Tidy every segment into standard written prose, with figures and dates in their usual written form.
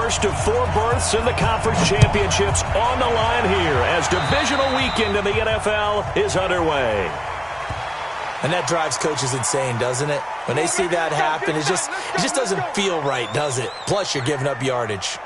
first of 4 berths in the conference championships on the line here as divisional weekend in the NFL is underway. And that drives coaches insane, doesn't it? When they see that happen, it just doesn't feel right, does it? Plus, you're giving up yardage.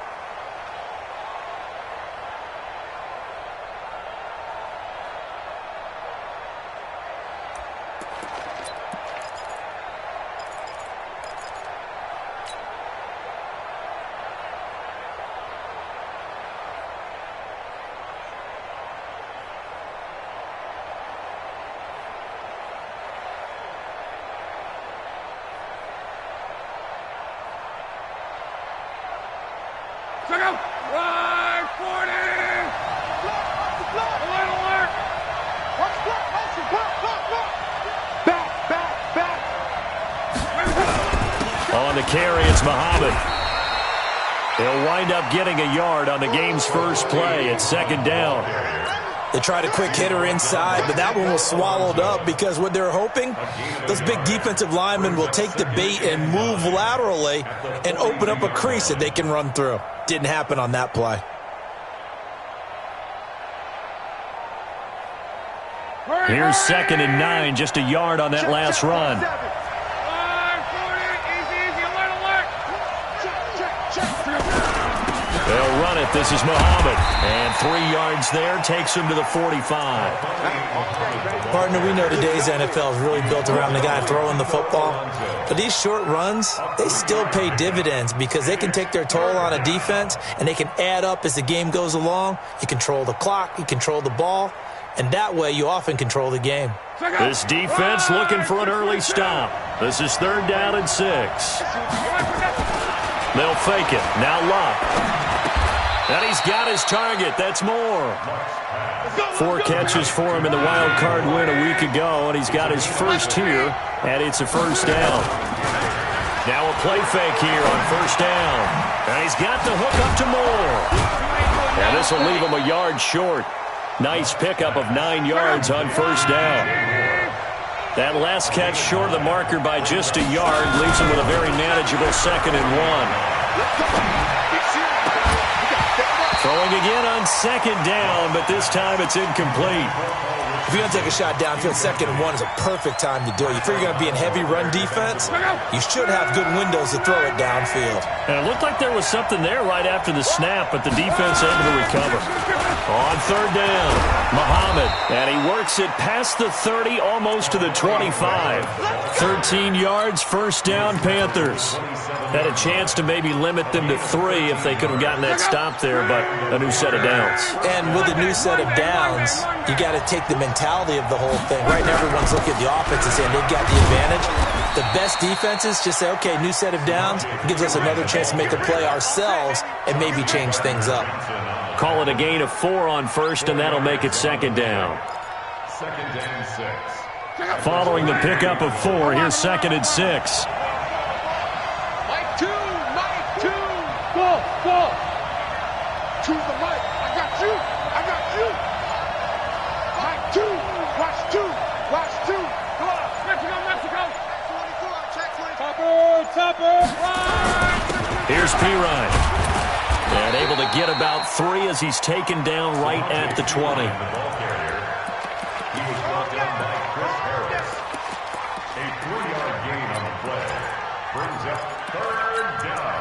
On the carry, it's Muhammad. He'll wind up getting a yard on the game's first play at 2nd down. They tried a quick hitter inside, but that one was swallowed up because what they're hoping, those big defensive linemen will take the bait and move laterally and open up a crease that they can run through. Didn't happen on that play. Here's 2nd and 9, just a yard on that last run. They'll run it. This is Muhammad. And 3 yards there takes him to the 45. Partner, we know today's NFL is really built around the guy throwing the football. But these short runs, they still pay dividends because they can take their toll on a defense and they can add up as the game goes along. You control the clock, you control the ball, and that way you often control the game. This defense looking for an early stop. This is 3rd down and 6. They'll fake it. Now Luck. And he's got his target. That's more. 4 catches for him in the wild card win a week ago, and he's got his first here, and it's a 1st down. Now a play fake here on 1st down. And he's got the hook up to Moore. And this will leave him a yard short. Nice pickup of 9 yards on 1st down. That last catch short of the marker by just a yard leaves him with a very manageable 2nd and 1. Throwing again on 2nd down, but this time it's incomplete. If you're going to take a shot downfield, 2nd and 1 is a perfect time to do it. If you're going to be in heavy run defense, you should have good windows to throw it downfield. And it looked like there was something there right after the snap, but the defense able to recover. On 3rd down, Muhammad, and he works it past the 30, almost to the 25. 13 yards, 1st down, Panthers. Had a chance to maybe limit them to 3 if they could have gotten that stop there, but a new set of downs. And with a new set of downs, you got to take the mentality of the whole thing. Right now, everyone's looking at the offense and saying they've got the advantage. The best defenses just say, okay, new set of downs, gives us another chance to make a play ourselves and maybe change things up. Call it a gain of 4 on 1st, and that'll make it 2nd down. 2nd and 6. Following the pickup of 4, here's 2nd and 6. Mike 2, Mike 2. Ball. To the right. I got you. Mike 2. Watch 2. Come on. Mexico. 24. Check 24. Topper. Here's Pirine. And able to get about 3 as he's taken down right at the 20. He was brought down by Chris Harris. A 3-yard gain on the play. Brings up 3rd down.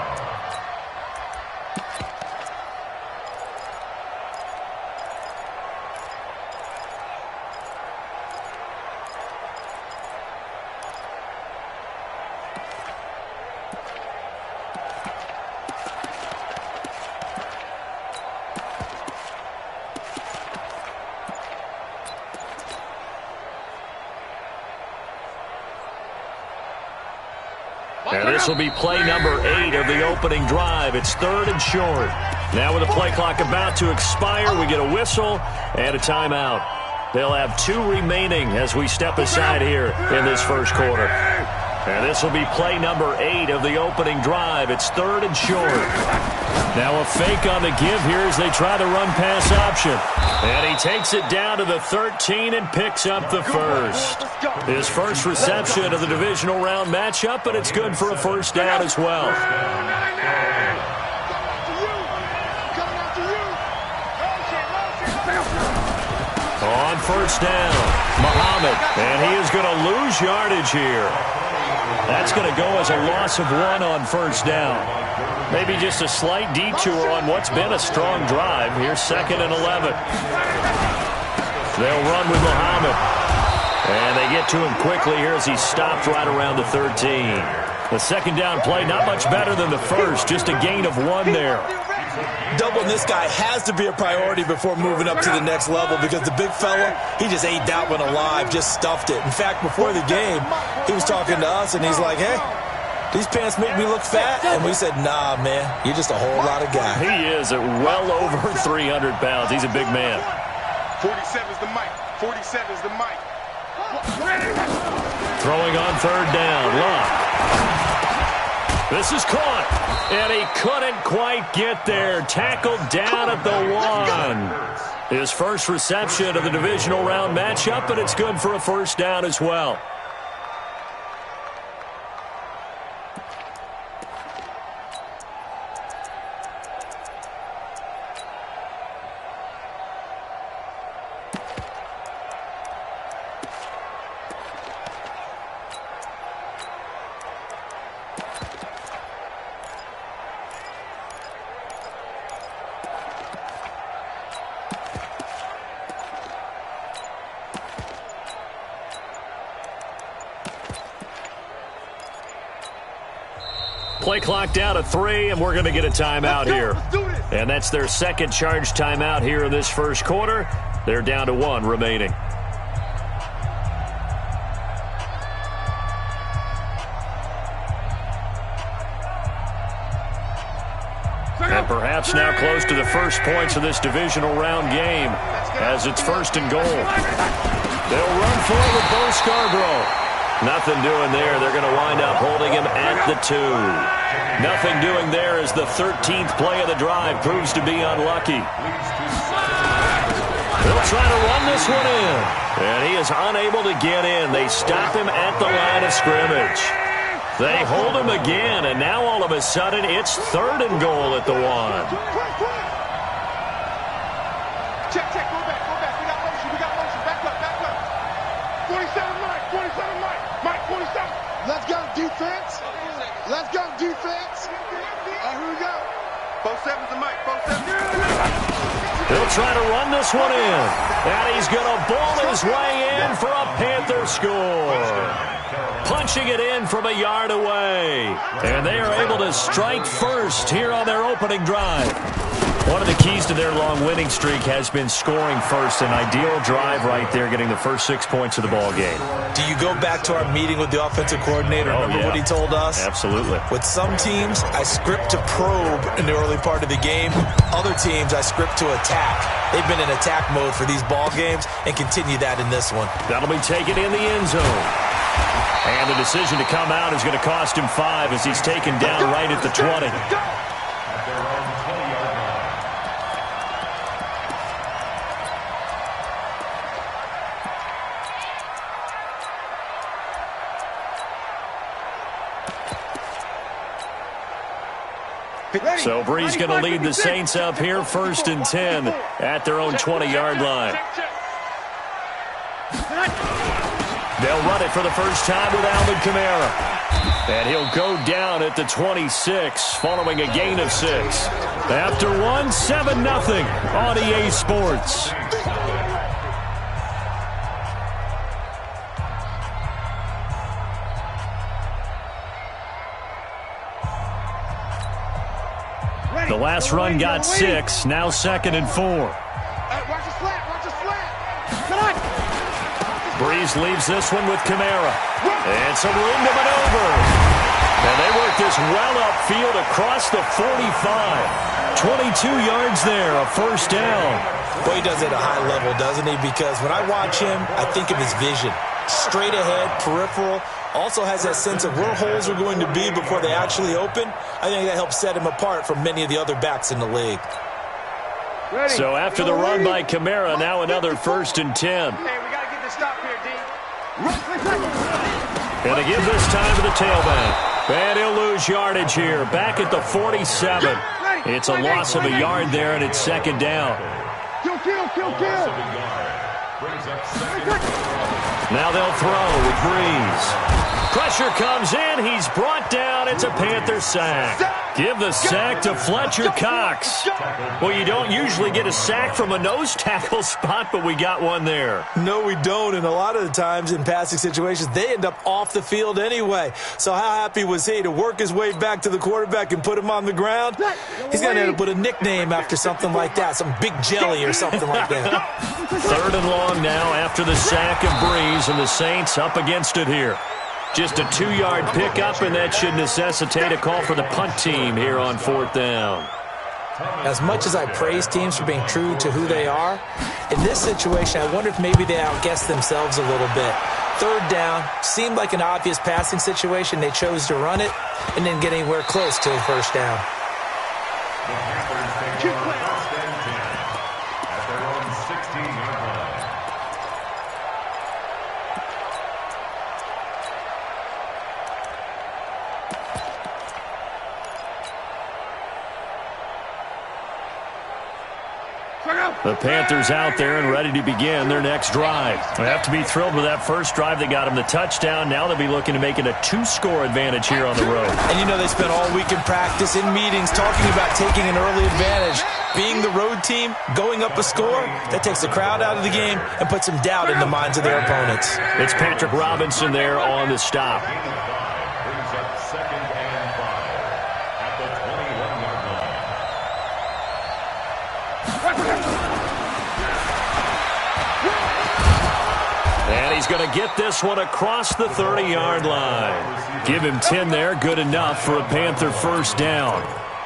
And this will be play number 8 of the opening drive. It's 3rd and short. Now with the play clock about to expire, we get a whistle and a timeout. They'll have 2 remaining as we step aside here in this first quarter. And this will be play number 8 of the opening drive. It's 3rd and short. Now a fake on the give here as they try the run pass option. And he takes it down to the 13 and picks up the first. His first reception of the divisional round matchup, and it's good for a 1st down as well. On first down, Muhammad, and he is going to lose yardage here. That's going to go as a loss of 1 on first down. Maybe just a slight detour on what's been a strong drive. Here's 2nd and 11. They'll run with Muhammad. And they get to him quickly here as he stopped right around the 13. The second down play, not much better than the first, just a gain of 1 there. Doubling this guy has to be a priority before moving up to the next level because the big fella, he just ate that one alive, just stuffed it. In fact, before the game, he was talking to us, and he's like, hey, these pants make me look fat. And we said, nah, man, you're just a whole lot of guy. He is at well over 300 pounds. He's a big man. 47's the mic. 47's the mic. Throwing on third down. Luck. This is caught. And he couldn't quite get there. Tackled down at the 1. His first reception of the divisional round matchup, but it's good for a first down as well. Play clock down to 3, and we're going to get a timeout here. And that's their second charge timeout here in this first quarter. They're down to 1 remaining. And perhaps now close to the first points of this divisional round game as it's 1st and goal. They'll run for it with Bo Scarborough. Nothing doing there. They're going to wind up holding him at the 2. Nothing doing there as the 13th play of the drive proves to be unlucky. They'll try to run this one in. And he is unable to get in. They stop him at the line of scrimmage. They hold him again, and now all of a sudden it's 3rd and goal at the 1. Check, go back. We got motion. Back up. 47 Mike, 47 Mike, 47. Let's go defense. Here we go. 47's the Mike, 47. He'll try to run this one in. And he's going to ball his way in for a Panther score. Punching it in from a yard away. And they are able to strike first here on their opening drive. One of the keys to their long winning streak has been scoring first. An ideal drive right there, getting the first 6 points of the ball game. Do you go back to our meeting with the offensive coordinator? Remember what he told us? Absolutely. With some teams, I script to probe in the early part of the game. Other teams, I script to attack. They've been in attack mode for these ball games and continue that in this one. That'll be taken in the end zone. And the decision to come out is going to cost him 5 as he's taken down right at the 20. So Bree's going to lead the Saints up here 1st and 10 at their own 20-yard line. They'll run it for the first time with Alvin Kamara. And he'll go down at the 26 following a gain of 6. After 1, 7-0 on EA Sports. The last run got 6, now 2nd and 4. Watch the slant. Breeze leaves this one with Kamara. And some room to maneuver. And they work this well upfield across the 45. 22 yards there, a first down. Boy, he does it at a high level, doesn't he? Because when I watch him, I think of his vision. Straight ahead, peripheral. Also has that sense of where holes are going to be before they actually open. I think that helps set him apart from many of the other backs in the league. So after the run by Kamara, now another 1st and 10. Hey, we got to get this stop here, D. And they give this time to the tailback. And he'll lose yardage here. Back at the 47. It's a loss of a yard there, and it's 2nd down. Kill. Brings up second. Now they'll throw with Breeze. Pressure comes in. He's brought down. It's a Panther sack. Give the sack to Fletcher Cox. Well, you don't usually get a sack from a nose tackle spot, but we got one there. No, we don't. And a lot of the times in passing situations, they end up off the field anyway. So how happy was he to work his way back to the quarterback and put him on the ground? He's going to end up with a nickname after something like that, some Big Jelly or something like that. 3rd and long now after the sack of Breeze, and the Saints up against it here. Just a 2-yard pickup, and that should necessitate a call for the punt team here on 4th down. As much as I praise teams for being true to who they are, in this situation, I wonder if maybe they outguessed themselves a little bit. 3rd down, seemed like an obvious passing situation. They chose to run it and didn't get anywhere close to the 1st down. The Panthers take over 1st and 10 at their own 16-yard line. The Panthers out there and ready to begin their next drive. They have to be thrilled with that first drive that got them the touchdown. Now they'll be looking to make it a 2-score advantage here on the road. And you know they spent all week in practice, in meetings, talking about taking an early advantage. Being the road team, going up a score, that takes the crowd out of the game and puts some doubt in the minds of their opponents. It's Patrick Robinson there on the stop. Brings up 2nd and 5 at the 21-yard line. And he's going to get this one across the 30-yard line. Give him 10 there, good enough for a Panther 1st down.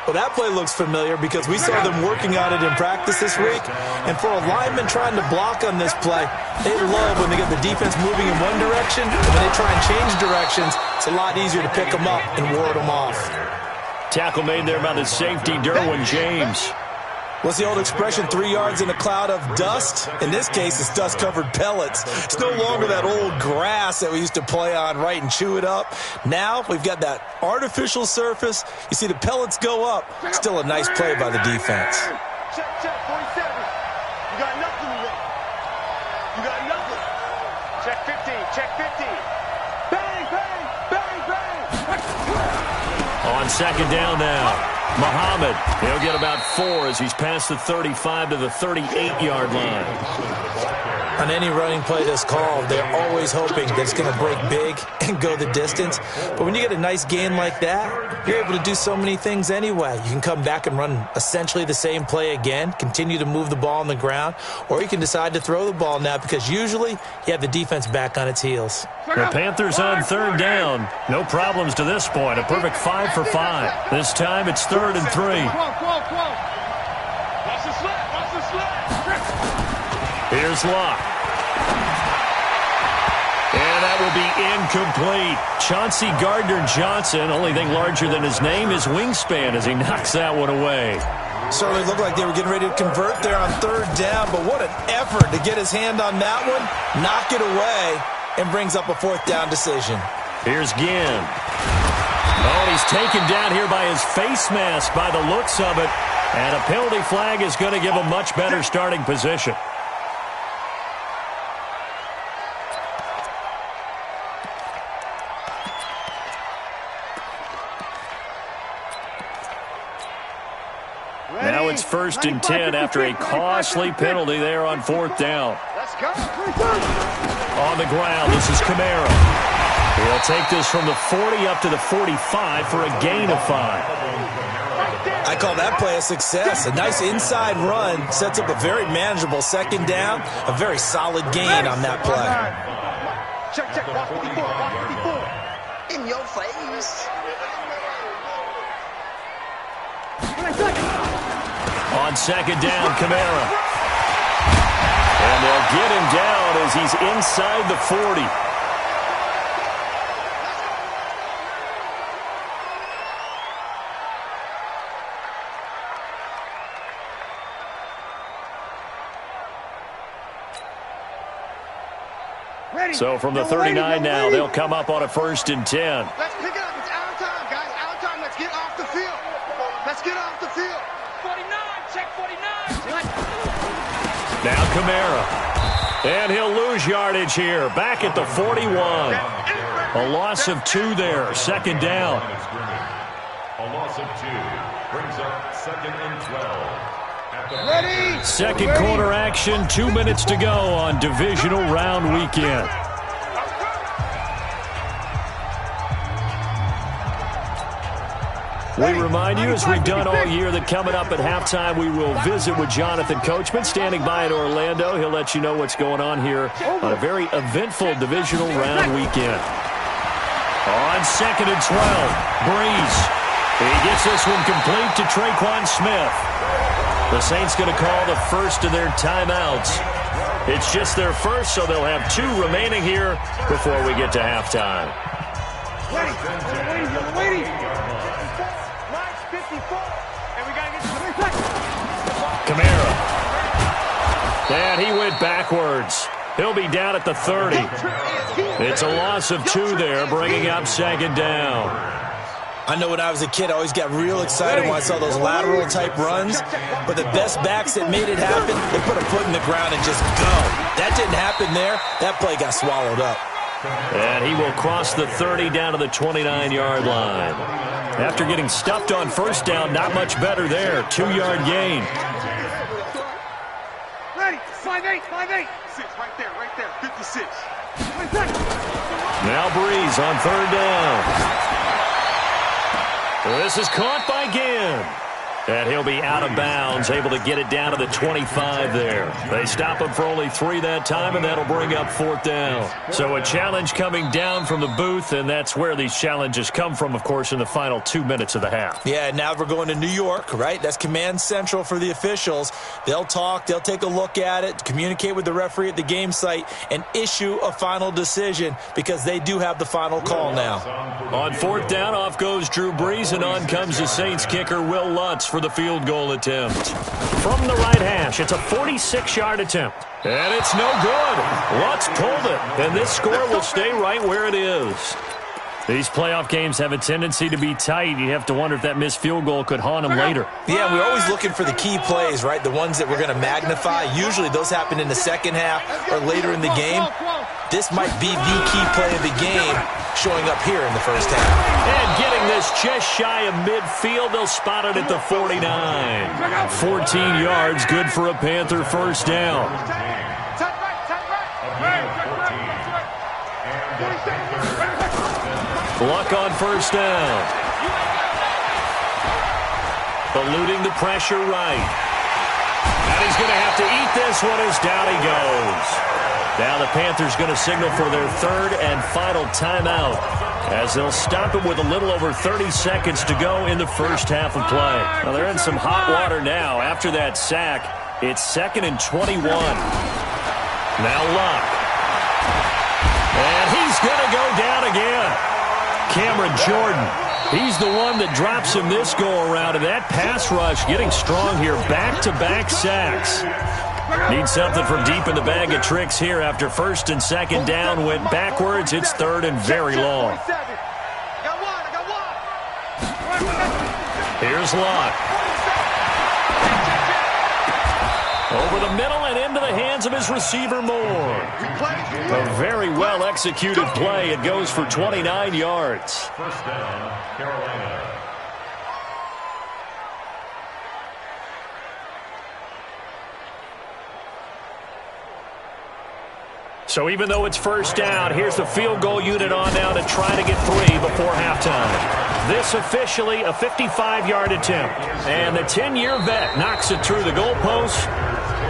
Well, that play looks familiar because we saw them working on it in practice this week. And for a lineman trying to block on this play, they love when they get the defense moving in one direction. And when they try and change directions, it's a lot easier to pick them up and ward them off. Tackle made there by the safety, Derwin James. What's the old expression, 3 yards in a cloud of dust? In this case, it's dust-covered pellets. It's no longer that old grass that we used to play on, right, and chew it up. Now we've got that artificial surface. You see the pellets go up. Still a nice play by the defense. Check, 47. You got nothing today. You got nothing. Check 15, check 15. Bang, bang, bang, bang. On 2nd down now. Muhammad, he'll get about 4 as he's past the 35 to the 38-yard line. On any running play that's called, they're always hoping that it's going to break big and go the distance. But when you get a nice gain like that, you're able to do so many things anyway. You can come back and run essentially the same play again, continue to move the ball on the ground, or you can decide to throw the ball now because usually you have the defense back on its heels. The Panthers on 3rd down. No problems to this point. A perfect 5 for 5. This time it's 3rd and 3. Watch the slap, watch the slap. Here's Locke. And that will be incomplete. Chauncey Gardner-Johnson, only thing larger than his name is wingspan as he knocks that one away. Certainly looked like they were getting ready to convert there on 3rd down, but what an effort to get his hand on that one, knock it away, and brings up a 4th down decision. Here's Ginn. Oh, he's taken down here by his face mask by the looks of it. And a penalty flag is going to give a much better starting position. Now it's 1st and 10 after a costly penalty there on 4th down. Let's go. On the ground, this is Kamara. He'll take this from the 40 up to the 45 for a gain of 5. I call that play a success. A nice inside run sets up a very manageable 2nd down. A very solid gain on that play. Check, check, watch 54, watch 54. In your face. On 2nd down, Kamara. And they'll get him down as he's inside the 40. So from the 39 now, they'll come up on a 1st and 10. Let's pick it up. It's out of time, guys. Out of time. Let's get off the field. Let's get off the field. 49. Check 49. Now Kamara. And he'll lose yardage here. Back at the 41. A loss of 2 there. 2nd down. A loss of 2 brings up 2nd and 12. Ready? Second quarter action. 2 minutes to go on divisional round weekend. We remind you, as we've done all year, that coming up at halftime, we will visit with Jonathan Coachman, standing by in Orlando. He'll let you know what's going on here on a very eventful divisional round weekend. On 2nd and 12, Breeze. He gets this one complete to Traquan Smith. The Saints going to call the first of their timeouts. It's just their first, so they'll have 2 remaining here before we get to halftime. Kamara. And he went backwards. He'll be down at the 30. It's a loss of 2 there, bringing up 2nd down. I know when I was a kid, I always got real excited when I saw those lateral-type runs. But the best backs that made it happen, they put a foot in the ground and just go. That didn't happen there. That play got swallowed up. And he will cross the 30 down to the 29-yard line. After getting stuffed on first down, not much better there. 2-yard gain. Ready? 5-8, 5-8. 6, right there, 56. Now Breeze on 3rd down. This is caught by Ginn. And he'll be out of bounds, able to get it down to the 25 there. They stop him for only 3 that time, and that'll bring up 4th down. So a challenge coming down from the booth, and that's where these challenges come from, of course, in the final 2 minutes of the half. Yeah, now we're going to New York, right? That's command central for the officials. They'll talk, they'll take a look at it, communicate with the referee at the game site, and issue a final decision because they do have the final call now. On 4th down, off goes Drew Brees, and on comes the Saints kicker, Will Lutz, for the field goal attempt. From the right hash, it's a 46-yard attempt. And it's no good. Lutz pulled it, and this score will stay right where it is. These playoff games have a tendency to be tight. You have to wonder if that missed field goal could haunt them later. Yeah, we're always looking for the key plays, right? The ones that we're going to magnify. Usually those happen in the second half or later in the game. This might be the key play of the game showing up here in the first half. And getting this just shy of midfield, they'll spot it at the 49. 14 yards, good for a Panther first down. Luck on first down. Eluding the pressure right. And he's going to have to eat this one as down he goes. Now the Panthers going to signal for their 3rd and final timeout as they'll stop it with a little over 30 seconds to go in the first half of play. Now they're in some hot water now. After that sack, it's 2nd and 21. Now Luck. And he's going to go down again. Cameron Jordan, he's the one that drops him this go-around, and that pass rush getting strong here. Back-to-back sacks. Need something from deep in the bag of tricks here after 1st and 2nd down. Went backwards. It's 3rd and very long. Here's Luck. Over the middle and into the hands of his receiver Moore. A very well-executed play. It goes for 29 yards. First down, Carolina. So even though it's first down, here's the field goal unit on now to try to get 3 before halftime. This officially a 55-yard attempt. And the 10-year vet knocks it through the goalpost.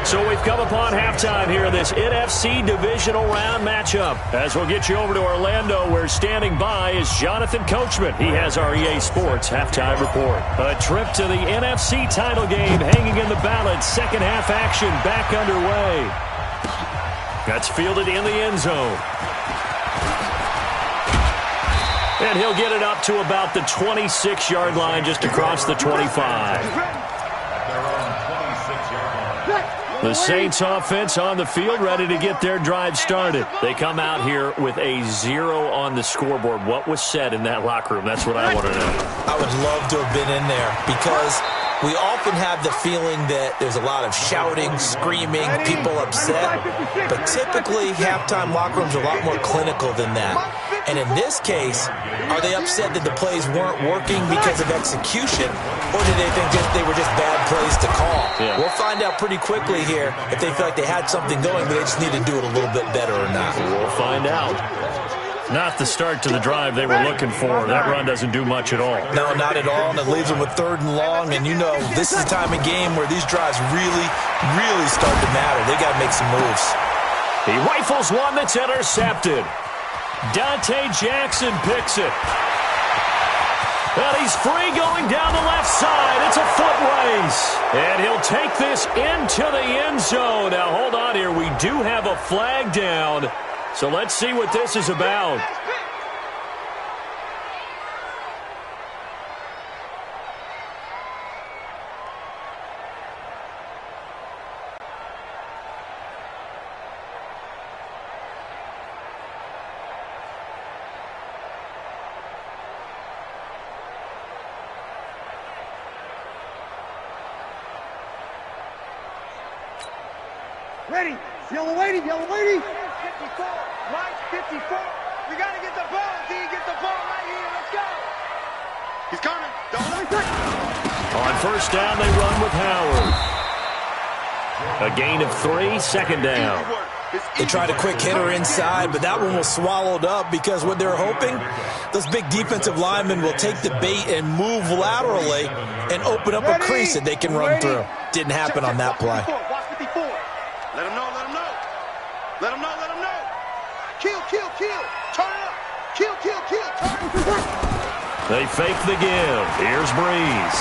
So we've come upon halftime here in this NFC divisional round matchup. As we'll get you over to Orlando, where standing by is Jonathan Coachman. He has our EA Sports halftime report. A trip to the NFC title game hanging in the balance. Second half action back underway. That's fielded in the end zone. And he'll get it up to about the 26-yard line, just across the 25. The Saints offense on the field, ready to get their drive started. They come out here with a 0 on the scoreboard. What was said in that locker room? That's what I want to know. I would love to have been in there because we often have the feeling that there's a lot of shouting, screaming, people upset. But typically, halftime locker rooms are a lot more clinical than that. And in this case, are they upset that the plays weren't working because of execution, or do they think they were just bad plays to call? Yeah. We'll find out pretty quickly here if they feel like they had something going, but they just need to do it a little bit better or not. We'll find out. Not the start to the drive they were looking for. That run doesn't do much at all. No, not at all, and it leaves them with 3rd and long. And you know, this is the time of game where these drives really, really start to matter. They got to make some moves. He rifles one that's intercepted. Dante Jackson picks it. And he's free going down the left side. It's a foot race. And he'll take this into the end zone. Now, hold on here. We do have a flag down. So let's see what this is about. Ready. Yellow lady, yellow lady. 54. Mike, 54. We got to get the ball, D. Get the ball right here. Let's go. He's coming. On first down, they run with Howard. A gain of 3, second down. They tried a quick hitter inside, but that one was swallowed up because what they're hoping, those big defensive linemen will take the bait and move laterally and open up a crease that they can run through. Didn't happen on that play. Watch 54. Let him know, let him know. Let him know, let him know. Kill, kill, kill. Turn it up. Kill, kill, kill. Turn it up. They fake the give. Here's Breeze.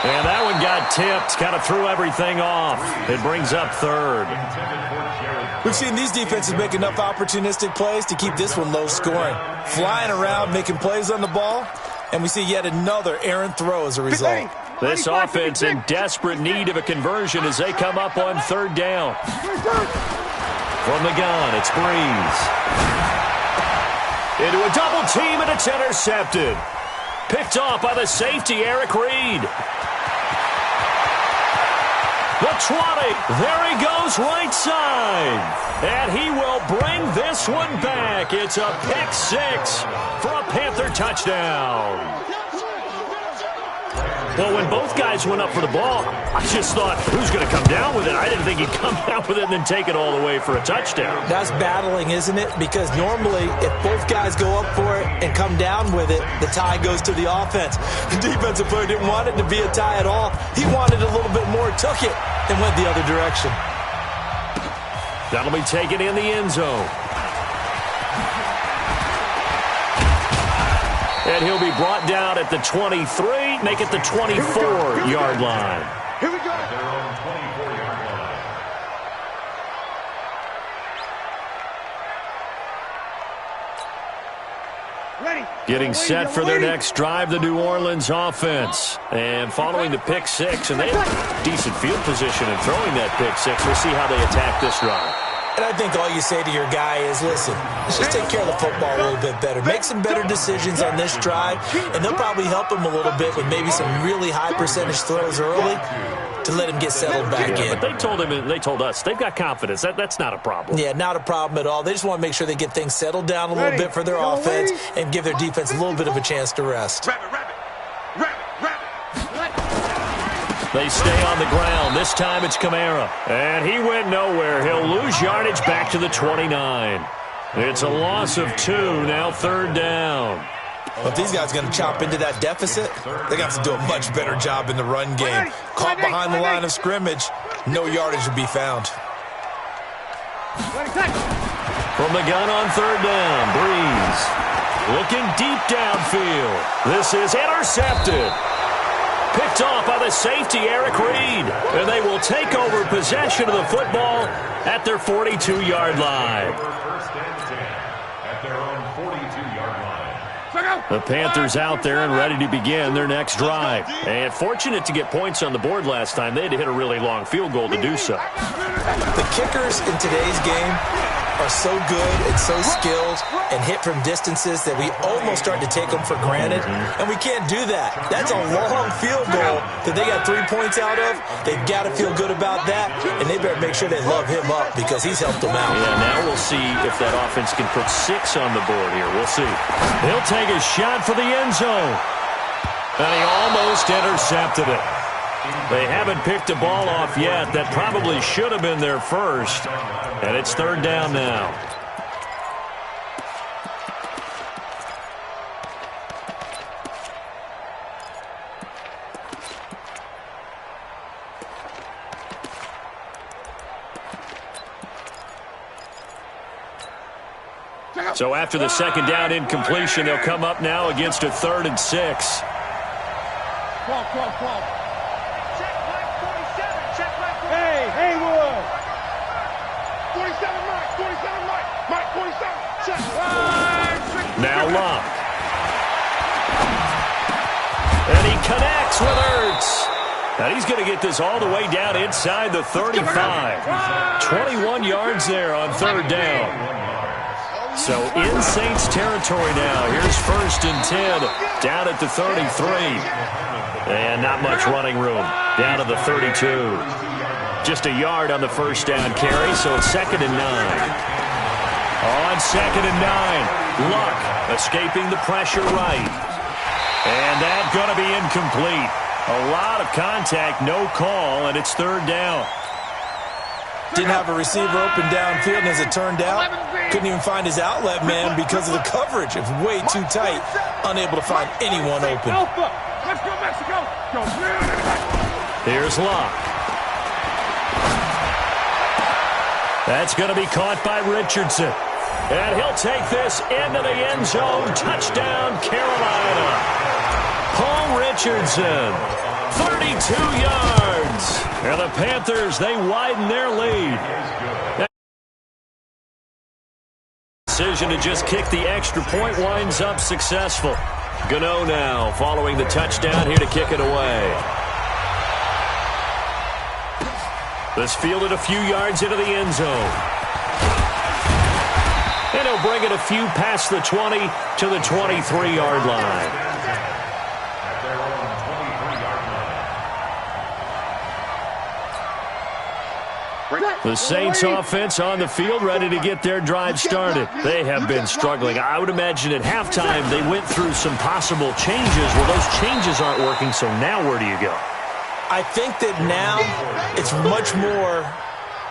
And that one got tipped. Kind of threw everything off. It brings up 3rd. We've seen these defenses make enough opportunistic plays to keep this one low scoring. Flying around, making plays on the ball, and we see yet another errant throw as a result. This offense in desperate need of a conversion as they come up on 3rd down. From the gun, it's Breeze. Into a double team, and it's intercepted. Picked off by the safety, Eric Reed. The 20. There he goes, right side. And he will bring this one back. It's a pick 6 for a Panther touchdown. Well, when both guys went up for the ball, I just thought, who's going to come down with it? I didn't think he'd come down with it and then take it all the way for a touchdown. That's battling, isn't it? Because normally, if both guys go up for it and come down with it, the tie goes to the offense. The defensive player didn't want it to be a tie at all. He wanted a little bit more, took it, and went the other direction. That'll be taken in the end zone. And he'll be brought down at the 23, make it the 24-yard line. Here we go. Their own 24-yard line. Ready. Getting set for their next drive, the New Orleans offense. And following the pick 6, and they have decent field position in throwing that pick 6. We'll see how they attack this drive. And I think all you say to your guy is, listen, let's just take care of the football a little bit better. Make some better decisions on this drive, and they'll probably help him a little bit with maybe some really high percentage throws early to let him get settled back in. But they told him, they told us, they've got confidence. That's not a problem. Yeah, not a problem at all. They just want to make sure they get things settled down a little bit for their offense and give their defense a little bit of a chance to rest. They stay on the ground. This time it's Kamara. And he went nowhere. He'll lose yardage back to the 29. It's a loss of 2, now 3rd down. Well, if these guys are going to chop into that deficit, they got to do a much better job in the run game. Caught behind the line of scrimmage, no yardage to be found. From the gun on 3rd down, Breeze. Looking deep downfield. This is intercepted. Picked off by the safety, Eric Reed. And they will take over possession of the football at their 42-yard line. First and 10 at their own 42-yard line. The Panthers out there and ready to begin their next drive. And fortunate to get points on the board last time. They had to hit a really long field goal to do so. The kickers in today's game are so good and so skilled and hit from distances that we almost start to take them for granted, and we can't do that. That's a long field goal that they got 3 points out of. They've got to feel good about that, and they better make sure they love him up because he's helped them out. Yeah, now we'll see if that offense can put 6 on the board here. We'll see. He'll take a shot for the end zone. And he almost intercepted it. They haven't picked a ball off yet. That probably should have been their first. And it's 3rd down now. So after the 2nd down incompletion, they'll come up now against a 3rd and 6. Hey, Haywood. 47, Mike. 47, Mike. 47. Check. Now Locke. And he connects with Ertz. And he's going to get this all the way down inside the 35. 21 yards there on 3rd down. So in Saints territory now. Here's 1st and 10 down at the 33. And not much running room down to the 32. Just a yard on the 1st down carry, so it's 2nd and 9. On 2nd and 9, Luck escaping the pressure right. And that's going to be incomplete. A lot of contact, no call, and it's 3rd down. Didn't have a receiver open downfield, and as it turned out, couldn't even find his outlet man because of the coverage. It was way too tight, unable to find anyone open. Let's go, Mexico. Go. Here's Locke. That's going to be caught by Richardson. And he'll take this into the end zone. Touchdown, Carolina. Paul Richardson, 32 yards. And the Panthers, they widen their lead. Decision to just kick the extra point winds up successful. Gano now following the touchdown here to kick it away. This fielded a few yards into the end zone. And he'll bring it a few past the 20 to the 23-yard line. The Saints offense on the field ready to get their drive started. They have been struggling. I would imagine at halftime they went through some possible changes. Well, those changes aren't working, so now where do you go? I think that now it's much more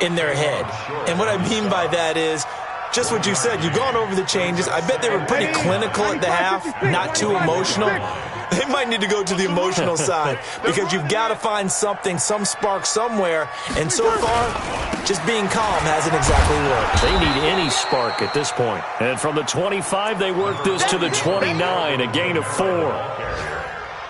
in their head. And what I mean by that is just what you said. You've gone over the changes. I bet they were pretty clinical at the half, not too emotional. They might need to go to the emotional side because you've got to find something, some spark somewhere. And so far, just being calm hasn't exactly worked. They need any spark at this point. And from the 25, they work this to the 29, a gain of 4.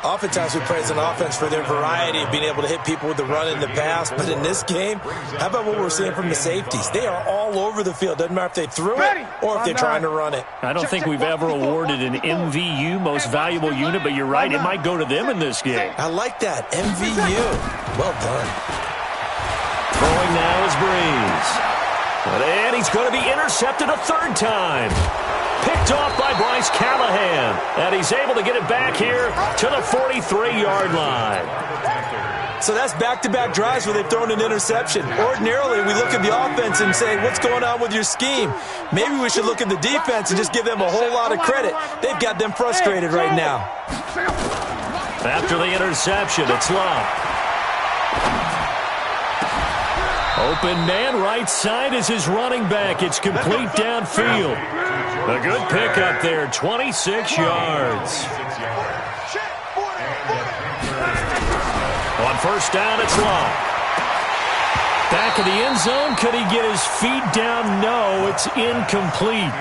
Oftentimes we praise an offense for their variety of being able to hit people with the run and the pass. But in this game, how about what we're seeing from the safeties? They are all over the field. Doesn't matter if they threw it or if they're trying to run it. I don't think we've ever awarded an MVU, most valuable unit, but you're right, it might go to them in this game. I like that. MVU. Well done. Throwing now is Breeze. And he's going to be intercepted a 3rd time. Picked off by Bryce Callahan. And he's able to get it back here to the 43-yard line. So that's back-to-back drives where they've thrown an interception. Ordinarily, we look at the offense and say, what's going on with your scheme? Maybe we should look at the defense and just give them a whole lot of credit. They've got them frustrated right now. After the interception, it's Locke. Open man, right side is his running back. It's complete downfield. A good pickup there, 26 yards. On 1st down, it's Locke. Back of the end zone, could he get his feet down? No, it's incomplete.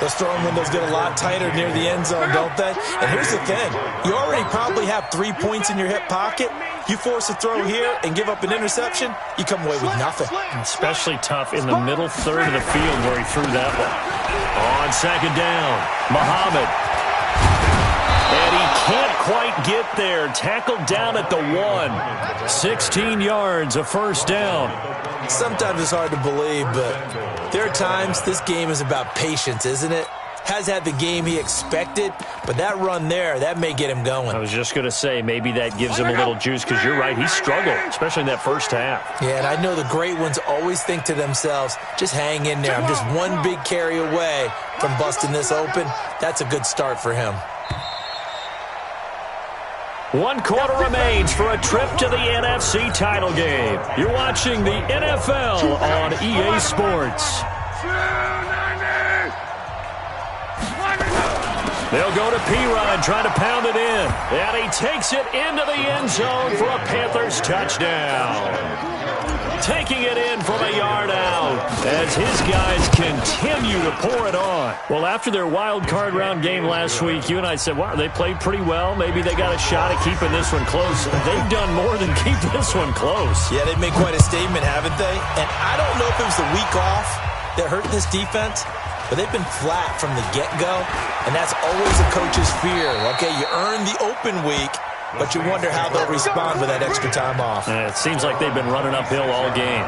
Those throwing windows get a lot tighter near the end zone, don't they? And here's the thing. You already probably have 3 points in your hip pocket. You force a throw here and give up an interception, you come away with nothing. Especially tough in the middle third of the field where he threw that one. On 2nd down, Muhammad. And he can't quite get there. Tackled down at the 1. 16 yards, a first down. Sometimes it's hard to believe, but there are times this game is about patience, isn't it? Has had the game he expected, but that run there, that may get him going. I was just going to say, maybe that gives him a little juice, because you're right, he struggled, especially in that first half. Yeah, and I know the great ones always think to themselves, just hang in there. I'm just one big carry away from busting this open. That's a good start for him. 1 quarter remains for a trip to the NFC title game. You're watching the NFL on EA Sports. They'll go to P-Rod, trying to pound it in. And he takes it into the end zone for a Panthers touchdown. Taking it in from a yard out as his guys continue to pour it on. Well, after their wild card round game last week, you and I said, wow, they played pretty well. Maybe they got a shot at keeping this one close. They've done more than keep this one close. Yeah, they've made quite a statement, haven't they? And I don't know if it was the week off that hurt this defense, but they've been flat from the get-go, and that's always a coach's fear. Okay, you earn the open week, but you wonder how they'll respond with that extra time off. It seems like they've been running uphill all game.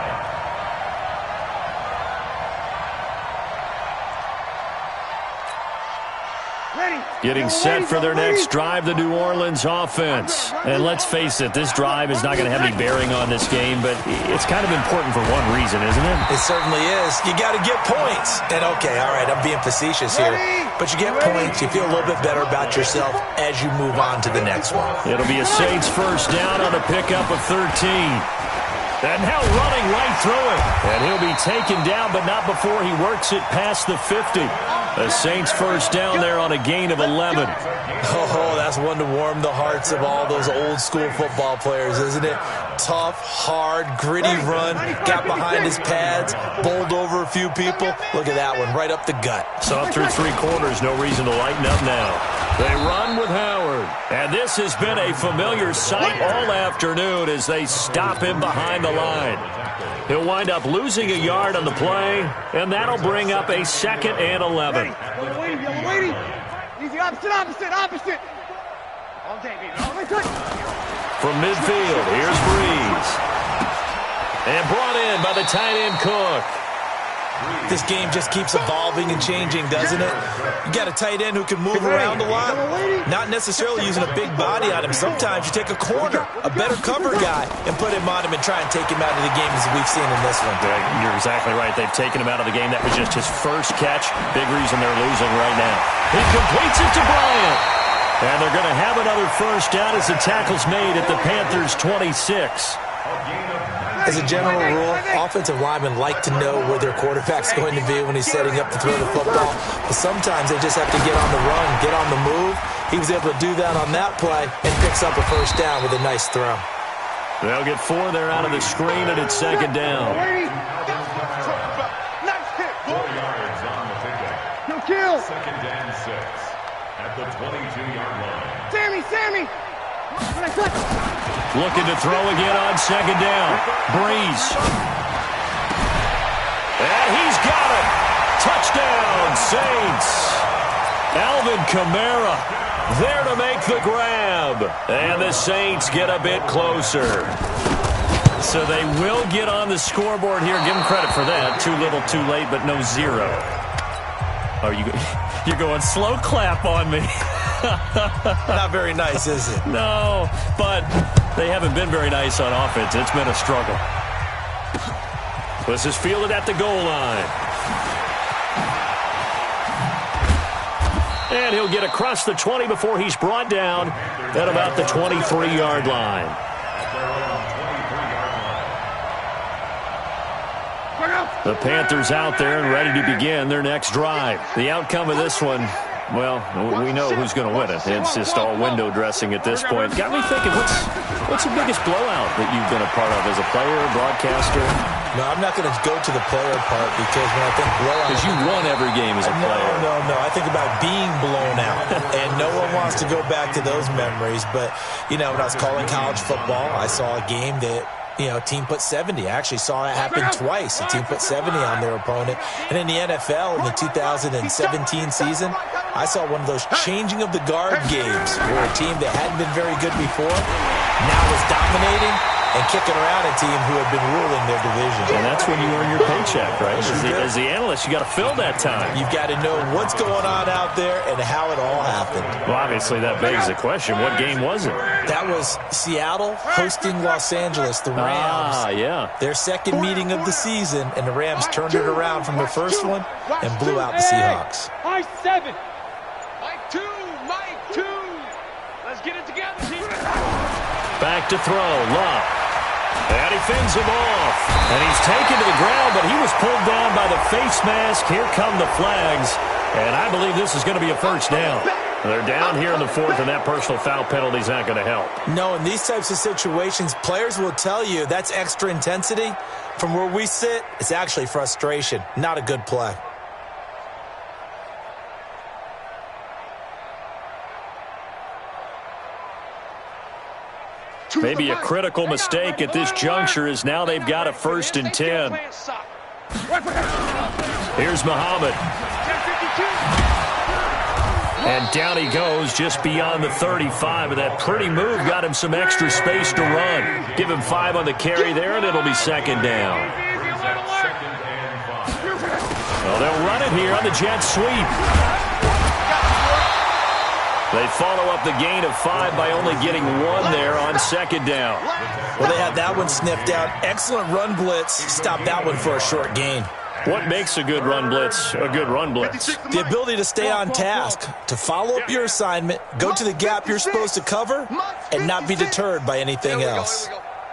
Getting set for their next drive, the New Orleans offense. And let's face it, this drive is not going to have any bearing on this game, but it's kind of important for one reason, isn't it? It certainly is. You got to get points. And okay, all right, I'm being facetious here, but you get points, you feel a little bit better about yourself as you move on to the next one. It'll be a Saints first down on a pickup of 13. And now running right through it. And he'll be taken down, but not before he works it past the 50. The Saints first down there on a gain of 11. Oh, that's one to warm the hearts of all those old school football players, isn't it? Tough, hard, gritty run. Got behind his pads, bowled over a few people. Look at that one, right up the gut. So up through 3 quarters, no reason to lighten up now. They run with Howard. And this has been a familiar sight all afternoon as they stop him behind the line. He'll wind up losing a yard on the play, and that'll bring up a 2nd and 11. Waiting. Easy, opposite. All day, baby. From midfield, here's Breeze. And brought in by the tight end Cook. This game just keeps evolving and changing, doesn't it? You got a tight end who can move around a lot, not necessarily using a big body on him. Sometimes you take a corner, a better cover guy, and put him on him and try and take him out of the game as we've seen in this one. You're exactly right. They've taken him out of the game. That was just his first catch. Big reason they're losing right now. He completes it to Bryant. And they're going to have another first down as the tackle's made at the Panthers' 26. As a general rule, offensive linemen like to know where their quarterback's going to be when he's setting up to throw the football. But sometimes they just have to get on the run, get on the move. He was able to do that on that play and picks up a first down with a nice throw. They'll get 4 there out of the screen, and it's 2nd down. 4 yards on the pickup. No kill. 2nd and 6 at the 22-yard line. Sammy. Looking to throw again on 2nd down. Breeze. And he's got it. Touchdown, Saints. Alvin Kamara there to make the grab. And the Saints get a bit closer. So they will get on the scoreboard here. Give them credit for that. Too little, too late, but no 0. Oh, you're going slow clap on me. Not very nice, is it? No, but they haven't been very nice on offense. It's been a struggle. This is fielded at the goal line. And he'll get across the 20 before he's brought down at about the 23-yard line. The Panthers out there and ready to begin their next drive. The outcome of this one, well, we know who's going to win it. It's just all window dressing at this point. Got me thinking, what's the biggest blowout that you've been a part of as a player, broadcaster? No, I'm not going to go to the player part because when I think blowout... Because you won every game as a player. No. I think about being blown out. And no one wants to go back to those memories. But, when I was calling college football, I saw a game that... a team put 70. I actually saw it happen twice. A team put 70 on their opponent. And in the NFL, in the 2017 season, I saw one of those changing of the guard games where a team that hadn't been very good before now was dominating and kicking around a team who had been ruling their division. And that's when you earn your paycheck, right? As the analyst, you got to fill that time. You've got to know what's going on out there and how it all happened. Well, obviously, that begs the question, what game was it? That was Seattle hosting Los Angeles, the Rams. Ah, yeah. Their second meeting of the season, and the Rams turned it around from their first one and blew out the Seahawks. Mike 7. Mike 2. Mike 2. Let's get it together, team. Back to throw. Love. And he fends him off. And he's taken to the ground, but he was pulled down by the face mask. Here come the flags. And I believe this is going to be a first down. They're down here in the fourth, and that personal foul penalty is not going to help. No, in these types of situations, players will tell you that's extra intensity. From where we sit, it's actually frustration, not a good play. Maybe a critical mistake at this juncture is now they've got a 1st and 10. Here's Muhammad. And down he goes just beyond the 35. And that pretty move got him some extra space to run. Give him 5 on the carry there, and it'll be 2nd down. Well, they'll run it here on the jet sweep. They follow up the gain of 5 by only getting 1 there on 2nd down. Well, they had that one sniffed out. Excellent run blitz. Stop that one for a short gain. What makes a good run blitz a good run blitz? The ability to stay on task, to follow up your assignment, go to the gap you're supposed to cover, and not be deterred by anything else.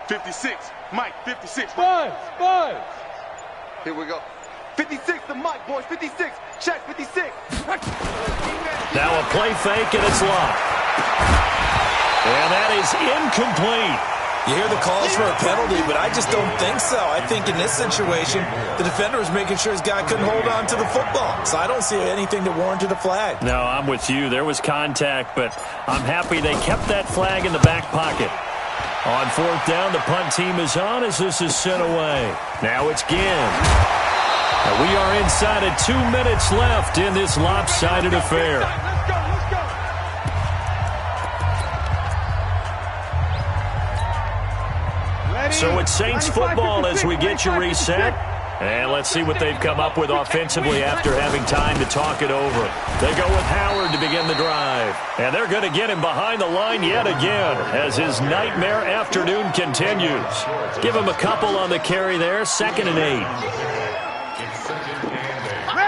56. Mike, 56. Five. Here we go. 56 to Mike, boys. 56. Check 56. Now a play fake, and it's locked. And that is incomplete. You hear the calls for a penalty, but I just don't think so. I think in this situation, the defender was making sure his guy couldn't hold on to the football. So I don't see anything that warranted a flag. No, I'm with you. There was contact, but I'm happy they kept that flag in the back pocket. On 4th down, the punt team is on as this is sent away. Now it's Ginn. And we are inside of 2 minutes left in this lopsided affair. So it's Saints football as we get you reset. And let's see what they've come up with offensively after having time to talk it over. They go with Howard to begin the drive. And they're going to get him behind the line yet again as his nightmare afternoon continues. Give him a couple on the carry there, 2nd and 8.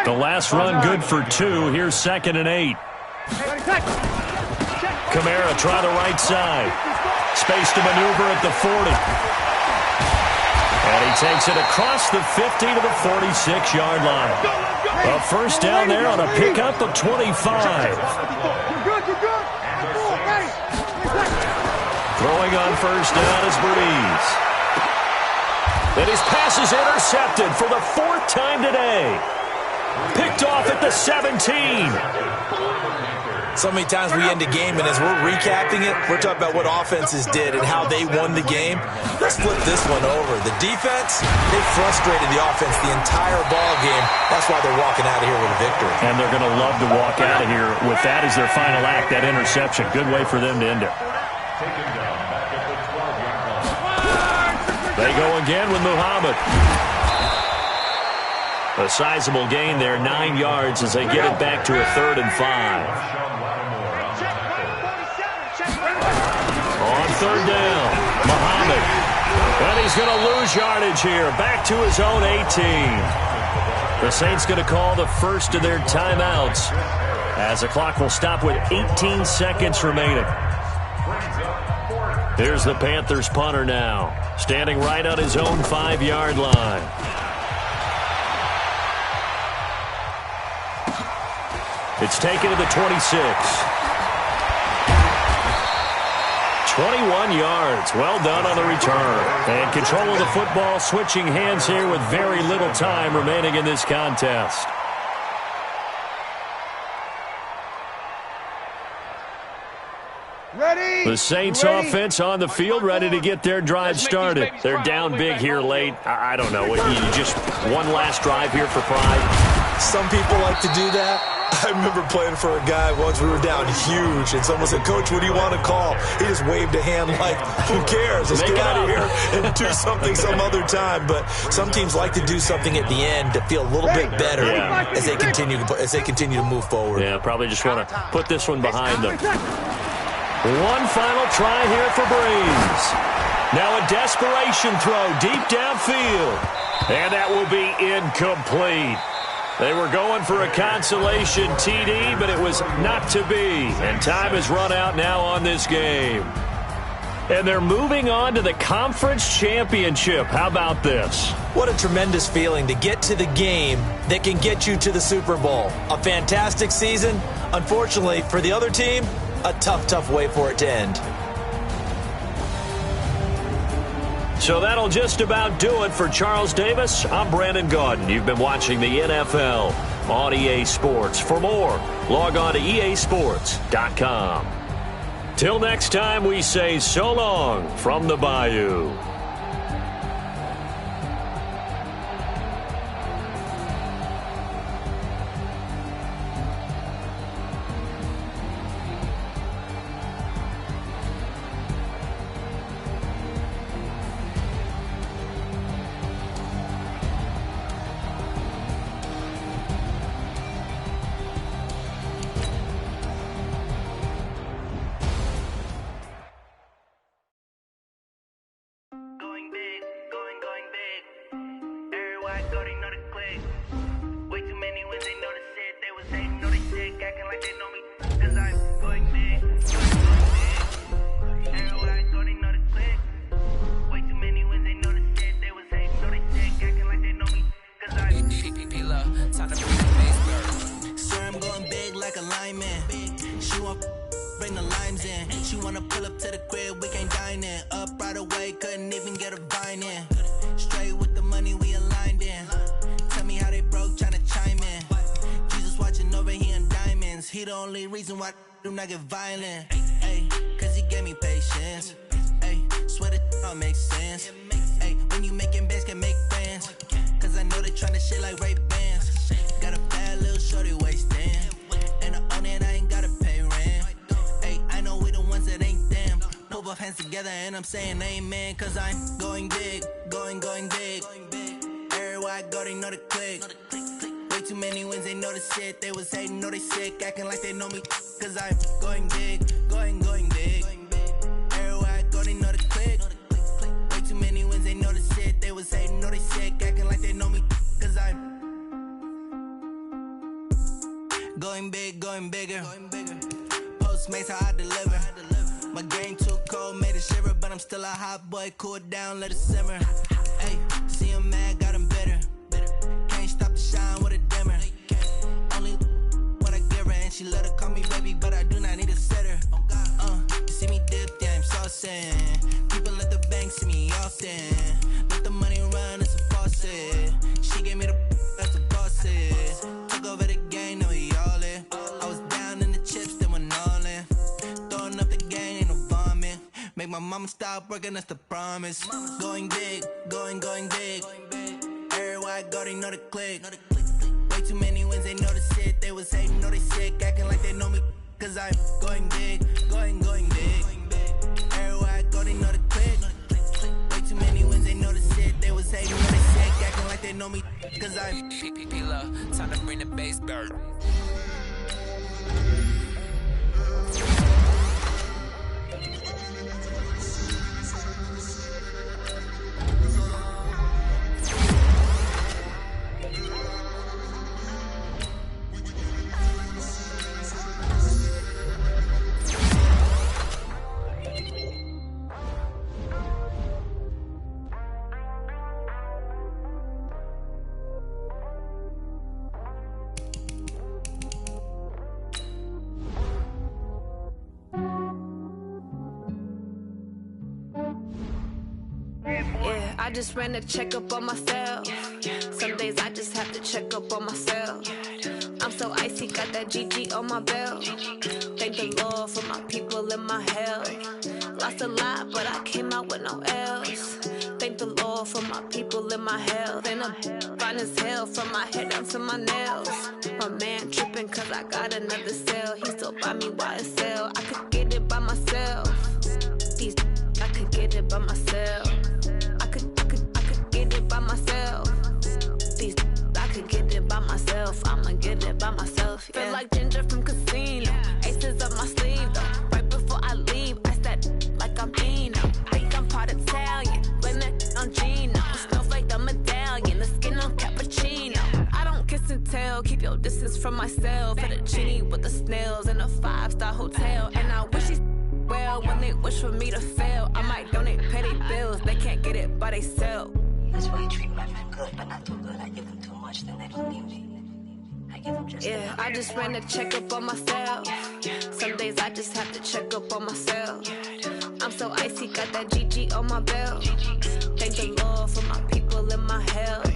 The last run good for 2. Here's 2nd and 8. Kamara try the right side. Space to maneuver at the 40. And he takes it across the 50 to the 46-yard line. A first down there on a pickup of 25. Throwing on first down is Breeze. And his pass is intercepted for the 4th time today. Picked off at the 17. So many times we end a game, and as we're recapping it, we're talking about what offenses did and how they won the game. Let's flip this one over. The defense, they frustrated the offense the entire ball game. That's why they're walking out of here with a victory. And they're going to love to walk out of here with that as their final act, that interception. Good way for them to end it. They go again with Muhammad. A sizable gain there, 9 yards as they get it back to a 3rd and 5. On 3rd down, Muhammad. And he's going to lose yardage here, back to his own 18. The Saints going to call the first of their timeouts as the clock will stop with 18 seconds remaining. Here's the Panthers punter now, standing right on his own 5-yard line. It's taken to the 26. 21 yards. Well done on the return. And control of the football switching hands here with very little time remaining in this contest. Ready? The Saints offense on the field, ready to get their drive started. They're down big here late. I don't know. You just one last drive here for pride. Some people like to do that. I remember playing for a guy once. We were down huge, and someone said, "Coach, what do you want to call?" He just waved a hand like, "Who cares? Let's get out of here and do something some other time." But some teams like to do something at the end to feel a little bit better as they continue to move forward. Yeah, probably just want to put this one behind them. One final try here for Breeze. Now a desperation throw deep downfield. And that will be incomplete. They were going for a consolation TD, but it was not to be. And time has run out now on this game. And they're moving on to the conference championship. How about this? What a tremendous feeling to get to the game that can get you to the Super Bowl. A fantastic season. Unfortunately, for the other team, a tough way for it to end. So that'll just about do it for Charles Davis. I'm Brandon Gaudin. You've been watching the NFL on EA Sports. For more, log on to easports.com. Till next time, we say so long from the Bayou. Bring the limes in. She wanna pull up to the crib, we can't dine in. Up right away, couldn't even get a vine in. Straight with the money we aligned in. Tell me how they broke, tryna chime in. Jesus watching over here in diamonds. He the only reason why I do not get violent. Ay, cause he gave me patience. Ay, swear that all makes sense. Ay, when you making bands, can make friends. Cause I know they tryna shit like Ray Bans. Got a bad little shorty wasting. And I own it, I ain't gotta pay rent. Ay, I know we the ones that ain't them. Pull both hands together and I'm saying amen. Cause I'm going big, going big. Everywhere I go, they know the click. Way too many wins, they know the shit. They was hating, know they sick, acting like they know me. Cause I'm going big, going big. Everywhere I go, they know the click. Way too many wins, they know the shit. They was hating, know they sick, acting like they know me. Cause I'm going big, going bigger. Postmates how I deliver. My game too cold, made it shiver, but I'm still a hot boy. Cool it down, let it simmer. Hey, see him mad, got him bitter. Can't stop the shine with a dimmer. Only when I give her, and she let her call me baby, but I do not need a sitter. You see me dip, yeah, I'm saucing. People at the bank see me often. Let the money run, it's a faucet. She gave me the that's a faucet. Took over the game, now we all in. I was down in the chips, then went all in. Throwing up the game, ain't no vomit. Make my mama stop working, that's the promise. Going big, going big. Everywhere I go, they know the click. Way too many wins, they know the shit. They was hating, know they sick, acting like they know me. Cause I'm going big, going big. Everywhere I go, they know the click. Way too many wins, they know the shit. They was hating, know they sick, acting like they know me. Cause I'm P-P-P-Love, time to bring the bass back. I just ran a checkup on myself. Some days I just have to check up on myself. I'm so icy, got that GG on my belt. Thank the Lord for my people and my health. Lost a lot, but I came out with no L's. Thank Thank the Lord for my people in my health. And I'm fine as hell from my head down to my nails. My man tripping cause I got another cell. He still buy me YSL. I could get it by myself. These I could get it by myself. I could get it by myself. These I could get it by myself. I'ma get it by myself. Yeah. Feel like Ginger from Casino. Aces up my sleeve though. Right before I leave, I said like I'm Dino. Think I'm part Italian. Blame it on Gino. Snowflake the medallion. The skin on cappuccino. I don't kiss and tell. Keep your distance from myself. At a genie with the snails in a 5-star hotel. And I wish he's well when they wish for me to fail. I might donate petty bills. They can't get it by they sell. That's why you treat my men good, but not too good. I give them too much, then they don't need me. I give them just yeah, I just ran a checkup on myself. Some days I just have to check up on myself. I'm so icy, got that GG on my belt. Thank the Lord for my people in my health.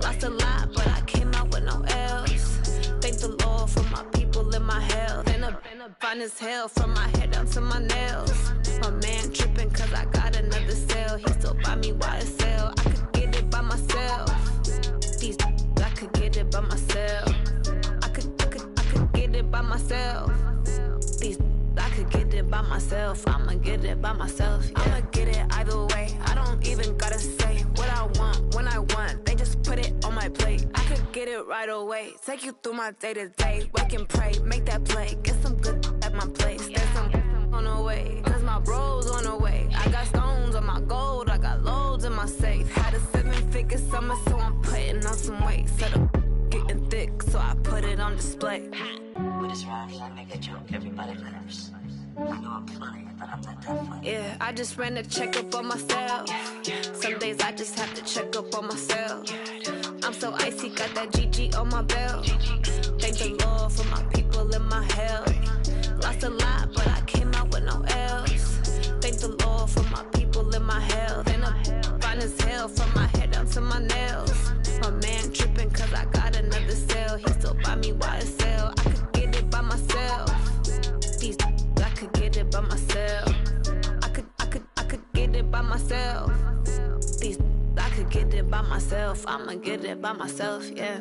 Lost a lot, but I came out with no else. Thank the Lord for my people in my health. And I'm fine as hell from my head down to my nails. My man tripping cause I got another cell. He still buy me YSL. I could get it by myself. These I could get it by myself. I could get it by myself. These I could get it by myself. I'ma get it by myself. Yeah. I'ma get it either way. I don't even gotta say what I want when I want. They just put it on my plate. I could get it right away. Take you through my day to day. Wake and pray, make that play. Get some good at my place. There's some on the way. Cause my bros on the way. I got stones on my gold. I got loads in my safe. Had a 7-figure summer, so I'm putting on some weight. Set up getting thick, so I put it on display. With this rhyme, I make a joke, everybody laughs. I know I'm funny, but I'm not that funny. Yeah, I just ran a checkup on myself. Some days I just have to check up on myself. I'm so icy, got that GG on my belt. Thank the Lord for my people in my health. Lost a lot, but I came out with no else. Thank the Lord for my people in my health. And I'm fine as hell from my head down to my nails. My man tripping cause I got another cell. He still buy me YSL. I could get it by myself. These I could get it by myself. I could get it by myself. These I could get it by myself. I'ma get it by myself, yeah.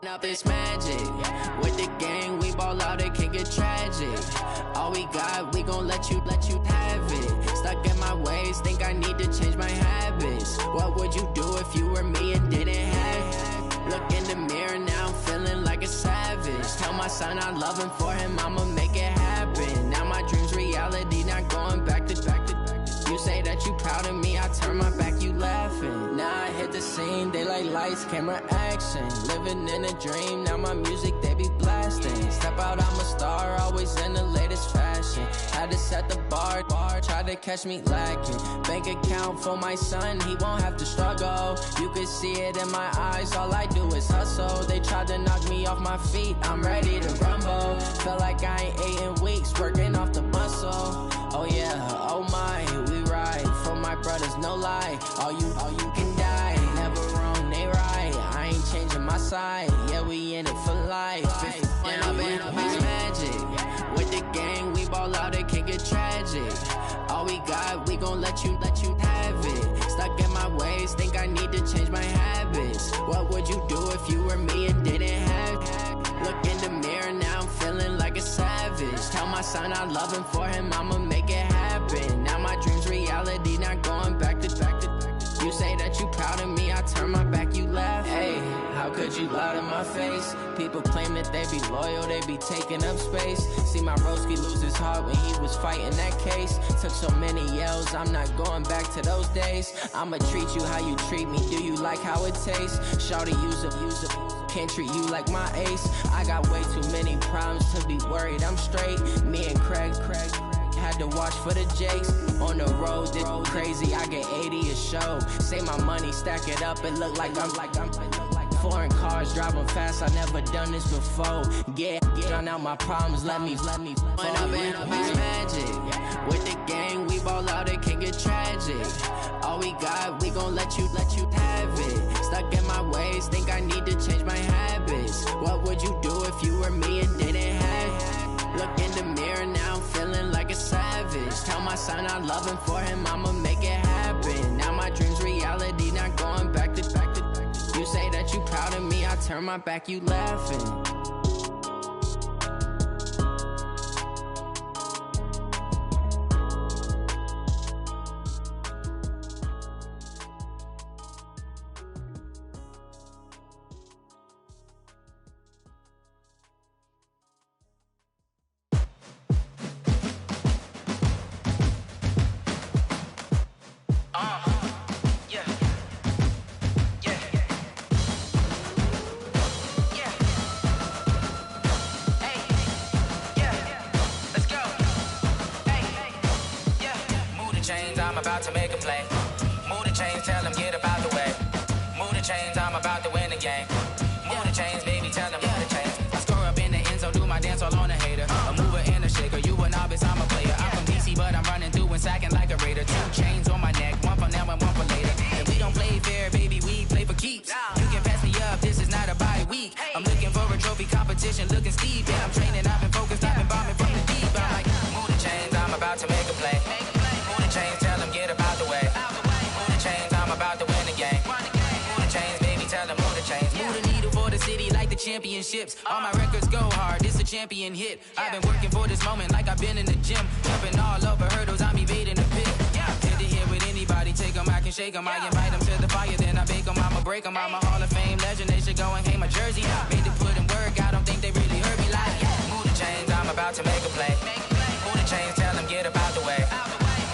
Up this magic. With the gang, we ball out, it can get tragic. All we got, we gon' let you have it. Stuck in my ways, think I need to change my habits. What would you do if you were me and didn't have it? Look in the mirror, now I'm feeling like a savage. Tell my son I love him, for him I'ma make it happen. Now my dream's reality, not going back to. You say that you proud of me, I turn my back, you laughing. Now I hit the scene, they like lights, camera, action. Living in a dream, now my music, they be blasting. Step out, I'm a star, always in the latest fashion. Had to set the bar, try to catch me lacking. Bank account for my son, he won't have to struggle. You can see it in my eyes, all I do is hustle. They tried to knock me off my feet, I'm ready to rumble. Feel like I ain't ate in weeks, working off the muscle. Oh yeah, oh my, we ride for my brothers, no lie. All you can die, never wrong, they right. I ain't changing my side, yeah, we in it for life. When I've been up is magic. With the gang, we ball out, it can get tragic. All we got, we gon' let you have it. Stuck in my ways, think I need to change my habits. What would you do if you were me and didn't have it? Look in the mirror, now I'm feeling like a savage. Tell my son I love him, for him I'ma make it happen. Now my dream's reality, not going back to. You say that you proud of me, I turn my back, you laugh. Hey, how could you lie to my face? People claim that they be loyal, they be taking up space. See my broski lose his heart when he was fighting that case. Took so many yells, I'm not going back to those days. I'ma treat you how you treat me, do you like how it tastes? Shawty, use up, can't treat you like my ace. I got way too many problems to be worried, I'm straight. Me and Craig had to watch for the jakes. On the road, this crazy, I get 80 a show. Say my money, stack it up, it look like I'm foreign cars, driving fast, I never done this before. Get drown out my problems, let me When up in magic. With the gang, we ball out, it can get tragic. All we got, we gon' let you have it. Stuck in my ways, think I need to change my habits. What would you do if you were me and didn't have it? Look in the mirror, now I'm feeling like a savage. Tell my son I love him, for him I'ma make it happen. Now my dream's reality, not going back to. You say that you proud of me, I turn my back, you laughing. I'm about to make a play. Move the chains, tell them get up out the way. Move the chains, I'm about to win the game. Move the chains, baby, tell them move the chains. I score up in the end zone, do my dance all on a hater. A mover and a shaker, you a novice, I'm a player. I'm from DC, but I'm running through and sacking like a raider. 2 chains on my neck, one for now and one for later. And we don't play fair, baby, we play for keeps. You can pass me up, this is not a bye week. I'm looking for a trophy competition, looking steep. Yeah, I'm training, I've been focused, I've been bombing from the deep. I'm like, move the chains, I'm about to make a play. Move the chains, tell them get up out the way. Move the chains, I'm about to win the game. Move the chains, baby, tell them move the chains. Move the needle for the city like the championships. All my records go hard, this a champion hit. I've been working for this moment like I've been in the gym. Jumping all over hurdles, I'm evading the pit. Hit to hit with anybody, take them, I can shake them. I invite them to the fire, then I bake them, I'ma break them. I'm a Hall of Fame legend, they should go and hang my jersey. Made to put in work, I don't think they really heard me like, move the chains, I'm about to make a play. Move the chains, tell them get up out the way.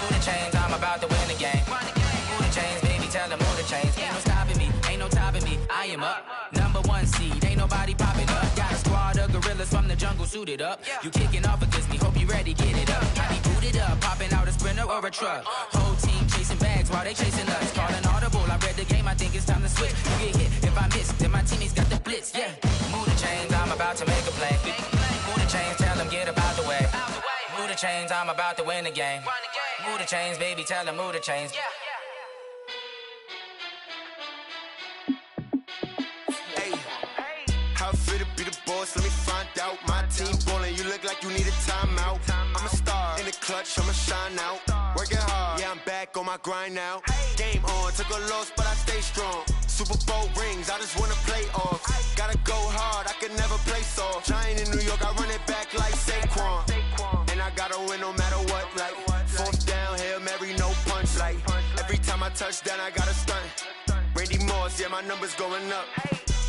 Move the chains, I'm about to win the game. Move the chains, baby, tell them move the chains. Ain't no stopping me, ain't no topping me, I am up. #1 seed, ain't nobody popping up. Got a squad of gorillas from the jungle suited up. You kicking off against me, hope you ready, get it up. I be booted up, popping out a Sprinter or a truck. Whole team chasing bags while they chasing us. Calling audible, I read the game, I think it's time to switch. You get hit, if I miss, then my teammates got the blitz, yeah. Move the chains, I'm about to make a play. Move the chains, tell them get up out the way. Move the chains, I'm about to win the game. Move the chains, baby, tell them move the chains. How fit to be the boss, let me find out. My team ballin', you look like you need a timeout. I'm a star, in the clutch, I'ma shine out. Working hard, yeah, I'm back on my grind now. Game on, took a loss, but I stay strong. Super Bowl rings, I just wanna play off. Gotta go hard, I can never play soft. Giant in New York, I run it back like Saquon. And I gotta win no matter what, like 4th down, Hail Mary, no punch. Like every time I touch down, I gotta stunt. Randy Moss, yeah, my numbers going up.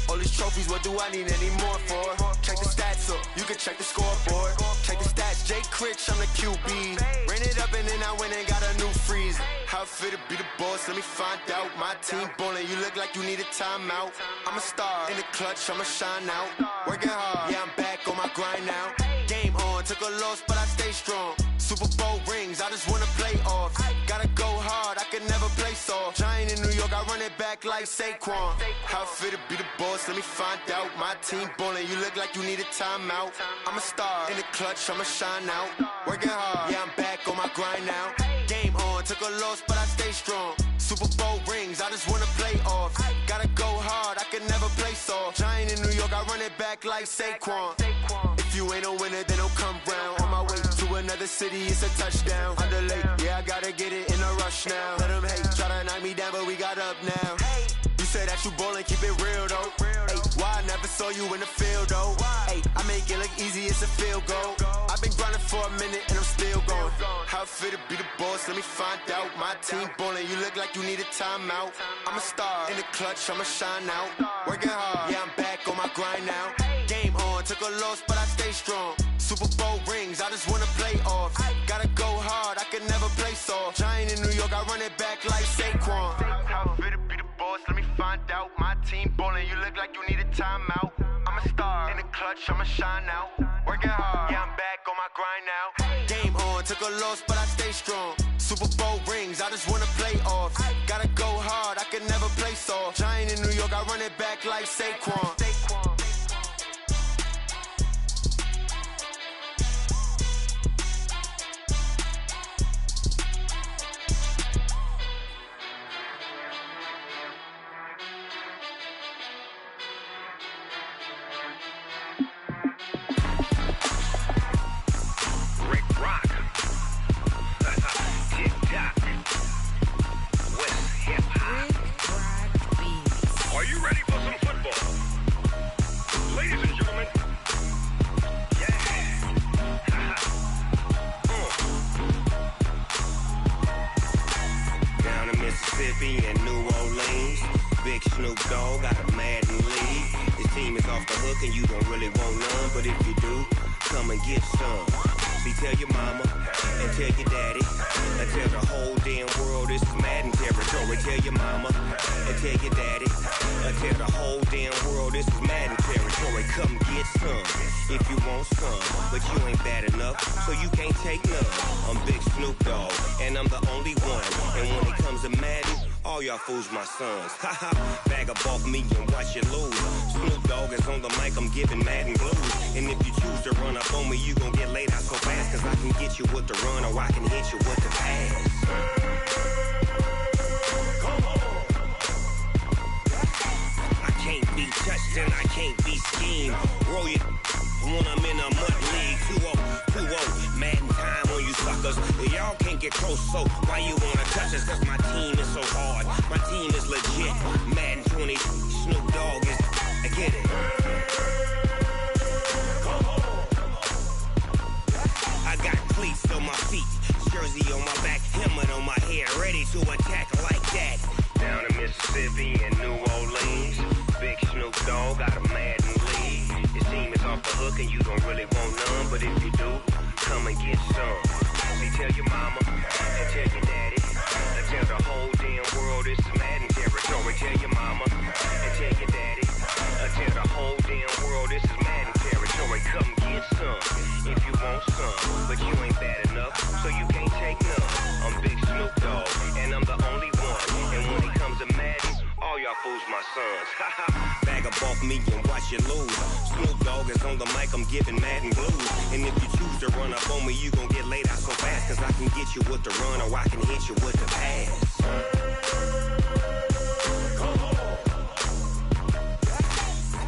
All these trophies, what do I need any more for? Check the stats up, you can check the scoreboard. Check the stats, Jay Critch, I'm the QB. Ran it up and then I went and got a new freeze. How fit to be the boss, let me find out. My team ballin', you look like you need a timeout. I'm a star, in the clutch, I'ma shine out. Working hard, yeah, I'm back on my grind now. Game on, took a loss, but I stay strong. Super Bowl rings, I just wanna play off. Gotta go hard, I can never play soft. Giant in New York, I run it back like Saquon. How fit to be the boss, let me find out. My team ballin', you look like you need a timeout. I'm a star, in the clutch, I'ma shine out. Working hard, yeah, I'm back on my grind now. Game on, took a loss, but I stay strong. Super Bowl rings, I just wanna play off. Gotta go hard, I can never play soft. Giant in New York, I run it back like Saquon. If you ain't a winner, then don't come round. On my way to another city, it's a touchdown. Underlay, yeah, I gotta get it in a rush now. Let them hate, try to knock me down, but we got up now. You say that you ballin', keep it real though. Hey, why I never saw you in the field though? Hey, I make it look easy, it's a field goal. I've been grinding for a minute and I'm still going. How fit to be the boss, let me find out. My team ballin', you look like you need a timeout. I'm a star, in the clutch, I'ma shine out. Working hard, yeah, I'm back on my grind now. Game on, took a loss, but I stay strong. Super Bowl rings, I just wanna play off. Gotta go hard, I can never play soft. Giant in New York, I run it back like Saquon. How fit to be the boss, let me find out. My team ballin', you look like you need a timeout. I'm a star, in the clutch, I'ma shine out. Working hard, yeah, I'm back on my grind now. Game on, took a loss, but I stay strong. Super Bowl rings, I just wanna play off. Gotta go hard, I can never play soft. Giant in New York, I run it back like Saquon. Fools my sons. Haha, bag up off me and watch you lose. Snoop Dogg is on the mic, I'm giving Madden blues. And if you choose to run up on me, you gon' get laid out so fast. Cause I can get you with the run or I can hit you with the pass. Come on. I can't be touched and I can't be schemed. Roll you when I'm in a mud league. 2-0, Madden time on you suckers. Y'all can't get close, so why you wanna touch us? Cause my team is so hard. My team is legit. Madden 20, Snoop Dogg is. I get it. Come on. I got cleats on my feet, jersey on my back, helmet on my head, ready to attack like that. Down in Mississippi and New Orleans, big Snoop Dogg got a Madden league. Your team is off the hook and you don't really want none, but if you do, come and get some. See, tell your mama and tell your daddy. Tell the whole damn world it's Madden territory. Tell your mama and tell your daddy. Tell the whole damn world this is Madden territory. Come get some if you want some, but you ain't bad enough, so you can't take none. I'm Big Snoop Dogg, and I'm the only one. And when it comes to Madden, all y'all fools my sons. Bag up off me and watch you lose. Snoop Dogg is on the mic, I'm giving Madden blues. And if you choose to run up on me, you gon' get laid out so fast. Cause I can get you with the run or I can hit you with the pass.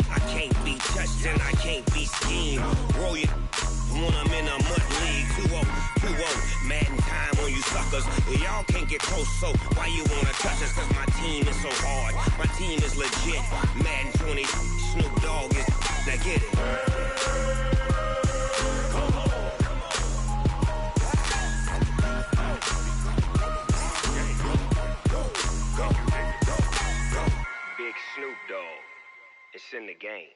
I can't be touched and I can't be schemed. Roll you when I'm in a mud league. 2-0, Madden time on you suckers. Y'all can't get close, so why you wanna touch us? Cause my team is so hard. My team is legit. Madden 20, Snoop Dogg is. Now get it. Big Snoop Dogg. It's in the game.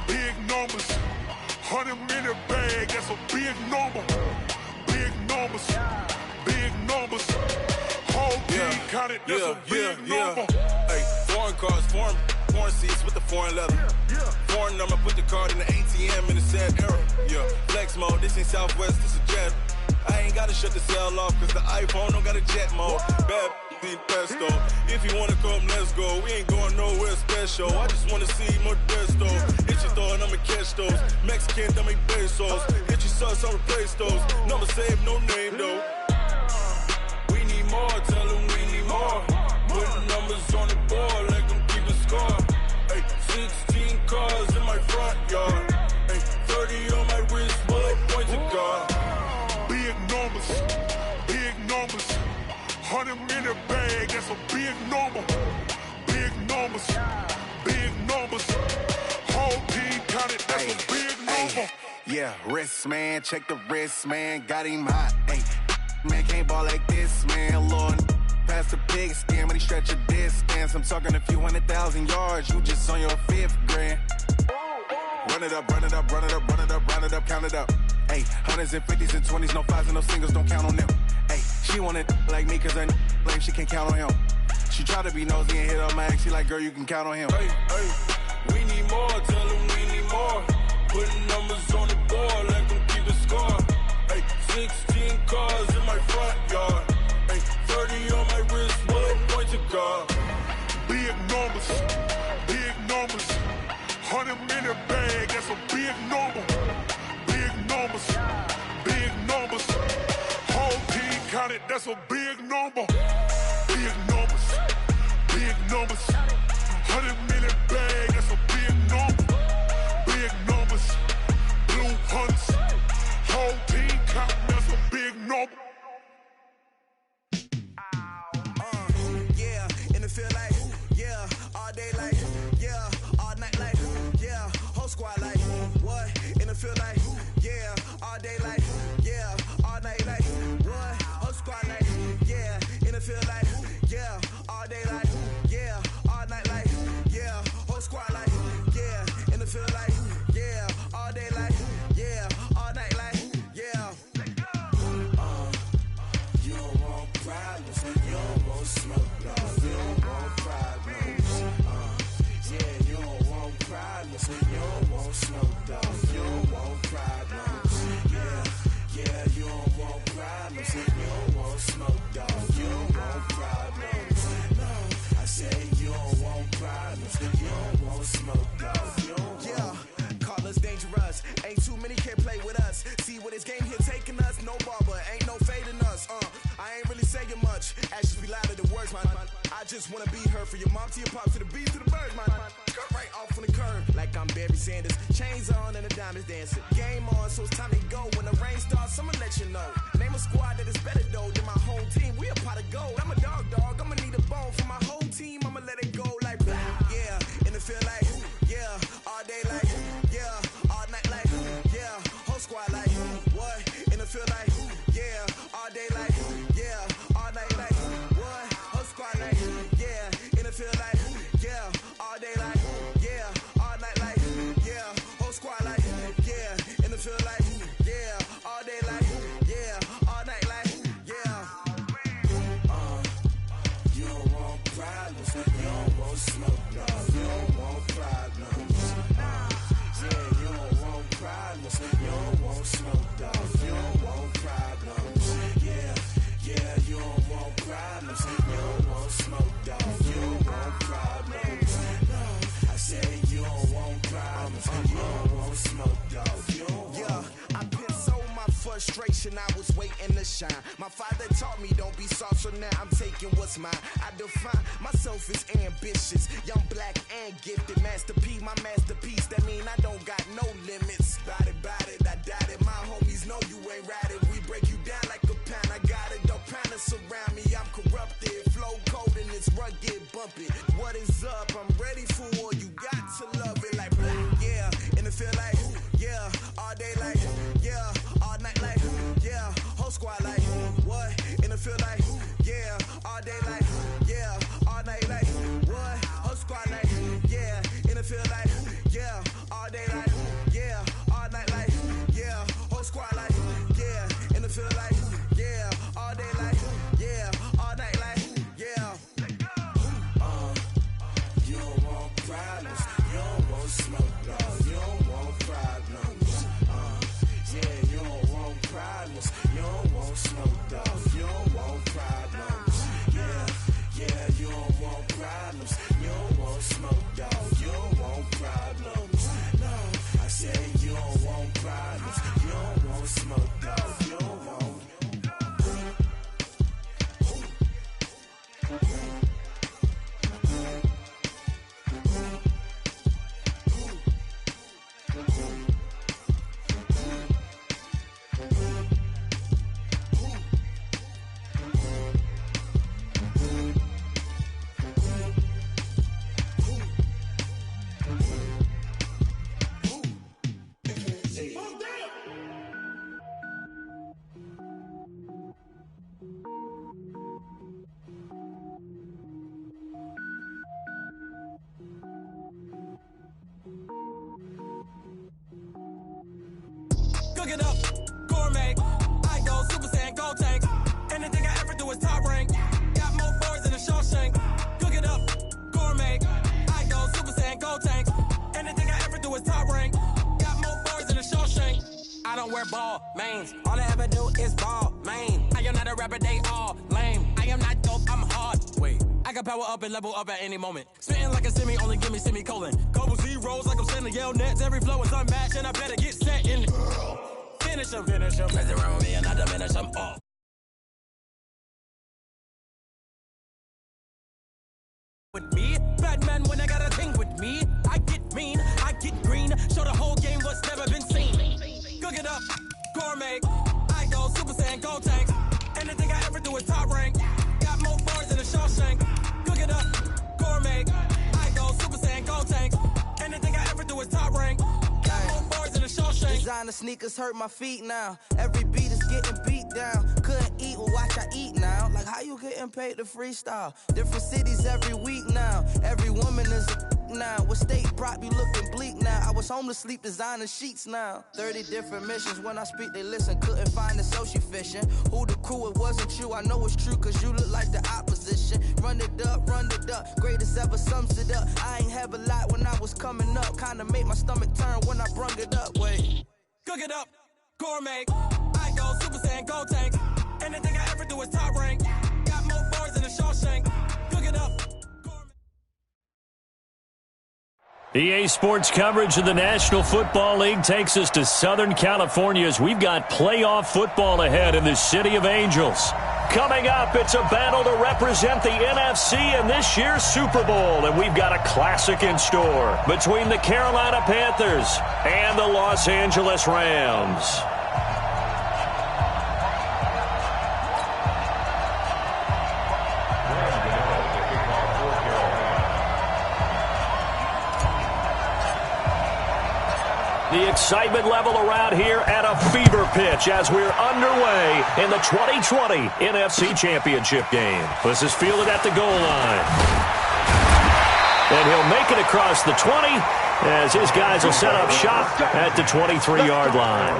Big numbers, 100 in a bag, that's a big number. Big numbers, whole team counted, that's a big number. Hey, foreign cars, foreign seats with the foreign leather. Foreign number, put the card in the ATM in the sad era. Yeah, flex mode, this ain't Southwest, this a jet. I ain't gotta shut the cell off, cause the iPhone don't got a jet mode. Bad in pesto. If you wanna come, let's go. We ain't going nowhere special. I just wanna see Modesto. Hit your thought, I'ma catch those. Mexican, I make pesos. Hit your sus, I'll replace those. Number saved, no name though. We need more, tell them we need more. Putting numbers on the board like I'm keeping score. Hey, 16 cars in my front yard. Hey, 30 on my wrist, bullet points of God. Big numbers, 100 in a bag, that's a big number. Big numbers, whole team counted, that's a big number. Yeah, wrist man, check the wrist man, got him hot. Ay, man can't ball like this, man. Lord, past the pig skin, but he stretch a distance. I'm talking a few 100,000 yards, you just on your 5th grand. Run it up, run it up, run it up, run it up, run it up, count it up. Hey, hundreds and fifties and 20s, no fives and no singles, don't count on them. Hey, she want it like me, cause that lame, she can't count on him. She try to be nosy and hit up my ex, she like, girl, you can count on him. Hey, hey, we need more, tell them we need more. Putting numbers on the board, let them keep the score. Hey, 16 cars in my front yard. Hey, 30 on my wrist, bullet point to guard. Big numbers, 100 minute bag, that's a big number. Big numbers, whole team counted, that's a big number. Big numbers, 100 minute bag, that's a big number. Big numbers, blue hunts, whole team counting, that's a big number. Yeah, and it feel like, yeah, all day like, yeah, all night like, yeah, whole squad like, what? And it feel like, yeah, all day like, yeah, all night like, what? Whole squad like, yeah, and it feel like, yeah, all day like, yeah, all night like, yeah, whole squad like, yeah, and it feel like, yeah, all day like, yeah, all night like, yeah. You don't want problems, you don't want smoke, dog. You don't want problems. Yeah, you don't want problems, you don't want smoke, dog. You don't want problems. Yeah, you don't want problems, you don't want smoke, dog. You don't want problems. No, I say you don't want problems, you don't want smoke, dog. You don't call us dangerous. Ain't too many can play with us. See what this game here taking us? No barber, ain't no fading us. I ain't really saying much. Actions be louder than words, man. I just wanna be heard from your mom to your pop to the beat to the birds, man. Cut right off on the curb like I'm Barry Sanders. Chains on and the diamonds dancing. Game on, so it's time to go. When the rain starts, I'ma let you know. Name a squad that is better though than my home team. We a pot of gold. I'm a dog. I'ma need a bone for my whole team. I'ma let it go like blah. Yeah, and it feel like yeah, all day like yeah, all night like yeah, whole squad like what? And it feel like yeah, all day like yeah, all night like what? Whole squad like yeah, and it feel like yeah, all day like yeah, all night like yeah, whole squad like yeah, and it feel like yeah, all day like yeah, all night like yeah. You don't want problems, you don't want smoke, no. You don't want problems. Yeah, you don't want problems, you don't want smoke, dog. You don't want problems. Yeah, you don't want problems, you don't want smoke, dog. You don't want problems. No, I say you don't want problems, you don't want smoke, dog. You don't want. I've been so my frustration, I was waiting to shine. My father taught me don't be soft, so now I'm taking what's mine. I define myself as ambitious, young, black, and gifted. Master P, my masterpiece. That mean I don't got no limits. Bout it, I doubt it. My homies know you ain't ratted. We break you down like a pound. I got it, don't pound to surround me. I'm corrupted, flow cold and it's rugged, bumpy. What is up? I'm ready for war. You got to love it like blah. Yeah, and it feel like yeah, all day like yeah, all night like yeah, whole squad like what? And it feel like yeah, all day like yeah, all night like what? Whole squad like yeah, and it feel like yeah, all day like yeah, all night like yeah, whole squad like yeah, and it feel like yeah, all day like yeah, all night like yeah. You don't want problems, you don't want smoke, no. You don't want problems. Yeah, you don't want problems, you don't want smoke, dog. You don't want problems. Yeah, you don't want problems, you don't want smoke, dog. You don't want problems. No, I say you don't want problems, you don't want smoke, dog. You don't want. it up, gourmet. I go Super Saiyan, go tank. Anything I ever do is top rank. Got more boards than a Shawshank. Cook it up, gourmet. I go Super Saiyan, go tank. Anything I ever do is top rank. Got more boards than a Shawshank. I don't wear ball mains. All I ever do is ball main. I am not a rapper, they all lame. I am not dope, I'm hard. Wait, I can power up and level up at any moment. Spitting like a semi, only give me semicolon. Couple zeros like I'm sending yell nets. Every flow is unmatched and I better get set in. Finish them, finish them. Mess around with me and I diminish them all. With me, bad man when I got a thing with me. I get mean, I get green. Show the whole game what's never been seen. Cook it up, gourmet. I go Super Saiyan, go tank. Anything I ever do is top rank. Got more bars than a Shawshank. Cook it up, gourmet. I go Super Saiyan, go tank. Anything I ever do is top rank. Got more bars than a Shawshank. Designer sneakers hurt my feet now. Every beat is getting beat down. Couldn't eat, well watch I eat now. Like how you getting paid to freestyle? Different cities every week now. Every woman is a now. What state prop you looking bleak now? I was home to sleep designer sheets now. 30 different missions. When I speak they listen. Couldn't find it so she fishing. Who the crew? It wasn't you. I know it's true cause you look like the opposition. Run it up, run it up. Greatest ever sums it up. I ain't have a lot when I was coming up. Kinda made my stomach turn when I brung it up. Wait. Cook it up, gourmet. I go Super Saiyan, go tank. Anything I ever do is top rank. Got more bars than a Shawshank. Cook it up. EA Sports coverage of the National Football League takes us to Southern California as we've got playoff football ahead in the City of Angels. Coming up, it's a battle to represent the NFC in this year's Super Bowl, and we've got a classic in store between the Carolina Panthers and the Los Angeles Rams. The excitement level around here at a fever pitch as we're underway in the 2020 NFC Championship game. This is fielded at the goal line. And he'll make it across the 20 as his guys will set up shop at the 23-yard line.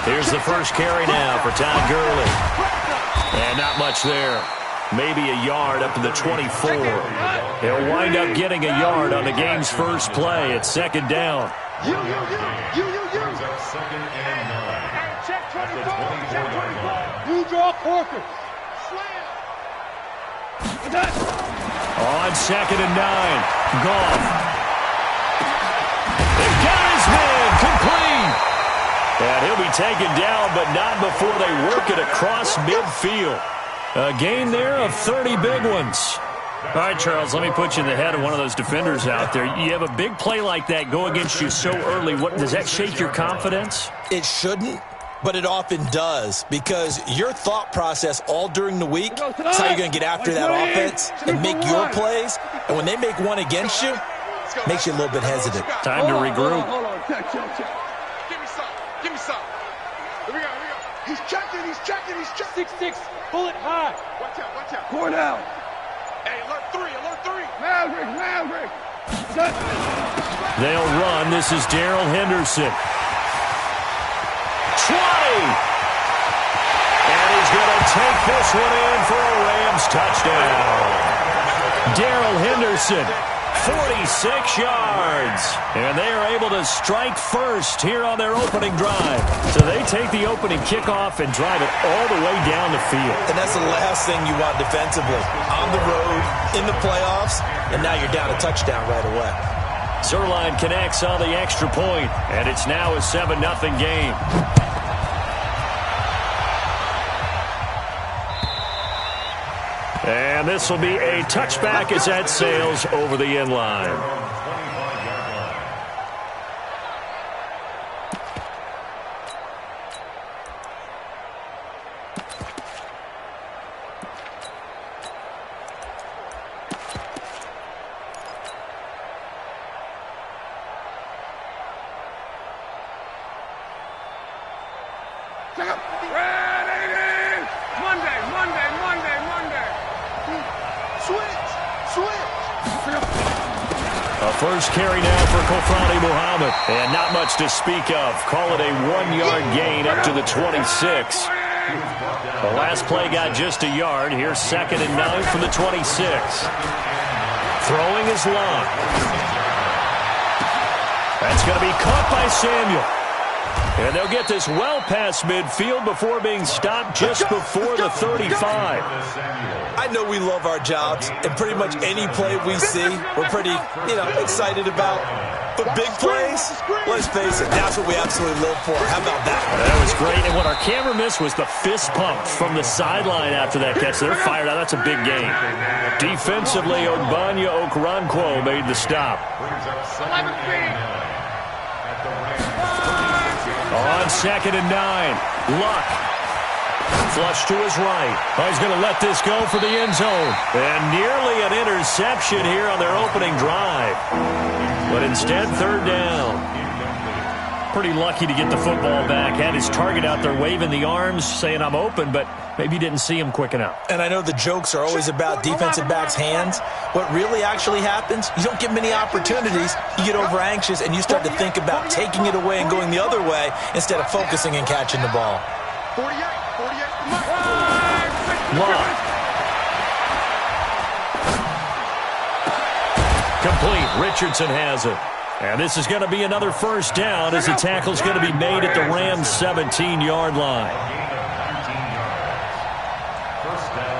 Here's the first carry now for Todd Gurley. And not much there. Maybe a yard up to the 24. He'll wind up getting a yard on the game's first play. It's second down. You. Second and 9. Check 24. You draw Corker. Slam. On second and 9. Goff. They got his man complete. And he'll be taken down, but not before they work it across midfield. A gain there of 30 big ones. All right, Charles, let me put you in the head of one of those defenders out there. You have a big play like that go against you so early. Does that shake your confidence? It shouldn't, but it often does, because your thought process all during the week is how you're going to get after that offense and make your plays. And when they make one against you, it makes you a little bit hesitant. Time to regroup. Hold on. Check. Give me some. Here we go. He's checking. 6'6", bullet high. Watch out. Cornell. Hey, alert 3. Maverick. They'll run. This is Darrell Henderson. 20. And he's going to take this one in for a Rams touchdown. Darrell Henderson, 46 yards. And they are able to strike first here on their opening drive. So they take the opening kickoff and drive it all the way down the field. And that's the last thing you want defensively. On the road, in the playoffs, and now you're down a touchdown right away. Zerline connects on the extra point, and it's now a 7-0 game. And this will be a touchback as that sails over the end line. A first carry now for Kofrani Muhammad. And not much to speak of. Call it a 1-yard gain up to the 26. The last play got just a yard. Here's 2nd and 9 from the 26. Throwing is long. That's going to be caught by Samuel. And they'll get this well past midfield before being stopped just before the 35. I know we love our jobs, and pretty much any play we see, we're pretty, excited about. But big plays, let's face it, that's what we absolutely live for. How about that? That was great, and what our camera missed was the fist pump from the sideline after that catch. They're fired out. That's a big game. Defensively, Ogbanya Okoronkwo made the stop. On 2nd and 9, Luck. Flush to his right. Oh, he's going to let this go for the end zone. And nearly an interception here on their opening drive. But instead, 3rd down. Pretty lucky to get the football back. Had his target out there waving the arms, saying I'm open, but maybe didn't see him quick enough. And I know the jokes are always about defensive backs' hands. What really actually happens, you don't get many opportunities. You get over anxious, and you start to think about taking it away and going the other way instead of focusing and catching the ball. 48. Long. Complete. Richardson has it. And this is going to be another first down as the tackle's going to be made at the Rams' 17-yard line. First down.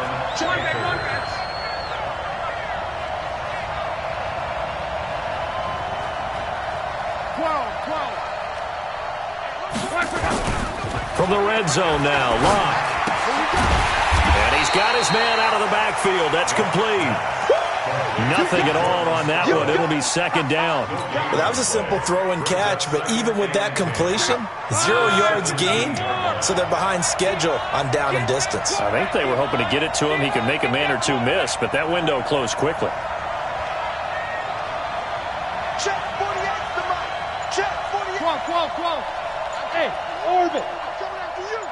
From the red zone now, Locke. And he's got his man out of the backfield. That's complete. Nothing at all on that one. It'll be 2nd down. Well, that was a simple throw and catch, but even with that completion, 0 yards gained, so they're behind schedule on down and distance. I think they were hoping to get it to him. He could make a man or two miss, but that window closed quickly. Check 48's the mark. Check 48. 12. Hey, orbit. Coming after you.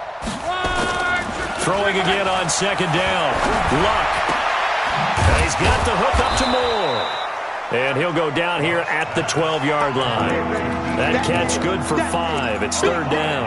Throwing again on 2nd down. Luck. And he's got the hook up to Moore. And he'll go down here at the 12-yard line. That catch good for 5. It's 3rd down.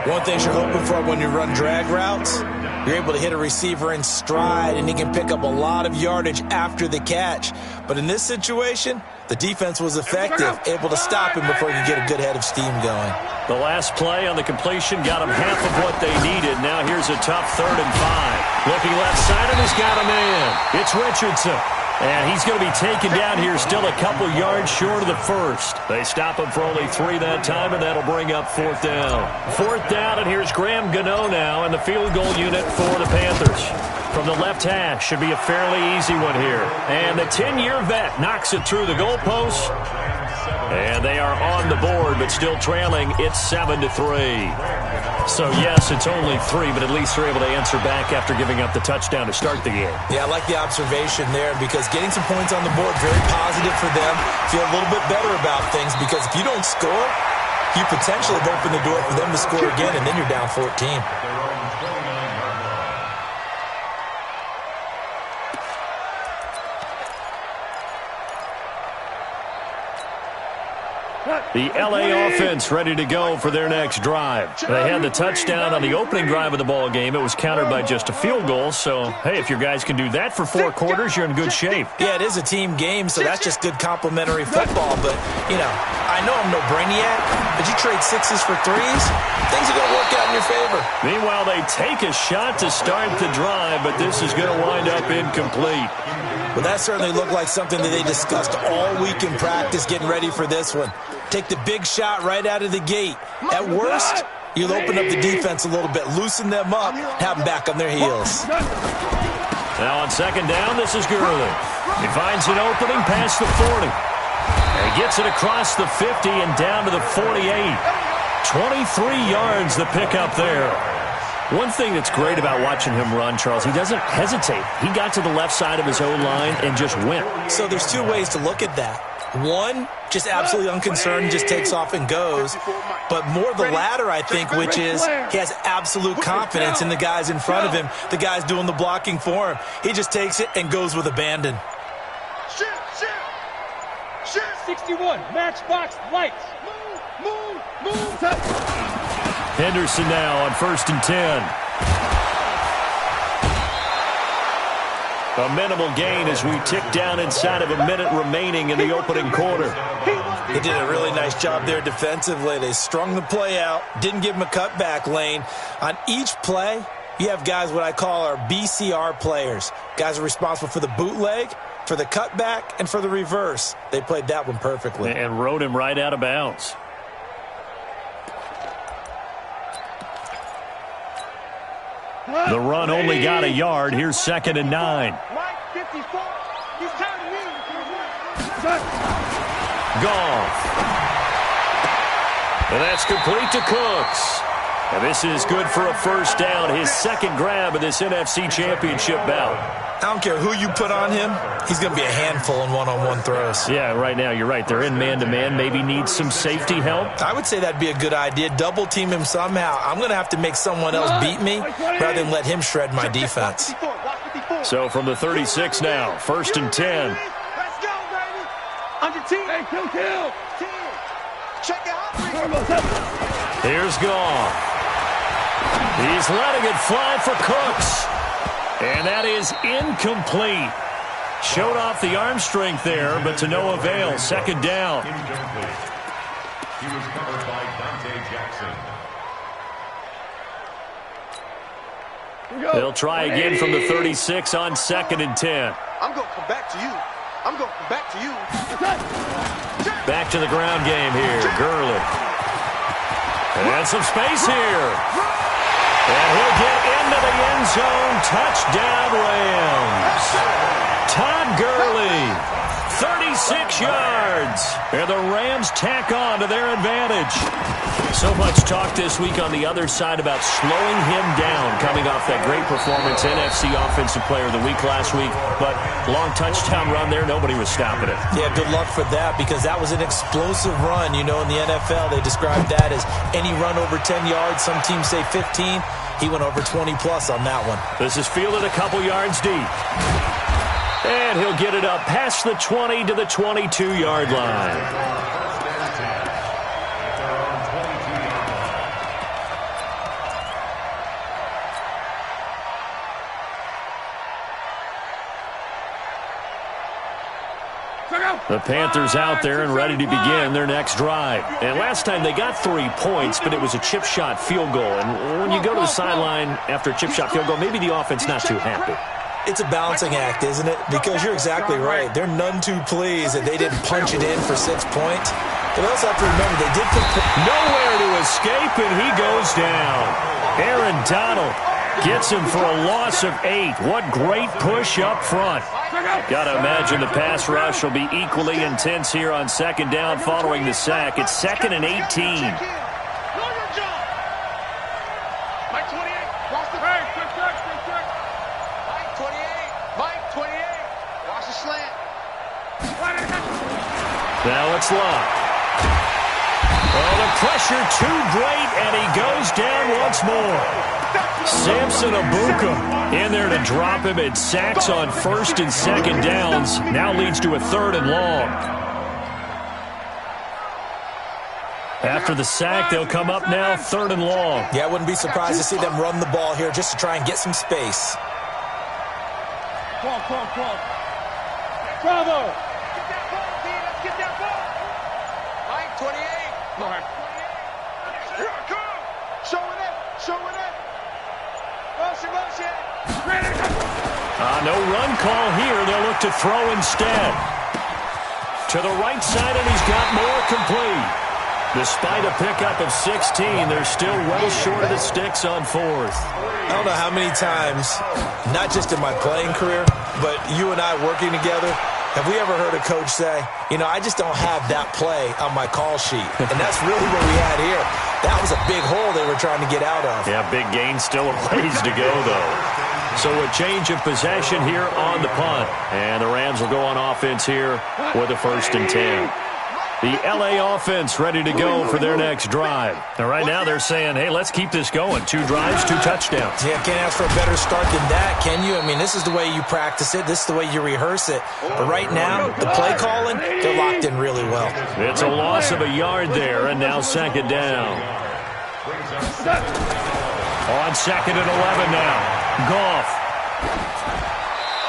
One thing you're hoping for when you run drag routes, you're able to hit a receiver in stride, and he can pick up a lot of yardage after the catch. But in this situation, the defense was effective, able to stop him before he could get a good head of steam going. The last play on the completion got him half of what they needed. Now here's a tough 3rd and 5. Looking left side, and he's got a man. It's Richardson. And he's going to be taken down here still a couple yards short of the first. They stop him for only 3 that time, and that'll bring up 4th down. 4th down, and here's Graham Gano now in the field goal unit for the Panthers. From the left hash, should be a fairly easy one here. And the 10-year vet knocks it through the goalpost. And they are on the board, but still trailing. It's 7-3. So, yes, it's only 3, but at least they're able to answer back after giving up the touchdown to start the game. Yeah, I like the observation there because getting some points on the board, very positive for them. Feel a little bit better about things because if you don't score, you potentially have opened the door for them to score again, and then you're down 14. The L.A. offense ready to go for their next drive. They had the touchdown on the opening drive of the ball game. It was countered by just a field goal. So, hey, if your guys can do that for 4 quarters, you're in good shape. Yeah, it is a team game, so that's just good complimentary football. But, I know I'm no brainiac, but you trade 6s for 3s, things are going to work out in your favor. Meanwhile, they take a shot to start the drive, but this is going to wind up incomplete. Well, that certainly looked like something that they discussed all week in practice getting ready for this one. Take the big shot right out of the gate. At worst, you'll open up the defense a little bit, loosen them up, have them back on their heels. Now on 2nd down, this is Gurley. He finds an opening past the 40. And he gets it across the 50 and down to the 48. 23 yards the pickup there. One thing that's great about watching him run, Charles, he doesn't hesitate. He got to the left side of his own line and just went. So there's two ways to look at that. One, just absolutely unconcerned, just takes off and goes. But more the latter, I think, which is he has absolute confidence in the guys in front of him, the guys doing the blocking for him. He just takes it and goes with abandon. 61, matchbox lights. Move. Henderson now on 1st and 10. A minimal gain as we tick down inside of a minute remaining in the opening quarter. They did a really nice job there defensively. They strung the play out, didn't give him a cutback lane. On each play, you have guys what I call our BCR players. Guys are responsible for the bootleg, for the cutback, and for the reverse. They played that one perfectly. And rode him right out of bounds. The run only got a yard. Here's 2nd and 9. Mike 54. He's tired of me. Goff. And that's complete to Cooks. And this is good for a first down. His second grab of this NFC Championship bout. I don't care who you put on him. He's going to be a handful in one-on-one throws. Yeah, right now you're right. They're in man-to-man. Maybe needs some safety help. I would say that'd be a good idea. Double team him somehow. I'm going to have to make someone else beat me rather than let him shred my defense. So from the 36 now, 1st and 10. Let's go, baby. Under team. Hey, kill. Check it out. Here's Goff. He's letting it fly for Cooks. And that is incomplete. Showed off the arm strength there, but to no avail. 2nd down. He was covered by Dante Jackson. They'll try again from the 36 on 2nd and 10. I'm going to come back to you. Back to the ground game here. Gurley. And some space here. And he'll get into the end zone. Touchdown, Rams. Todd Gurley, 36 yards. And the Rams tack on to their advantage. So much talk this week on the other side about slowing him down coming off that great performance, NFC Offensive Player of the Week last week. But long touchdown run there, nobody was stopping it. Yeah, good luck for that because that was an explosive run. You know, in the NFL, they describe that as any run over 10 yards. Some teams say 15. He went over 20-plus on that one. This is fielded a couple yards deep. And he'll get it up past the 20 to the 22-yard line. The Panthers out there and ready to begin their next drive. And last time they got 3 points, but it was a chip shot field goal. And when you go to the sideline after a chip shot field goal, maybe the offense not too happy. It's a balancing act, isn't it? Because you're exactly right. They're none too pleased that they didn't punch it in for 6 points. But we also have to remember they did put nowhere to escape, and he goes down. Aaron Donald gets him for a loss of 8. What great push up front. Got to imagine the pass rush will be equally intense here on 2nd down following the sack. It's 2nd and 18. Mike 28. Watch the hey, quick check. Mike 28. Watch the slant. Now it's locked. Oh, the pressure too great, and he goes down once more. Samson Abuka in there to drop him. It sacks on 1st and 2nd downs. Now leads to a 3rd and long. After the sack, they'll come up now 3rd and long. Yeah, I wouldn't be surprised to see them run the ball here just to try and get some space. Bravo. Get that ball. Mike 28. Go ahead. Here I come. Showing it. No run call here. They'll look to throw instead. To the right side, and he's got more complete. Despite a pickup of 16, they're still well short of the sticks on 4th. I don't know how many times, not just in my playing career, but you and I working together, have we ever heard a coach say, you know, I just don't have that play on my call sheet. And that's really what we had here. That was a big hole they were trying to get out of. Yeah, big gain, still a ways to go, though. So a change of possession here on the punt. And the Rams will go on offense here with a 1st and 10. The LA offense ready to go for their next drive. And right now they're saying, hey, let's keep this going. 2 drives, 2 touchdowns. Yeah, can't ask for a better start than that, can you? I mean, this is the way you practice it. This is the way you rehearse it. But right now, the play calling, they're locked in really well. It's a loss of a yard there, and now 2nd down. On 2nd and 11 now. Goff.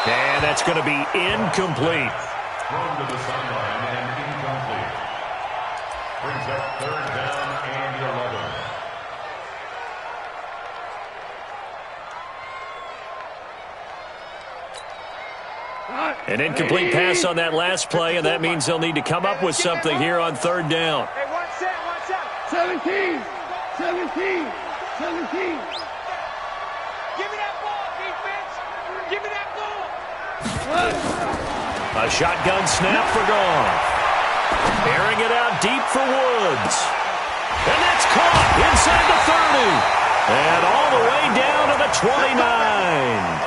And that's going to be incomplete. Thrown to the sideline and incomplete. Brings up 3rd down and 11. An incomplete pass on that last play, and that means they'll need to come up with something here on 3rd down. Hey, one set. 17. Give me that ball, defense. Give me that ball. A shotgun snap for Goff. Airing it out deep for Woods. And that's caught inside the 30. And all the way down to the 29.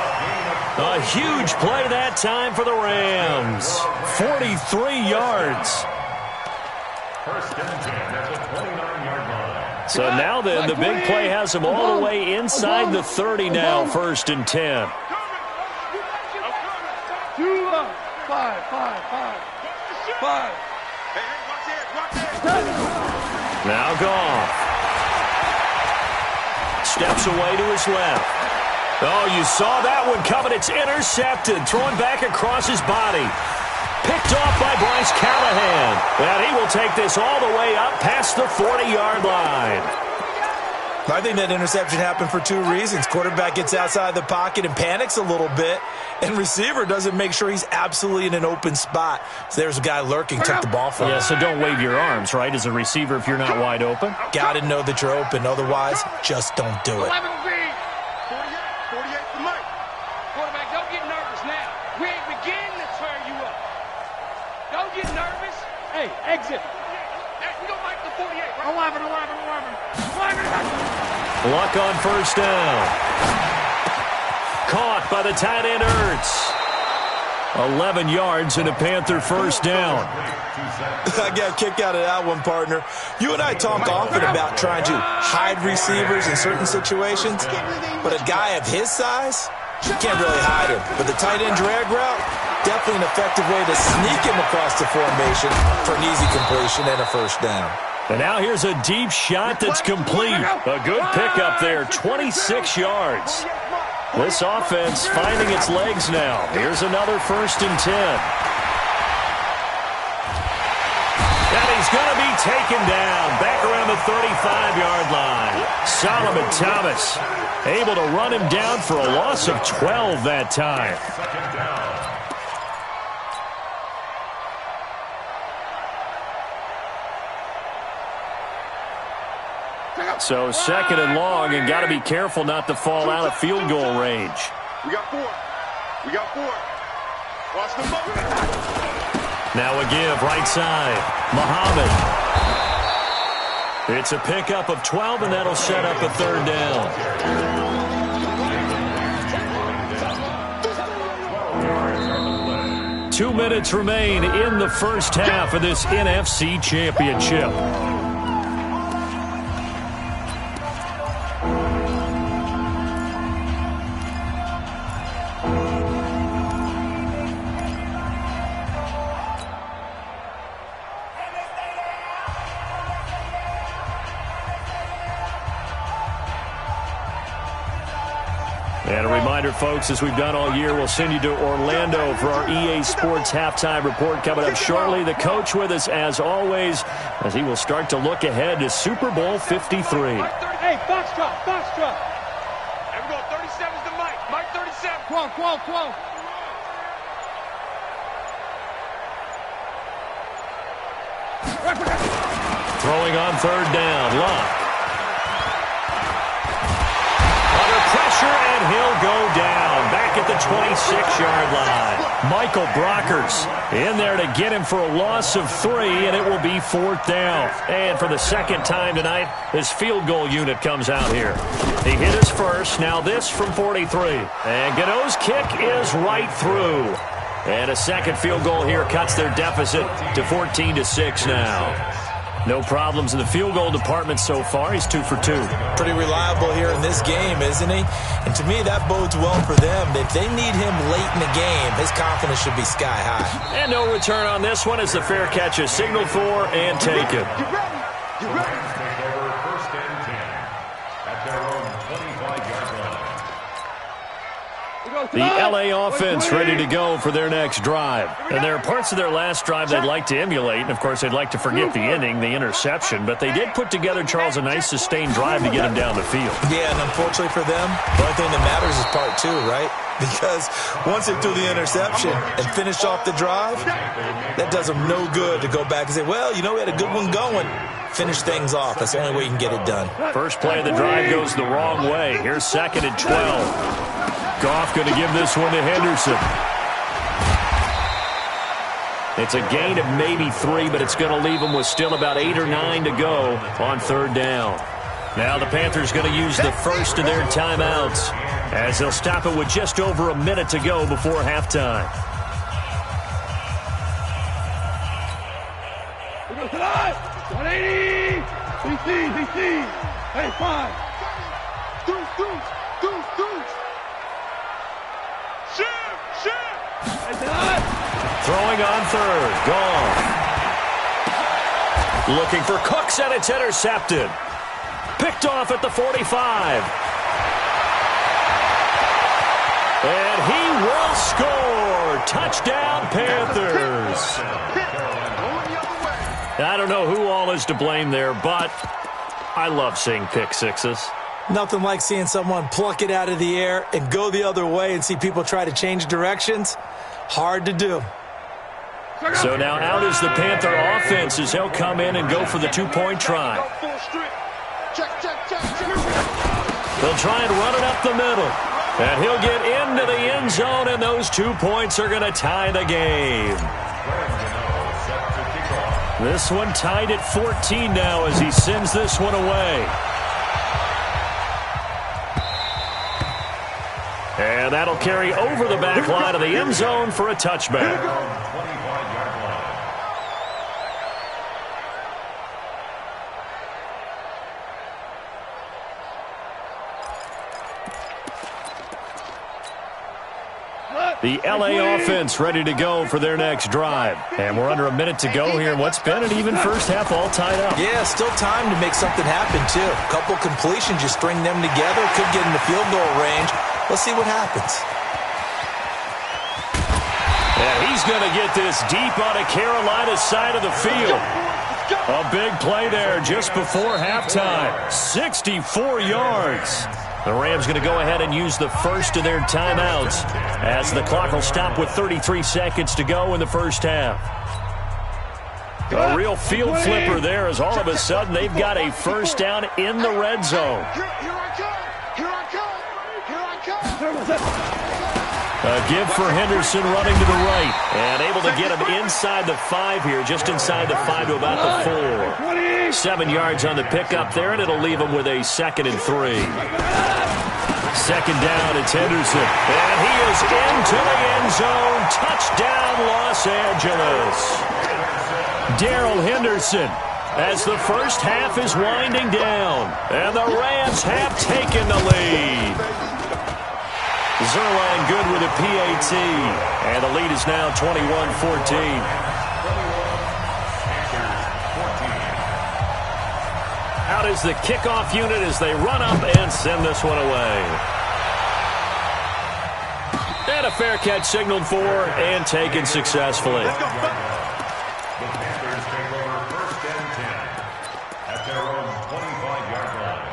A huge play that time for the Rams. 43 yards. 1st and 10 at the 29-yard line. So now then, the big play has them all the way inside the 30 now, 1st and 10. 5. Now Goff. Steps away to his left. Oh, you saw that one coming. It's intercepted. Thrown back across his body. Picked off by Bryce Callahan. And he will take this all the way up past the 40-yard line. I think that interception happened for 2 reasons. Quarterback gets outside the pocket and panics a little bit, and receiver doesn't make sure he's absolutely in an open spot. So there's a guy lurking, took the ball from him. Yeah, so don't wave your arms, right, as a receiver if you're not wide open? Got to know that you're open. Otherwise, just don't do it. 11B. 48 for Mike. Quarterback, don't get nervous now. We ain't beginning to tear you up. Don't get nervous. Hey, exit. We don't like the 48, right? 11. Luck on 1st down. Caught by the tight end Ertz. 11 yards and a Panther 1st down. I got a kick out of that one, partner. You and I talk often about trying to hide receivers in certain situations, but a guy of his size, you can't really hide him. But the tight end drag route, definitely an effective way to sneak him across the formation for an easy completion and a 1st down. And now here's a deep shot that's complete. A good pickup there, 26 yards. This offense finding its legs now. Here's another 1st and 10. And he's going to be taken down back around the 35-yard line. Solomon Thomas able to run him down for a loss of 12 that time. 2nd down. So 2nd and long, and got to be careful not to fall out of field goal range. We got 4. Watch the movement. Now a give, right side. Muhammad. It's a pickup of 12, and that'll set up a 3rd down. 2 minutes remain in the 1st half of this NFC Championship. And a reminder, folks, as we've done all year, we'll send you to Orlando for our EA Sports halftime report coming up shortly. The coach with us, as always, as he will start to look ahead to Super Bowl 53. Hey, Foxtrot. There we go. 37's the Mike. Mike 37. 12. Throwing on 3rd down. Luck. Under pressure, and he'll go down. Back at the 26-yard line. Michael Brockers in there to get him for a loss of 3, and it will be 4th down. And for the second time tonight, his field goal unit comes out here. He hit his first, now this from 43. And Gano's kick is right through. And a second field goal here cuts their deficit to 14-6 now. No problems in the field goal department so far. He's 2 for 2. Pretty reliable here in this game, isn't he? And to me, that bodes well for them. If they need him late in the game, his confidence should be sky high. And no return on this one as the fair catch is signaled for and taken. You ready? Take over 1st and 10 at their own 25-yard line. The LA offense ready to go for their next drive. And there are parts of their last drive they'd like to emulate. And, of course, they'd like to forget the inning, the interception. But they did put together, Charles, a nice sustained drive to get him down the field. Yeah, and unfortunately for them, the only thing that matters is part 2, right? Because once they threw the interception and finished off the drive, that does them no good to go back and say, well, you know, we had a good one going. Finish things off. That's the only way you can get it done. First play of the drive goes the wrong way. Here's 2nd and 12. Goff going to give this one to Henderson. It's a gain of maybe 3, but it's going to leave them with still about 8 or 9 to go on 3rd down. Now the Panthers going to use the first of their timeouts as they'll stop it with just over a minute to go before halftime. We go tonight. 180. BC. Hey, 5. Deuce. Throwing on 3rd. Gone. Looking for Cooks, and it's intercepted. Picked off at the 45. And he will score. Touchdown, Panthers. I don't know who all is to blame there, but I love seeing pick sixes. Nothing like seeing someone pluck it out of the air and go the other way and see people try to change directions. Hard to do. So now out is the Panther offense as he'll come in and go for the 2-point try. They'll try and run it up the middle. And he'll get into the end zone, and those 2 points are going to tie the game. This one tied at 14 now as he sends this one away. And that'll carry over the back line of the end zone for a touchback. The LA offense ready to go for their next drive. And we're under a minute to go here in what's been an even first half, all tied up. Yeah, still time to make something happen, too. A couple completions, you string them together, could get in the field goal range. Let's see what happens. And he's going to get this deep on a Carolina side of the field. A big play there just before halftime. 64 yards. The Rams going to go ahead and use the first of their timeouts as the clock will stop with 33 seconds to go in the first half. A real field flipper there as all of a sudden they've got a first down in the red zone. A give for Henderson running to the right and able to get him inside the 5 here, just inside the 5 to about the 4. 7 yards on the pickup there, and it'll leave him with a 2nd and 3. 2nd down, it's Henderson. And he is into the end zone. Touchdown, Los Angeles. Darrell Henderson as the first half is winding down. And the Rams have taken the lead. Zerline good with a PAT. And the lead is now 21-14. Out is the kickoff unit as they run up and send this one away. And a fair catch signaled for and taken successfully. The Panthers take over 1st and 10 at their own 25-yard line.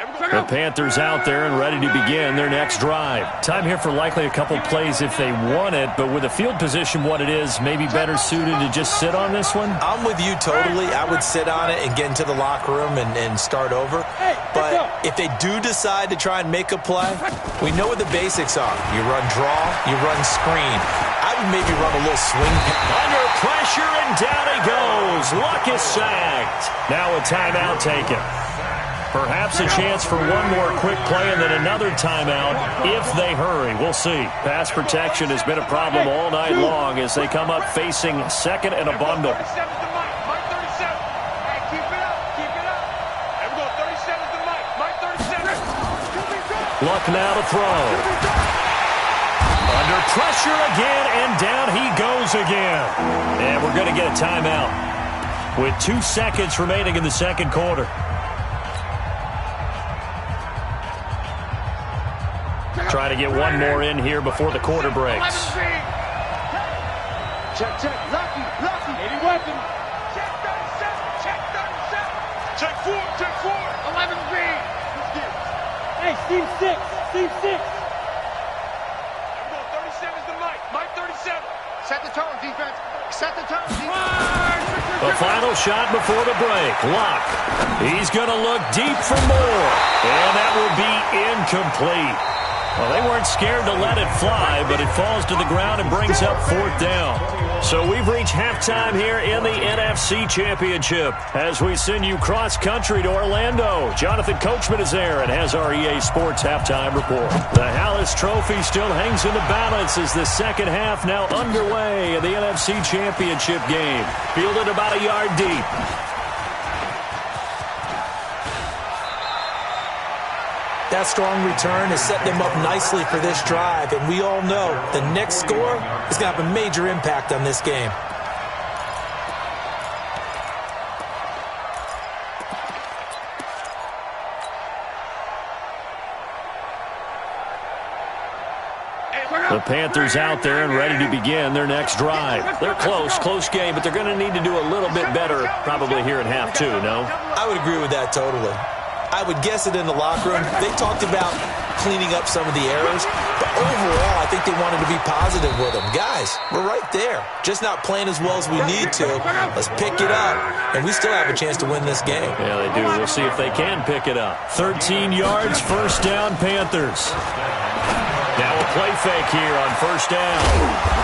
The Panthers out there and ready to begin their next drive. Time here for likely a couple plays if they want it, but with the field position what it is, maybe better suited to just sit on this one? I'm with you totally. I would sit on it and get into the locker room and start over. But if they do decide to try and make a play, we know what the basics are. You run draw, you run screen. I would maybe run a little swing. Under pressure, and down he goes. Luck is sacked. Now a timeout taken. Perhaps a chance for one more quick play and then another timeout if they hurry. We'll see. Pass protection has been a problem all night long as they come up facing second and a bundle. Luck now to throw. Under pressure again, and down he goes again. And we're going to get a timeout with 2 seconds remaining in the second quarter. Try to get one more in here before the quarter breaks. Check, lucky, any weapon. Check 37, check 37. Check 4, 11 green. Hey, Steve 6. 37 is the Mike 37. Set the tone, defense. Set the tone, defense. The final shot before the break. Luck. He's going to look deep for more. And that will be incomplete. Well, they weren't scared to let it fly, but it falls to the ground and brings up 4th down. So we've reached halftime here in the NFC Championship as we send you cross-country to Orlando. Jonathan Coachman is there and has our EA Sports halftime report. The Hallis Trophy still hangs in the balance as the second half now underway in the NFC Championship game. Fielded about a yard deep. That strong return has set them up nicely for this drive, and we all know the next score is going to have a major impact on this game. The Panthers out there and ready to begin their next drive. They're close game, but they're going to need to do a little bit better probably here in half 2, no? I would agree with that totally. I would guess it in the locker room. They talked about cleaning up some of the errors, but overall, I think they wanted to be positive with them. Guys, we're right there. Just not playing as well as we need to. Let's pick it up, and we still have a chance to win this game. Yeah, they do. We'll see if they can pick it up. 13 yards, first down, Panthers. Now a play fake here on first down.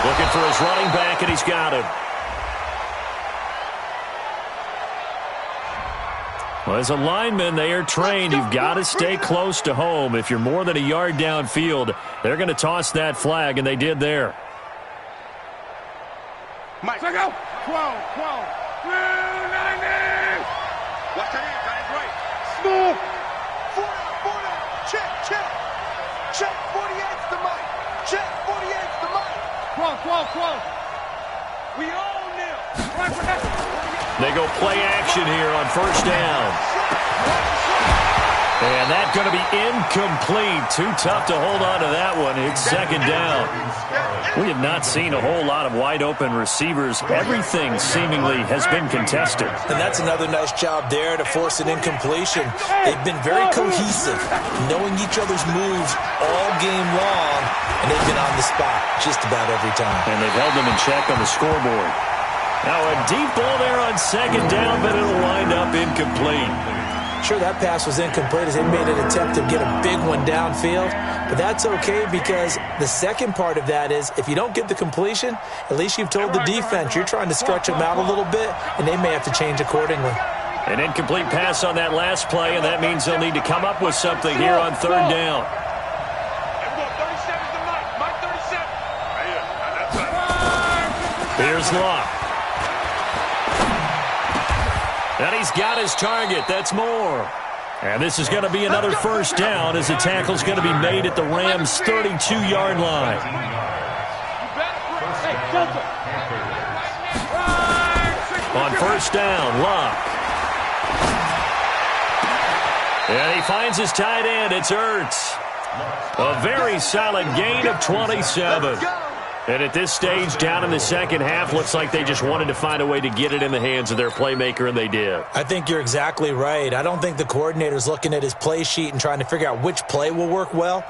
Looking for his running back, and he's got him. Well, as a lineman, they are trained. You've got to stay close to home. If you're more than a yard downfield, they're going to toss that flag, and they did there. Mike, go. 12. 90. Watch that hand, guys, right. Smooth. 4 down. Check. 48's the Mike. Check. 48's the Mike. 12. We all kneel. They go play action here on first down. And that's going to be incomplete. Too tough to hold on to that one. It's second down. We have not seen a whole lot of wide-open receivers. Everything seemingly has been contested. And that's another nice job there to force an incompletion. They've been very cohesive, knowing each other's moves all game long, and they've been on the spot just about every time. And they've held them in check on the scoreboard. Now a deep ball there on second down, but it'll wind up incomplete. Sure, that pass was incomplete as they made an attempt to get a big one downfield, but that's okay because the second part of that is if you don't get the completion, at least you've told the defense you're trying to stretch them out a little bit, and they may have to change accordingly. An incomplete pass on that last play, and that means they'll need to come up with something here on third down. Here's Luck. And he's got his target. That's more. And this is going to be another first down as the tackle's going to be made at the Rams' 32-yard line. On first down, Luck. And he finds his tight end. It's Ertz. A very solid gain of 27. And at this stage, down in the second half, looks like they just wanted to find a way to get it in the hands of their playmaker, and they did. I think you're exactly right. I don't think the coordinator's looking at his play sheet and trying to figure out which play will work well.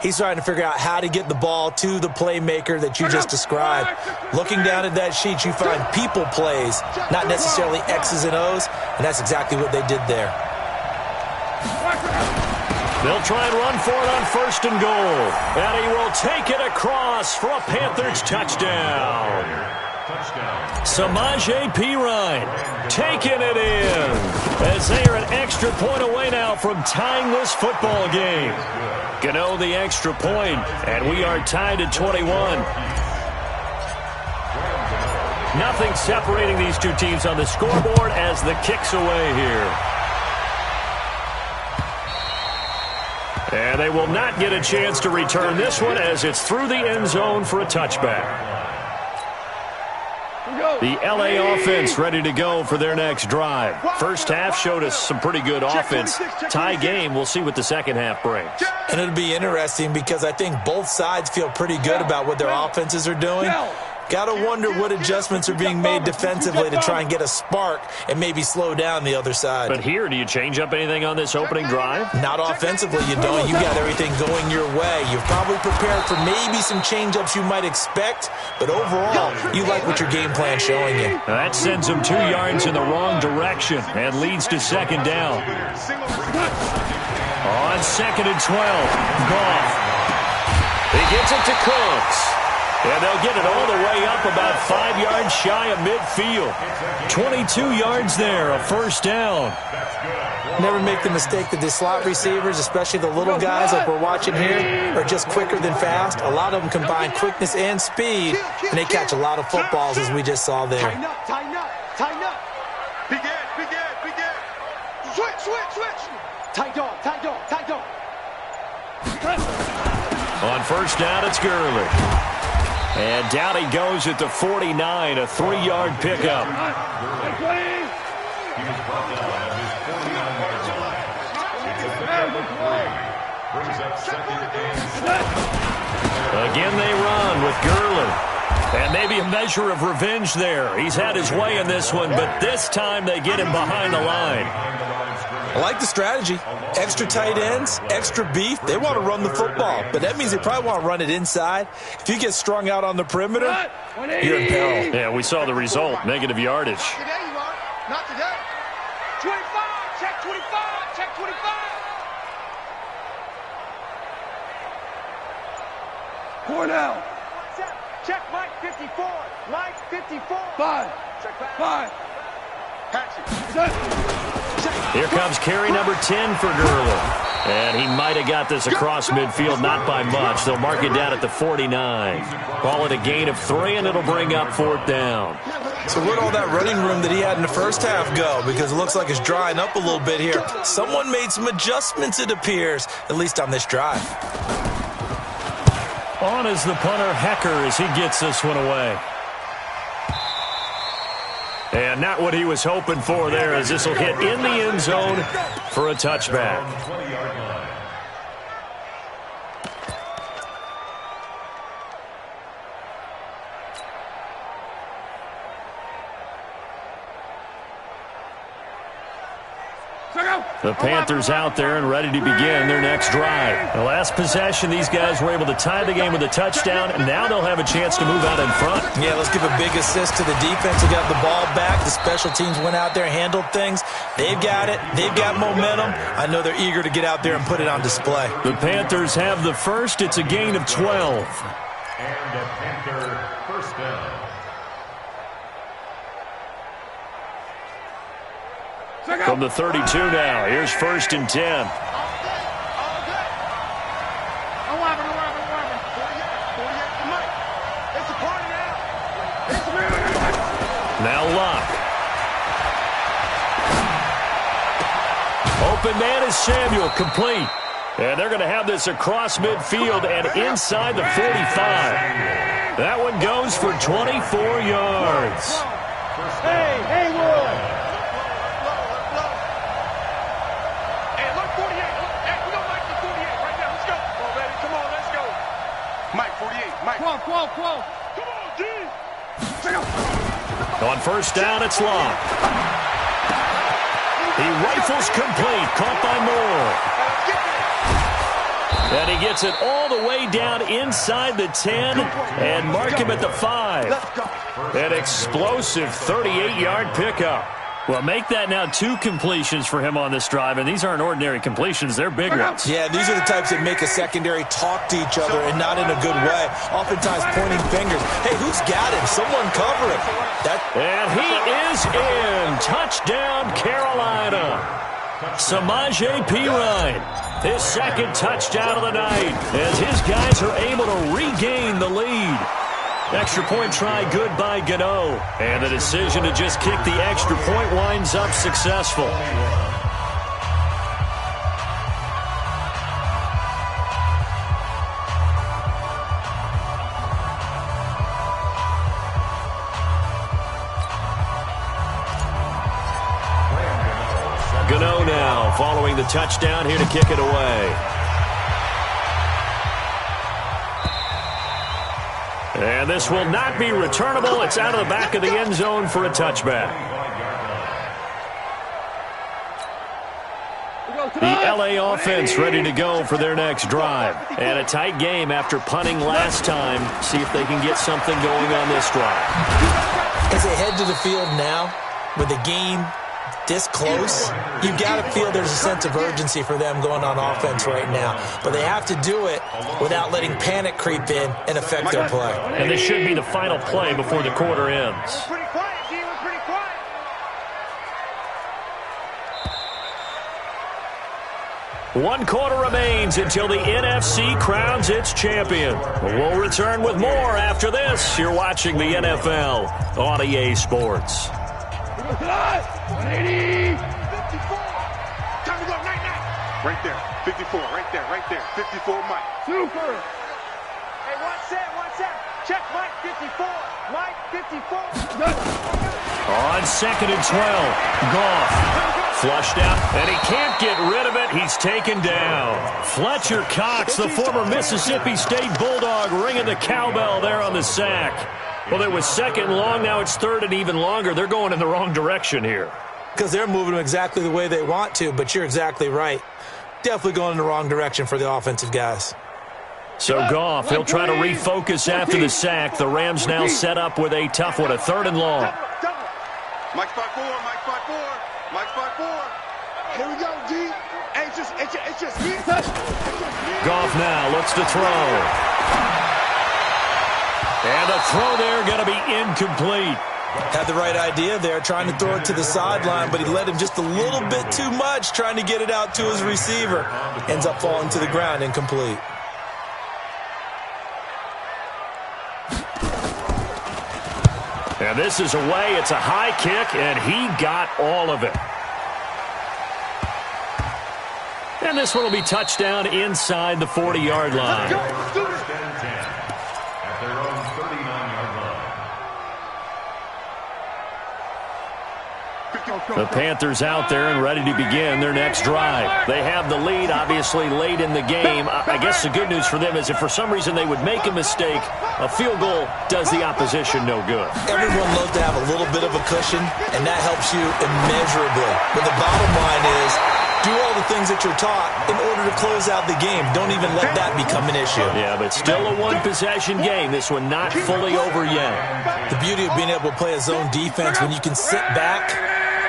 He's trying to figure out how to get the ball to the playmaker that you just described. Looking down at that sheet, you find people plays, not necessarily X's and O's, and that's exactly what they did there. They'll try and run for it on 1st and goal. And he will take it across for a Panthers touchdown. Samaje Perine taking it in as they are an extra point away now from tying this football game. Gano the extra point, and we are tied at 21. Nothing separating these two teams on the scoreboard as the kick's away here. And they will not get a chance to return this one as it's through the end zone for a touchback. The LA offense ready to go for their next drive. First half showed us some pretty good offense. Tie game, we'll see what the second half brings. And it'll be interesting because I think both sides feel pretty good about what their offenses are doing. Got to wonder what adjustments are being made defensively to try and get a spark and maybe slow down the other side. But here, do you change up anything on this opening drive? Not offensively, you don't. You got everything going your way. You've probably prepared for maybe some change-ups you might expect, but overall, you like what your game plan's showing you. That sends them 2 yards in the wrong direction and leads to second down. On 2nd and 12, Goff. He gets it to Cooks. And they'll get it all the way up about 5 yards shy of midfield. 22 yards there, a first down. Never make the mistake that the slot receivers, especially the little guys like we're watching here, are just quicker than fast. A lot of them combine quickness and speed, and they catch a lot of footballs as we just saw there. Tighten up, tighten up, tighten up. Big Ed, big Ed, big Ed. Switch, switch, switch. Tight dog, tight dog, tight dog. On first down, it's Gurley. And down he goes at the 49, a 3-yard pickup. Again they run with Gurley. And maybe a measure of revenge there. He's had his way in this one, but this time they get him behind the line. I like the strategy. Extra tight ends, extra beef. They want to run the football, but that means they probably want to run it inside. If you get strung out on the perimeter, you're in peril. Yeah, we saw the result, negative yardage. Not today, you are. Not today. 25, check 25, check 25. Cornell. Check Mike 54. Mike 54. 5. Check 5. Here comes carry number 10 for Gurley. And he might have got this across midfield, not by much. They'll mark it down at the 49. Call it a gain of 3, and it'll bring up 4th down. So where'd all that running room that he had in the first half go? Because it looks like it's drying up a little bit here. Someone made some adjustments, it appears, at least on this drive. On is the punter, Hecker, as he gets this one away. And not what he was hoping for there, as this will hit in the end zone for a touchback. The Panthers out there and ready to begin their next drive. The last possession, these guys were able to tie the game with a touchdown, and now they'll have a chance to move out in front. Yeah, let's give a big assist to the defense. They got the ball back. The special teams went out there, handled things. They've got it. They've got momentum. I know they're eager to get out there and put it on display. The Panthers have the first. It's a gain of 12. And a Panther first down. From the 32 now, here's 1st and 10. Now Luck. Open man is Samuel, complete. And they're going to have this across midfield and inside the 45. That one goes for 24 yards. Hey, Haywood. Mike, 48. Mike. Come on. On first down, it's locked. He rifles complete, caught by Moore. And he gets it all the way down inside the 10 and mark him at the 5. An explosive 38-yard pickup. Well, make that now 2 completions for him on this drive, and these aren't ordinary completions. They're big ones. Yeah, these are the types that make a secondary talk to each other and not in a good way. Oftentimes pointing fingers. Hey, who's got him? Someone cover him. And he is in. Touchdown, Carolina. Samaje Perine, his second touchdown of the night, as his guys are able to regain the lead. Extra point try good by Gano. And the decision to just kick the extra point winds up successful. Gano now following the touchdown here to kick it away. And this will not be returnable. It's out of the back of the end zone for a touchback. The LA offense ready to go for their next drive. And a tight game after punting last time. See if they can get something going on this drive. As they head to the field now, with the game this close, you got to feel there's a sense of urgency for them going on offense right now. But they have to do it without letting panic creep in and affect their play. And this should be the final play before the quarter ends. Pretty quiet, G. We're pretty quiet. One quarter remains until the NFC crowns its champion. We'll return with more after this. You're watching the NFL on EA Sports. 180. 54. Time to go, night. Right there, 54, right there. 54, Mike. Super. Hey, watch that. Check Mike, 54. Mike, 54. On 2nd and 12, Goff flushed out, and he can't get rid of it. He's taken down. Fletcher Cox, the former Mississippi State Bulldog, ringing the cowbell there on the sack. Well, it was 2nd and long. Now it's 3rd and even longer. They're going in the wrong direction here. Because they're moving them exactly the way they want to, but you're exactly right. Definitely going in the wrong direction for the offensive guys. So Goff, he'll try to refocus after the sack. The Rams now set up with a tough one, a 3rd and long. Mike 5-4. Here we go, D. It's just me. Goff now looks to throw. And the throw there going to be incomplete. Had the right idea there, trying to throw it to the sideline, but he led him just a little bit too much, trying to get it out to his receiver. Ends up falling to the ground, incomplete. And this is away. It's a high kick, and he got all of it. And this one will be touchdown inside the 40-yard line. At their own 39-yard line. The Panthers out there and ready to begin their next drive. They have the lead, obviously, late in the game. I guess the good news for them is if for some reason they would make a mistake, a field goal does the opposition no good. Everyone loves to have a little bit of a cushion, and that helps you immeasurably. But the bottom line is, do all the things that you're taught in order to close out the game. Don't even let that become an issue. Yeah, but still a one-possession game. This one not fully over yet. The beauty of being able to play a zone defense when you can sit back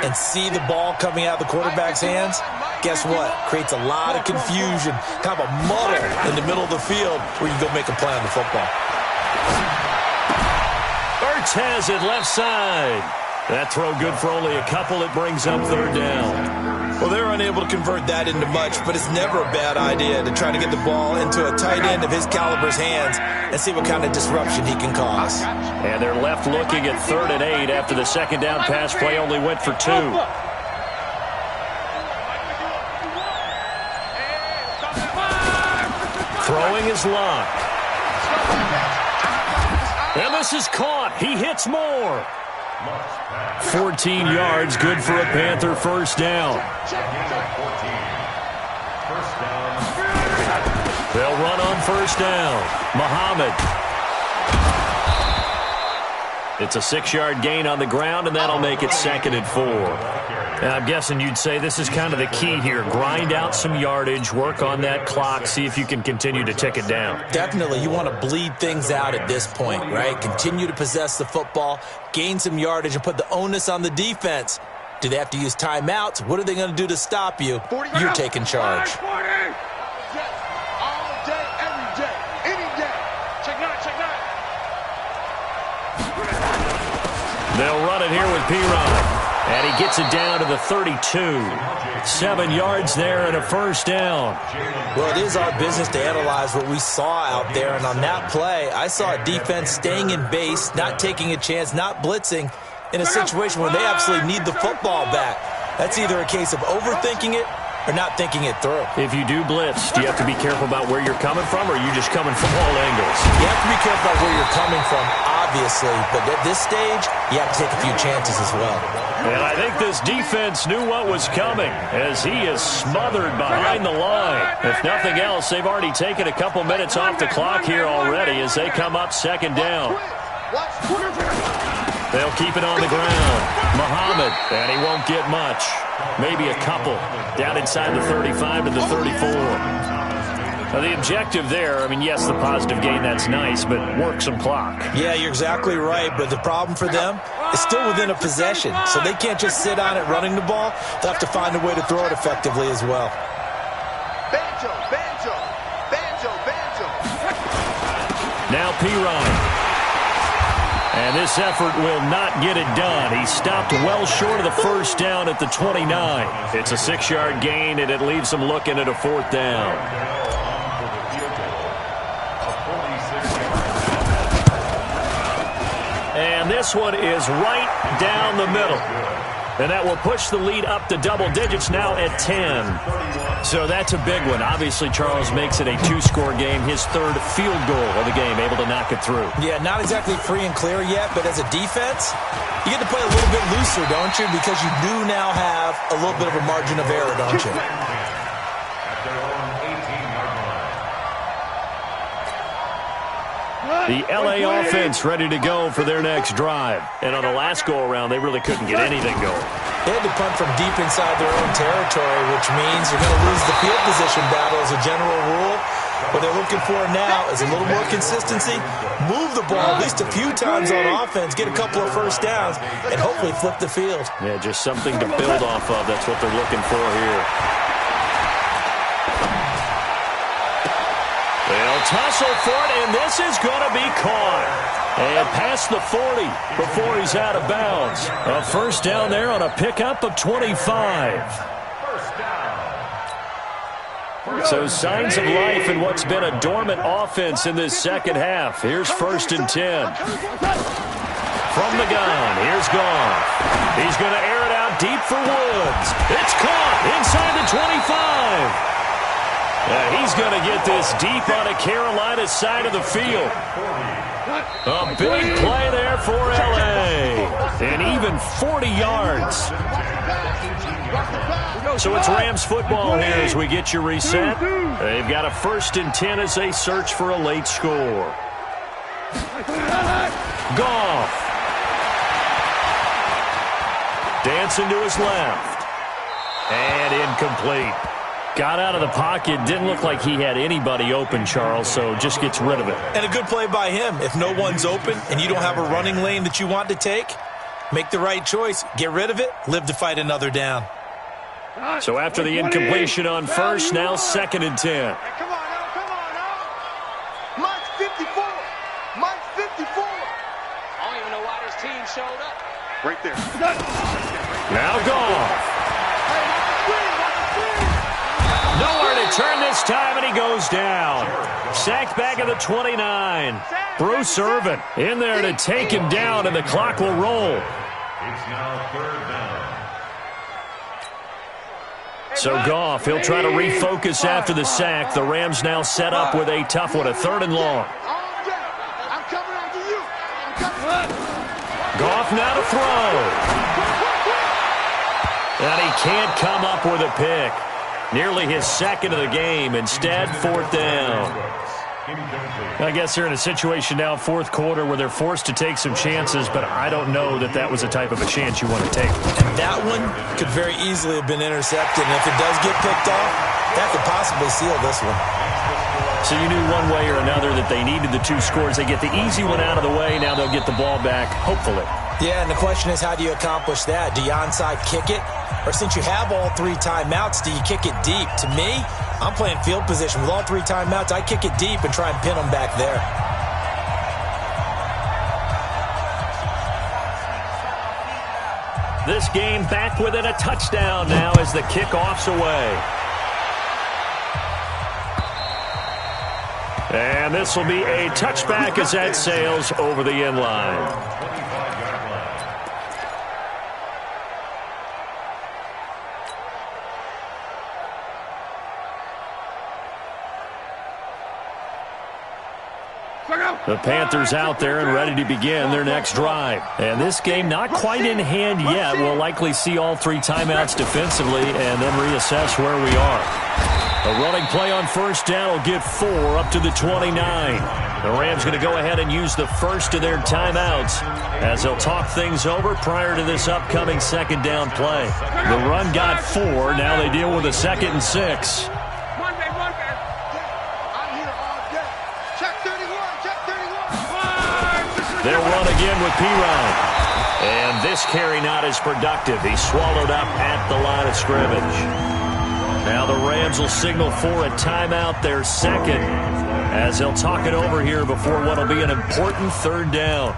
and see the ball coming out of the quarterback's hands, guess what? Creates a lot of confusion, kind of a muddle in the middle of the field where you go make a play on the football. Ertz has it left side. That throw good for only a couple. It brings up 3rd down. Well, they're unable to convert that into much, but it's never a bad idea to try to get the ball into a tight end of his caliber's hands and see what kind of disruption he can cause. And they're left looking at 3rd and 8 after the 2nd down pass play only went for 2. Throwing is locked. And this is caught. He hits more. 14 yards, good for a Panther first down. They'll run on first down. Muhammad. It's a 6-yard gain on the ground, and that'll make it 2nd and 4. And I'm guessing you'd say this is kind of the key here. Grind out some yardage, work on that clock, see if you can continue to tick it down. Definitely. You want to bleed things out at this point, right? Continue to possess the football, gain some yardage, and put the onus on the defense. Do they have to use timeouts? What are they going to do to stop you? You're taking charge. All day, every day, any day. Check 9, check 9. They'll run it here with P-Ron. And he gets it down to the 32. 7 yards there and a first down. Well, it is our business to analyze what we saw out there. And on that play, I saw a defense staying in base, not taking a chance, not blitzing in a situation where they absolutely need the football back. That's either a case of overthinking it or not thinking it through. If you do blitz, do you have to be careful about where you're coming from, or are you just coming from all angles? You have to be careful about where you're coming from, obviously. But at this stage, you have to take a few chances as well. And I think this defense knew what was coming as he is smothered behind the line. If nothing else, they've already taken a couple minutes off the clock here already as they come up 2nd down. They'll keep it on the ground. Muhammad, and he won't get much. Maybe a couple. Down inside the 35 to the 34. Now, the objective there, I mean, yes, the positive gain, that's nice, but work some clock. Yeah, you're exactly right, but the problem for them is still within a possession, so they can't just sit on it running the ball. They'll have to find a way to throw it effectively as well. Banjo, banjo, banjo, banjo. Now P-Ron. And this effort will not get it done. He stopped well short of the first down at the 29. It's a 6-yard gain, and it leaves him looking at a 4th down. And this one is right down the middle. And that will push the lead up to double digits now at 10. So that's a big one. Obviously, Charles makes it a 2-score game. His 3rd field goal of the game, able to knock it through. Yeah, not exactly free and clear yet, but as a defense, you get to play a little bit looser, don't you? Because you do now have a little bit of a margin of error, don't you? The LA offense ready to go for their next drive. And on the last go-around, they really couldn't get anything going. They had to punt from deep inside their own territory, which means you're going to lose the field position battle as a general rule. What they're looking for now is a little more consistency, move the ball at least a few times on offense, get a couple of first downs, and hopefully flip the field. Yeah, just something to build off of. That's what they're looking for here. They'll tussle for it, and this is going to be caught. And past the 40 before he's out of bounds. A first down there on a pickup of 25. So signs of life in what's been a dormant offense in this second half. Here's 1st and 10. From the gun, here's Goff. He's going to air it out deep for Woods. It's caught inside the 25. He's going to get this deep on a Carolina side of the field. A big play there for L.A. And even 40 yards. So it's Rams football here as we get you reset. They've got a 1st and 10 as they search for a late score. Goff. Dancing to his left. And incomplete. Got out of the pocket. Didn't look like he had anybody open, Charles, so just gets rid of it. And a good play by him. If no one's open and you don't have a running lane that you want to take, make the right choice. Get rid of it. Live to fight another down. So after the incompletion on 1st, now 2nd and 10. Hey, come on now. Mike's 54. Mike's 54. I don't even know why this team showed up. Right there. Now Goff. Nowhere to turn this time, and he goes down. Sacked back at the 29. Bruce Irvin in there to take him down, and the clock will roll. It's now 3rd down. So Goff, he'll try to refocus after the sack. The Rams now set up with a tough one, a 3rd and long. I'm coming after you. Goff now to throw. And he can't come up with a pick. Nearly his 2nd of the game. Instead, 4th down. I guess they're in a situation now, fourth quarter, where they're forced to take some chances, but I don't know that that was the type of a chance you want to take. And that one could very easily have been intercepted, and if it does get picked off, that could possibly seal this one. So you knew one way or another that they needed the 2 scores. They get the easy one out of the way. Now they'll get the ball back, hopefully. Yeah, and the question is, how do you accomplish that? Do you onside kick it? Or since you have all 3 timeouts, do you kick it deep? To me, I'm playing field position. With all 3 timeouts, I kick it deep and try and pin them back there. This game back within a touchdown now as the kickoff's away. And this will be a touchback as that sails over the end line. The Panthers out there and ready to begin their next drive. And this game not quite in hand yet. We'll likely see all 3 timeouts defensively and then reassess where we are. A running play on first down will get 4 up to the 29. The Rams going to go ahead and use the first of their timeouts as they'll talk things over prior to this upcoming second down play. The run got 4. Now they deal with a 2nd and 6. They'll run again with P-Ryan. And this carry not as productive. He's swallowed up at the line of scrimmage. Now the Rams will signal for a timeout, their 2nd, as they'll talk it over here before what will be an important 3rd down.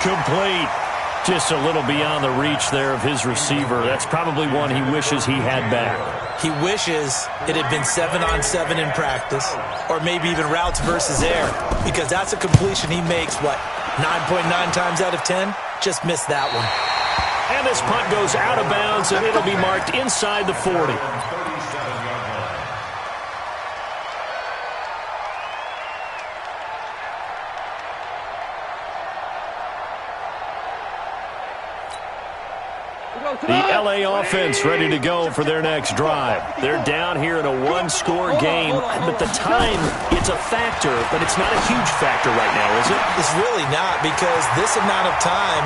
Incomplete. Just a little beyond the reach there of his receiver. That's probably one he wishes he had back. He wishes it had been 7-on-7 in practice, or maybe even routes versus air, because that's a completion he makes, 9.9 times out of 10? Just missed that one. And this punt goes out of bounds, and it'll be marked inside the 40. The LA offense ready to go for their next drive. They're down here in a 1-score game, but the time, it's a factor, but it's not a huge factor right now, is it? It's really not, because this amount of time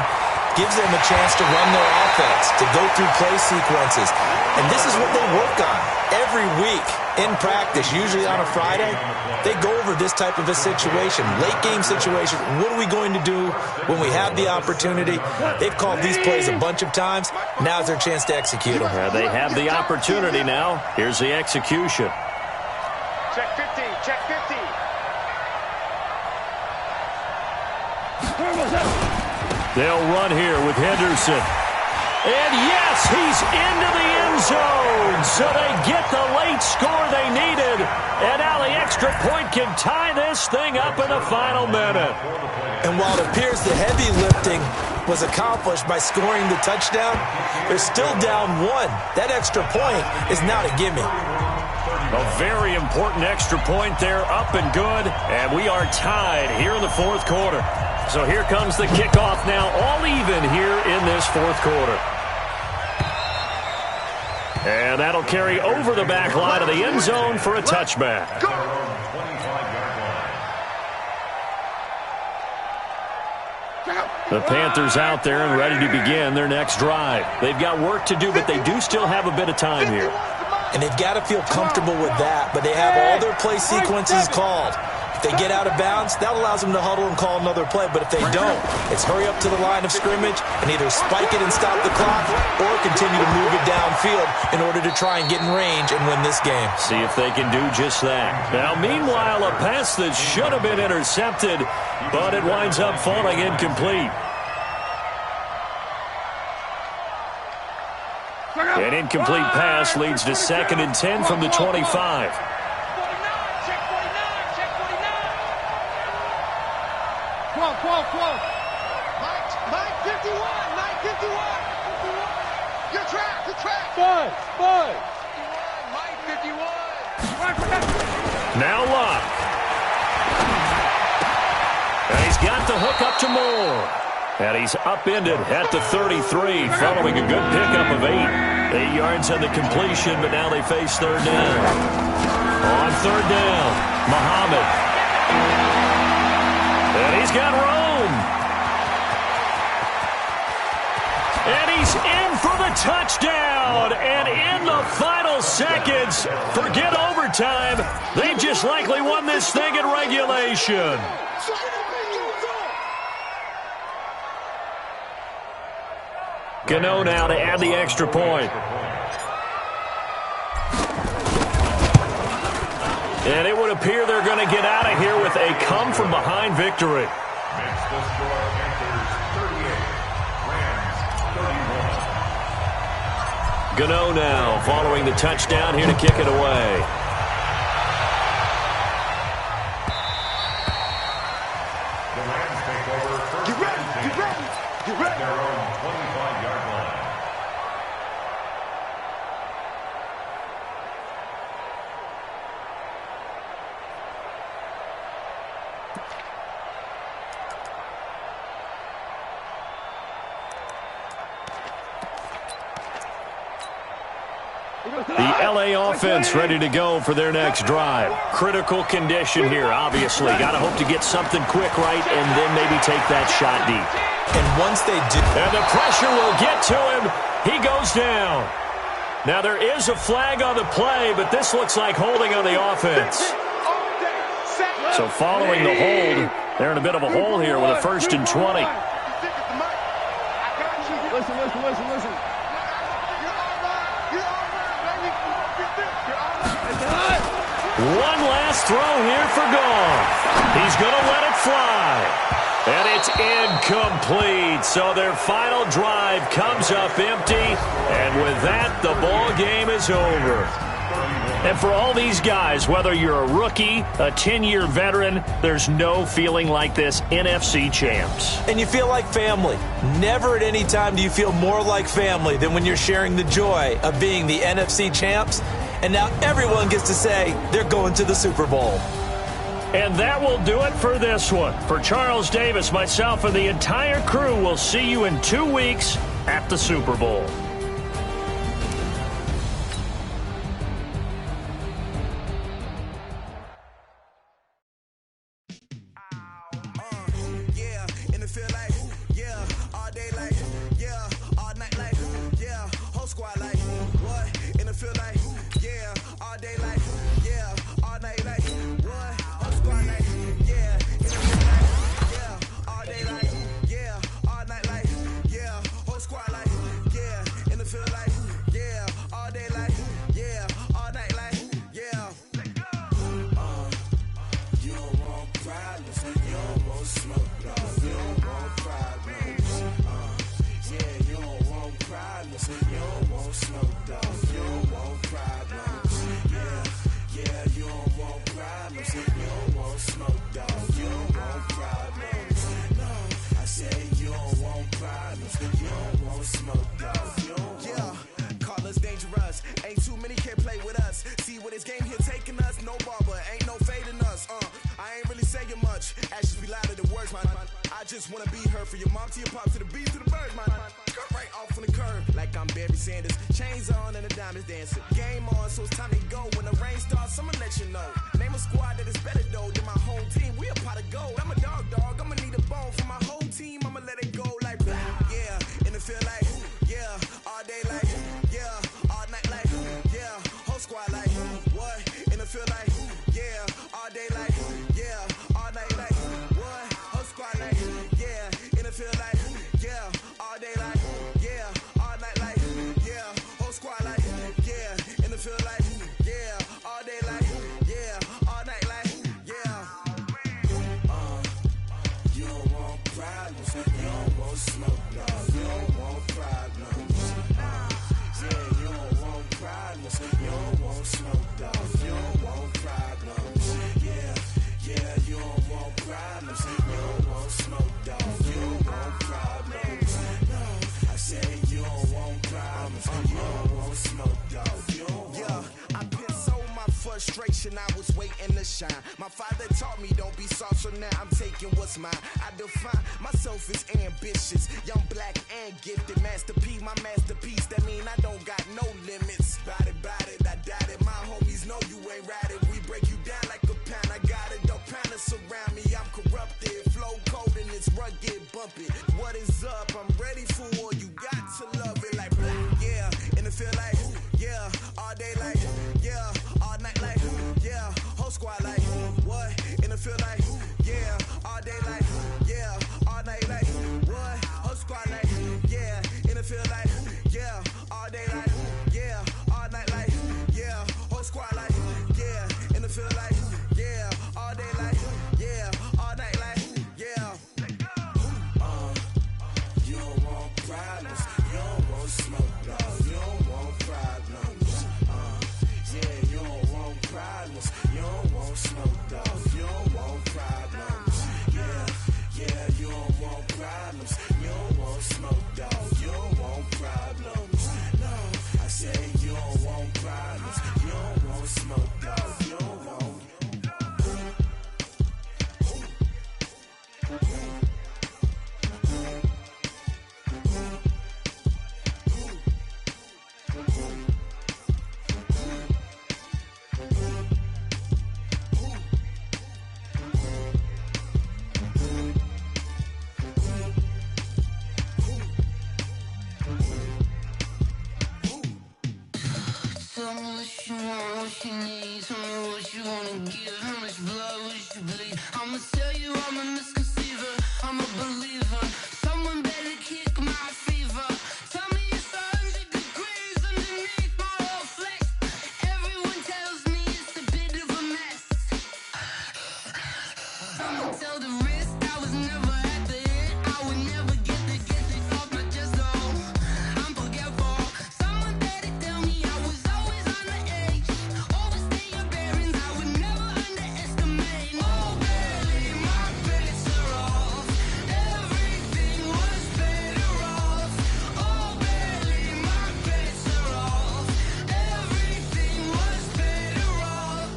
gives them a chance to run their offense, to go through play sequences. And this is what they work on every week in practice, usually on a Friday. They go over this type of a situation, late game situation. What are we going to do when we have the opportunity? They've called these plays a bunch of times. Now's their chance to execute them. They have the opportunity now. Here's the execution. Check 15, check 15. They'll run here with Henderson. And yes, he's into the end zone. So they get the late score they needed. And now the extra point can tie this thing up in the final minute. And while it appears the heavy lifting was accomplished by scoring the touchdown, they're still down 1. That extra point is not a gimme. A very important extra point there, up and good. And we are tied here in the 4th quarter. So here comes the kickoff now, all even here in this 4th quarter. And that'll carry over the back line of the end zone for a touchback. The Panthers out there and ready to begin their next drive. They've got work to do, but they do still have a bit of time here. And they've got to feel comfortable with that, but they have all their play sequences called. If they get out of bounds, that allows them to huddle and call another play. But if they don't, it's hurry up to the line of scrimmage and either spike it and stop the clock or continue to move it downfield in order to try and get in range and win this game. See if they can do just that. Now, meanwhile, a pass that should have been intercepted, but it winds up falling incomplete. An incomplete pass leads to 2nd and 10 from the 25. Mike 51. You're trapped. Spud. Mike 51. Now Luck. And he's got the hook up to Moore. And he's upended at the 33, following a good pickup of 8. 8 yards on the completion, but now they face 3rd down. On 3rd down, Muhammad. And he's got Rome. And he's in for the touchdown. And in the final seconds, forget overtime. They just likely won this thing in regulation. Gano now to add the extra point. And it would appear they're going to get out of here with a come-from-behind victory. Makes the score Panthers 38, Rams 31. Gano now following the touchdown here to kick it away. The Rams take over first. Get ready. Their own 25-yard line. The LA offense ready to go for their next drive. Critical condition here, obviously. Got to hope to get something quick right and then maybe take that shot deep. And once they do... And the pressure will get to him. He goes down. Now there is a flag on the play, but this looks like holding on the offense. So following the hold, they're in a bit of a hole here with a 1st and 20. Listen. One last throw here for Goff. He's going to let it fly. And it's incomplete. So their final drive comes up empty. And with that, the ball game is over. And for all these guys, whether you're a rookie, a 10-year veteran, there's no feeling like this NFC champs. And you feel like family. Never at any time do you feel more like family than when you're sharing the joy of being the NFC champs. And now everyone gets to say they're going to the Super Bowl. And that will do it for this one. For Charles Davis, myself, and the entire crew, we'll see you in 2 weeks at the Super Bowl. You don't want problems. generation, I was waiting to shine. My father taught me don't be soft, so now I'm taking what's mine. I define myself as ambitious, young, black, and gifted. Master P, my masterpiece, that mean I don't got no limits. Bout it, I doubt it. My homies know you ain't ratted. We break you down like a pound. I got it, don't pound to surround me. I'm corrupted, flow cold and it's rugged, bumpy. What is up? I'm ready for war. You got to love it like black, yeah. And it feel like, yeah. All day like, yeah. All night like, yeah. Whole squad like, what? And it feel like, yeah. All day like, yeah. All night like, what? Whole squad like, yeah. And it feel like, yeah. All day like, yeah. All night like, yeah. Whole squad like, yeah. And it feel like, yeah. All day like, yeah. All night like, yeah. You don't want problems. You don't want smoke, no. You don't want problems. Yeah, you don't want problems. You don't want smoke, dog. You don't want problems. Yeah, you don't want problems. You don't want smoke, dog. You don't want problems. No, I say you don't want problems. You don't want smoke, dog. You don't want. Tell me what you want, what you need. Tell me what you wanna give. How much blood would you bleed? I'ma tell you I'm a misconceiver. I'm a believer. Someone better kick my fever. Tell me it's 100 degrees underneath my whole flesh. Everyone tells me it's a bit of a mess. I'ma tell the risk I was never at the end. I would never get the off my chest though. I'm forgetful. Someone better tell me I was always on the edge. Overstay your bearings, I would never underestimate. Oh baby, my bets are off. Everything was better off. Oh baby, my bets are off. Everything was better off.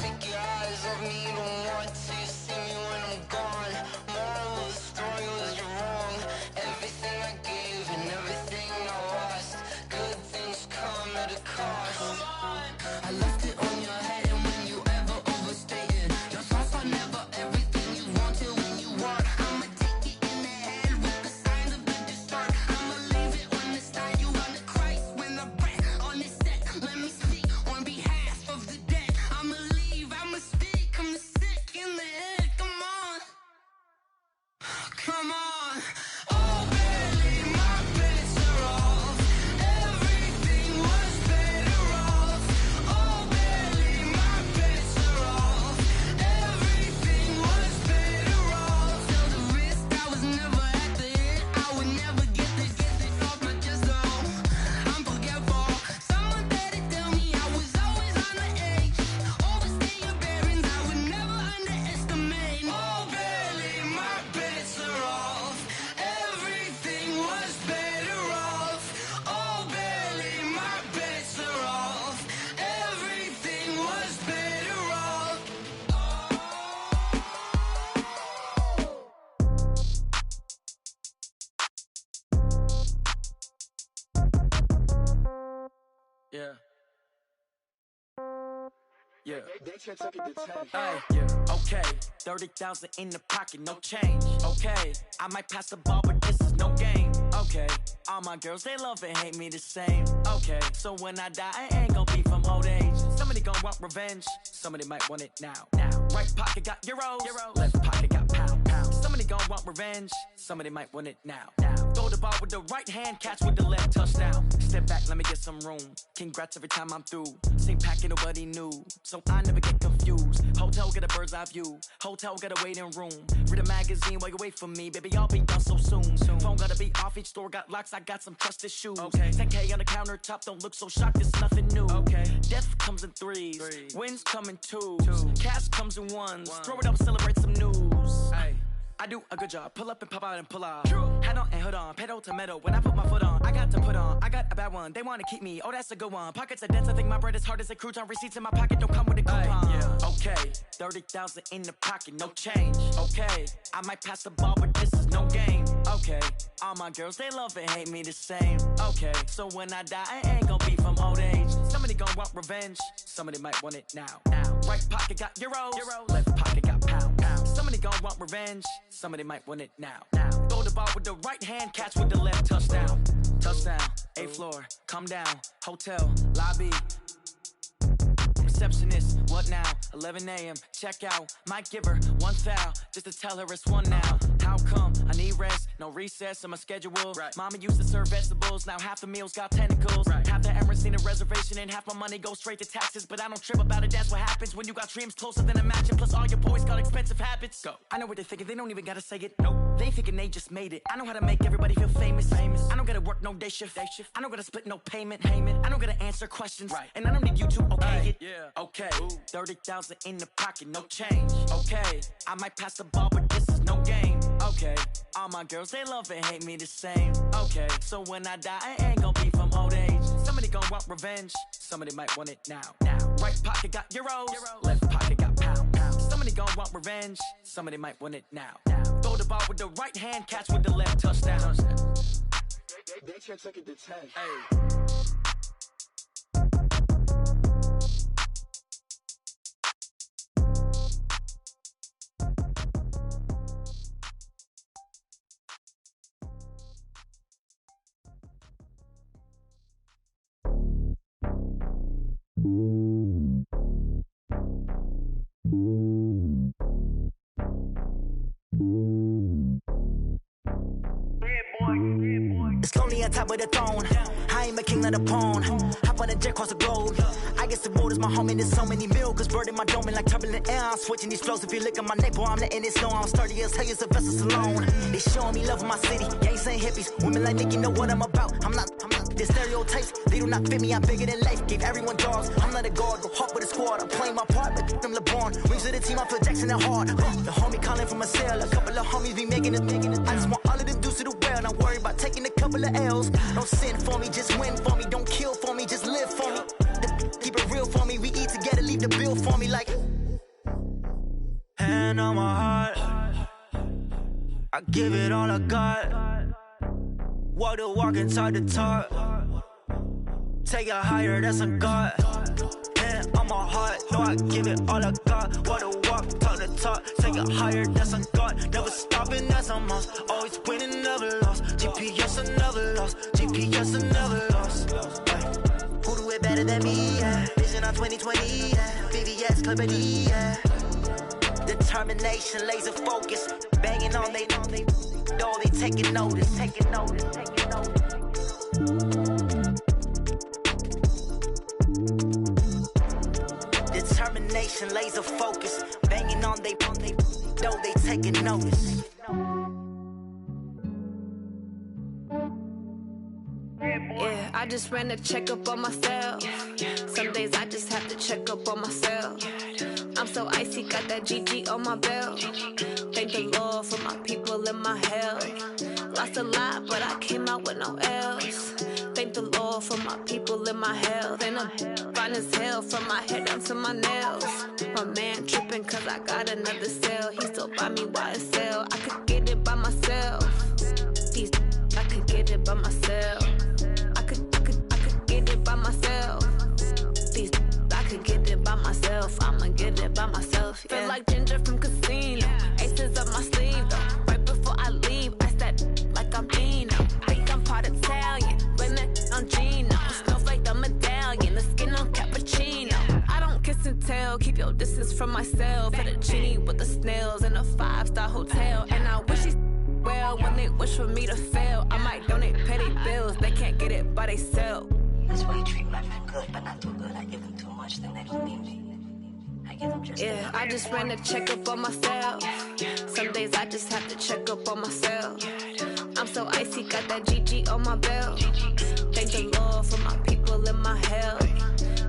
Take your eyes off me, don't want to see me when I'm gone. Moral of the story was you're wrong. Everything I gave and everything I lost. Good things come at a cost. I left it on your head, and when you ever overstay it, your thoughts are never everything you want till when you want. I'ma take it in the head with the signs of the distort. I'ma leave it on the side. You on the Christ when the breath on this set. Let me speak on behalf of the dead. I'ma leave, I'ma speak. I'm sick in the head. Come on, come on. Oh baby, my bets are off. Everything was better off. Oh baby, my bets are off. Everything was better off. Tell the risk I was never at the end. I would never get this off my chest though. I'm forgetful. Someone better tell me I was always on the edge. Overstay your bearings, I would never underestimate. Oh baby, my bets are off. Everything was better off. Oh baby, my bets are off. Everything was better off. Yeah. Yeah. Ay, yeah. Okay. 30,000 in the pocket, no change. Okay. I might pass the ball, but this is no game. Okay. All my girls, they love and hate me the same. Okay. So when I die, I ain't gonna be from old age. Somebody gonna want revenge. Somebody might want it now. Right pocket got euros. Left pocket got pound. Somebody gonna want revenge. Somebody might want it now. Throw the ball with the right hand, catch with the left, touchdown. Step back, let me get some room. Congrats every time I'm through. Same packet, nobody knew, so I never get confused. Hotel get a bird's eye view. Hotel get a waiting room. Read a magazine while you wait for me, baby. I'll be done so soon. Phone gotta be off. Each store got locks. I got some trusted shoes. Okay. 10K on the countertop. Don't look so shocked. It's nothing new. Okay. Death comes in threes. Wins come in twos. Cash comes in ones. Throw it up, celebrate some news. Ay. I do a good job. Pull up and pop out and pull out. Hat on and hood on. Pedal to metal. When I put my foot on. I got to put on, I got a bad one. They wanna keep me, oh that's a good one. Pockets are dense, I think my bread is hard as a crouton. Receipts in my pocket don't come with a coupon. Yeah. Okay, 30,000 in the pocket, no change. Okay, I might pass the ball, but this is no game. Okay, all my girls, they love and hate me the same. Okay, so when I die, I ain't gon' be from old age. Somebody gon' want revenge, somebody might want it now. Right pocket got euros, left pocket got pound. Somebody gon' want revenge, somebody might want it now. Throw the ball with the right hand, catch with the left, touchdown. Touchdown, 8th floor, come down, hotel, lobby. Receptionist, what now? 11 a.m., check out. Might give her one foul, just to tell her it's one now. How come? I need rest, no recess in my schedule. Mama used to serve vegetables, now half the meals got tentacles. Half the Emirates need a reservation and half my money goes straight to taxes. But I don't trip about it, that's what happens when you got dreams closer than a mansion. Plus all your boys got expensive habits. Go. I know what they're thinking, they don't even gotta say it. Nope. They ain't thinking they just made it. I know how to make everybody feel famous. I don't gotta work no day shift. I don't gotta split no payment. I don't gotta answer questions. And I don't need you to okay it. Okay, 30,000 in the pocket, no change. Okay, I might pass the ball, but this is no game. Okay, all my girls, they love and hate me the same. Okay, so when I die, I ain't gon' be from old age. Somebody gon' want revenge, somebody might want it now. Right pocket got euros, left pocket got pound. Somebody gon' want revenge, somebody might want it now. Throw the ball with the right hand, catch with the left, touchdown. They can't take it to 10. Hey. It's lonely on top of the throne. I ain't a king of the pawn. Hop on a jet across the globe. I guess the world is my home and there's so many milk. Bird in my dome and like turbulent air. I'm switching these flows. If you look at my neck, boy, I'm letting it snow. I'm sturdy as hell, as a vessel alone. They showing me love in my city. Gangs ain't hippies. Women like Nicki know what I'm about. I'm not. The stereotypes, they do not fit me. I'm bigger than life. Gave everyone dogs. I'm not a guard. Go hawk with a squad. I'm playing my part, but them LeBron. Rings of the team, I feel Jackson and hard. The homie calling from a cell. A couple of homies be making it. I just want all of them dudes to do well. Not worry about taking a couple of L's. Don't sin for me, just win for me. Don't kill for me, just live for me. Keep it real for me. We eat together, leave the bill for me like. Hand on my heart, I give it all I got. Walk the walk and talk the talk. Take it higher, that's a God. Hand on my heart, no, I give it all I got. Walk the walk, talk the talk. Take it higher, that's a God. Never stopping, that's a must. Always winning, never lost. GPS, I never lost. GPS, I never lost. Who do it better than me? Yeah. Vision on 2020. Yeah. VVS, Clippity. Yeah. Determination, laser focus. Banging on they know they taking notice. Taking notice. Taking notice. Determination, laser focus. Banging on they know they taking notice. Yeah, I just ran a checkup on myself. Some days I just have to check up on myself. I'm so icy, got that GG on my belt. Thank the Lord for my people in my health. Lost a lot, but I came out with no L's. Thank the Lord for my people in my health. And I'm fine as hell from my head down to my nails. My man tripping cause I got another cell. He still buy me YSL. I could get it by myself. I could get it by myself. I could get it by myself. I could get it by myself. I'ma get it by myself. Yeah. Feel like Ginger from Casino. Aces up my sleeve though. Right before I leave, I said like I'm Dino. Think I'm part Italian, blame it on Gino. Smells like the medallion, the skin on cappuccino. I don't kiss and tell, keep your distance from myself. For the genie with the snails in a 5-star hotel. And I wish he's well when they wish for me to fail. I might donate petty bills, they can't get it by themselves. That's why you treat my men good, but not too good. I give them too much, then they don't need me. I give them just yeah, I just ran a checkup on myself. Some days I just have to check up on myself. I'm so icy, got that GG on my belt. Thank the Lord for my people in my health.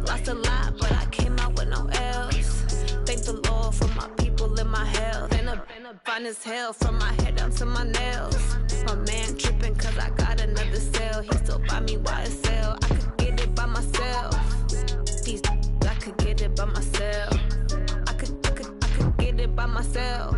Lost a lot, but I came out with no L's. Thank the Lord for my people in my health. And I'm fine as hell from my head down to my nails. My man tripping cause I got another cell. He still buy me YSL. I could get it by myself. These I could get it by myself. I could get it by myself.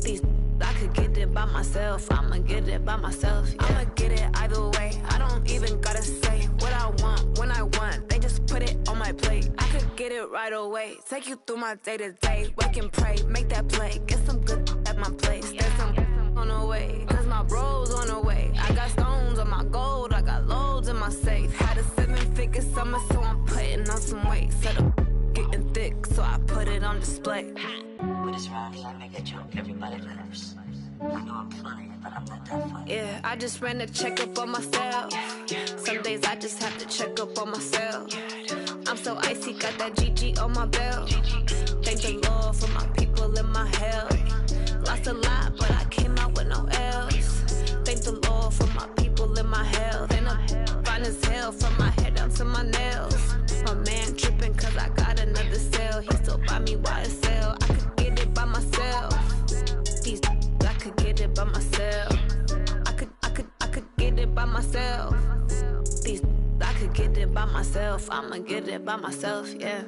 These I could get it by myself. I'ma get it by myself. Yeah. I'ma get it either way. I don't even gotta say what I want when I want. They just put it on my plate. I could get it right away. Take you through my day to day. Wake and pray, make that play. Get some good at my place. There's some on the way. Cause my bro's on the way. I got stones on my gold. I got loads in my safe. Had a 7-figure summer, so I'm putting on some weight. Set up getting thick, so I put it on display. What is wrong is I make a joke everybody laughs. I know I'm funny, but I'm not that funny. Yeah, I just ran a checkup on myself. Some days I just have to check up on myself. I'm so icy, got that GG on my belt. Thank the Lord for my people in my health. Lost a lot, but I came out with no else. Thank the Lord for my people in my health. And I'm fine as hell from my head down to my nails. My man tripping cause I got another sale. He still buy me YSL. I could get it by myself. These I could get it by myself. I could get it by myself. These I could get it by myself. I'ma get it by myself, yeah.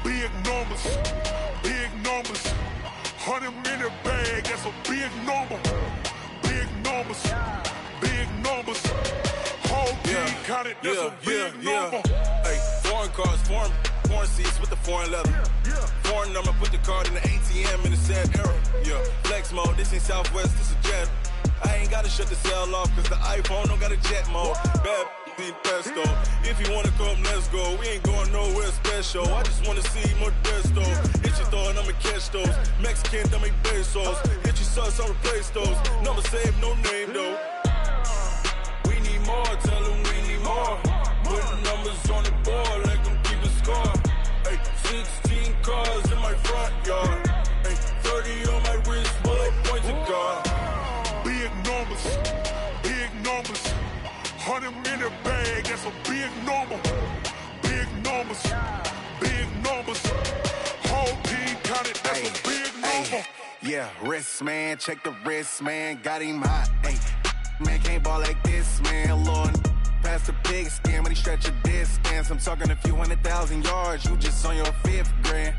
Big numbers, big 100-minute bag, that's a big number. Big numbers, big numbers. Whole team counted, that's a big number. Hey, foreign cars, foreign seats with the foreign leather. Foreign number, put the card in the ATM in the sad era. Yeah, flex mode, this ain't Southwest, this a jet. I ain't gotta shut the cell off, cause the iPhone don't got a jet mode. Bad be pesto. If you wanna come, let's go. We ain't going nowhere special. I just wanna see Modesto. Hit your thought, I'ma catch those. Mexican, I'ma make pesos. Hit your sus, I'll replace those. Number saved, no name though. We need more, tell them we need more. Putting numbers on the board, like them keep a score. Hey, 16 cars in my front yard. Hey, 30 on my wrist, bullet points of God. Big numbers, big numbers. 100-minute bag, that's a big number. Big numbers, big numbers. Whole team counted, that's a big number. Yeah, wrist man, check the wrist man, got him hot. Ay, man can't ball like this, man. Lord, past the big skin when he stretch a distance. I'm talking a few 100,000 yards, you just on your 5th grand.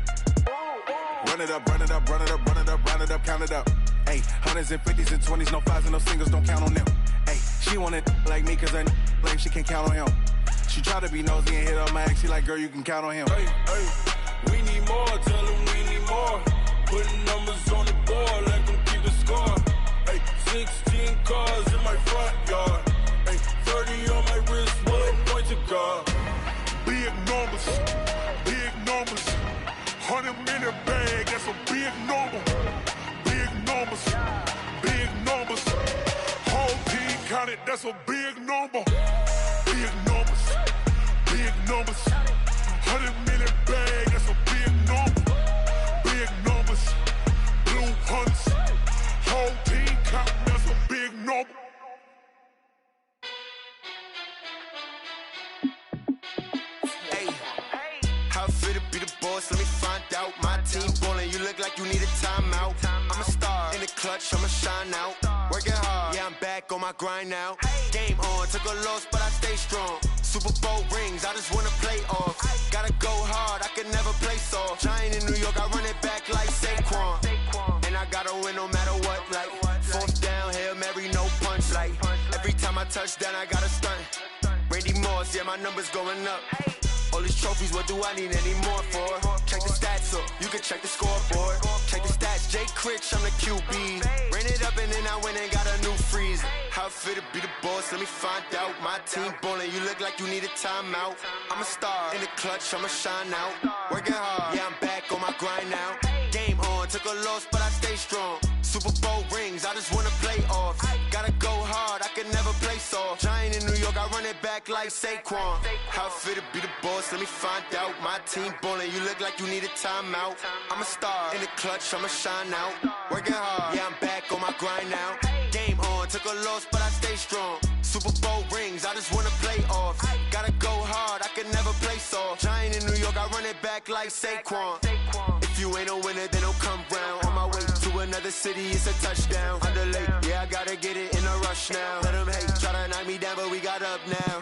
Run it up, run it up, run it up, run it up, run it up, count it up. Ay, 100s and 50s and 20s, no 5s and no singles, don't count on them. Ay, she want it like me, cause her blame she can't count on him. She try to be nosy and hit on my ex, she like, girl, you can count on him. Hey, hey, we need more, tell them we need more. Putting numbers on the board, like them keep a score. Hey, 16 cars in my front yard. Hey, 30 on my wrist, bullet points of God. Big numbers, big numbers. 100-minute bag, that's a big number. Big numbers, big numbers. Whole team counted, that's a big number. Big numbers, big numbers. 100-minute bag, that's a big number. Big numbers, blue hunts. Whole team counting, that's a big number. How fit to be the boss? Let me find out. My team ballin', you look like you need a timeout. I'm a star in the clutch, I'ma shine out. Working hard, yeah, I'm back on my grind now. Game on, took a loss, but I stay strong. Super Bowl rings, I just wanna play off. Gotta go hard, I can never play soft. Giant in New York, I run it back like Saquon. And I gotta win no matter what, like 4th down, Hail Mary, no punch. Like every time I touch down, I gotta stunt. Randy Moss, yeah, my numbers going up. All these trophies, what do I need any more for? Check the stats up, you can check the scoreboard. Check the stats, Jay Critch, I'm the QB. Ran it up and then I went and got a new freeze. How fit to be the boss, let me find out. My team ballin', you look like you need a timeout. I'm a star in the clutch, I'ma shine out. Working hard, yeah, I'm back on my grind now. Game on, took a loss, but I stay strong. Super Bowl rings, I just wanna play off. Gotta go hard, I can never play soft. Giant in New York, I run it back like Saquon. How fit to be the boss, let me find out. My team ballin', you look like you need a timeout. I'm a star in the clutch, I'ma shine out. Working hard, yeah, I'm back on my grind now. Game on, took a loss, but I stay strong. Super Bowl rings, I just wanna play off. Gotta go hard, I can never play soft. Giant in New York, I run it back like Saquon. If you ain't a winner, then don't come round. On my way to another city, it's a touchdown. Underlay, yeah, I gotta get it in a rush now. Let them hate, try to knock me down, but we got up now.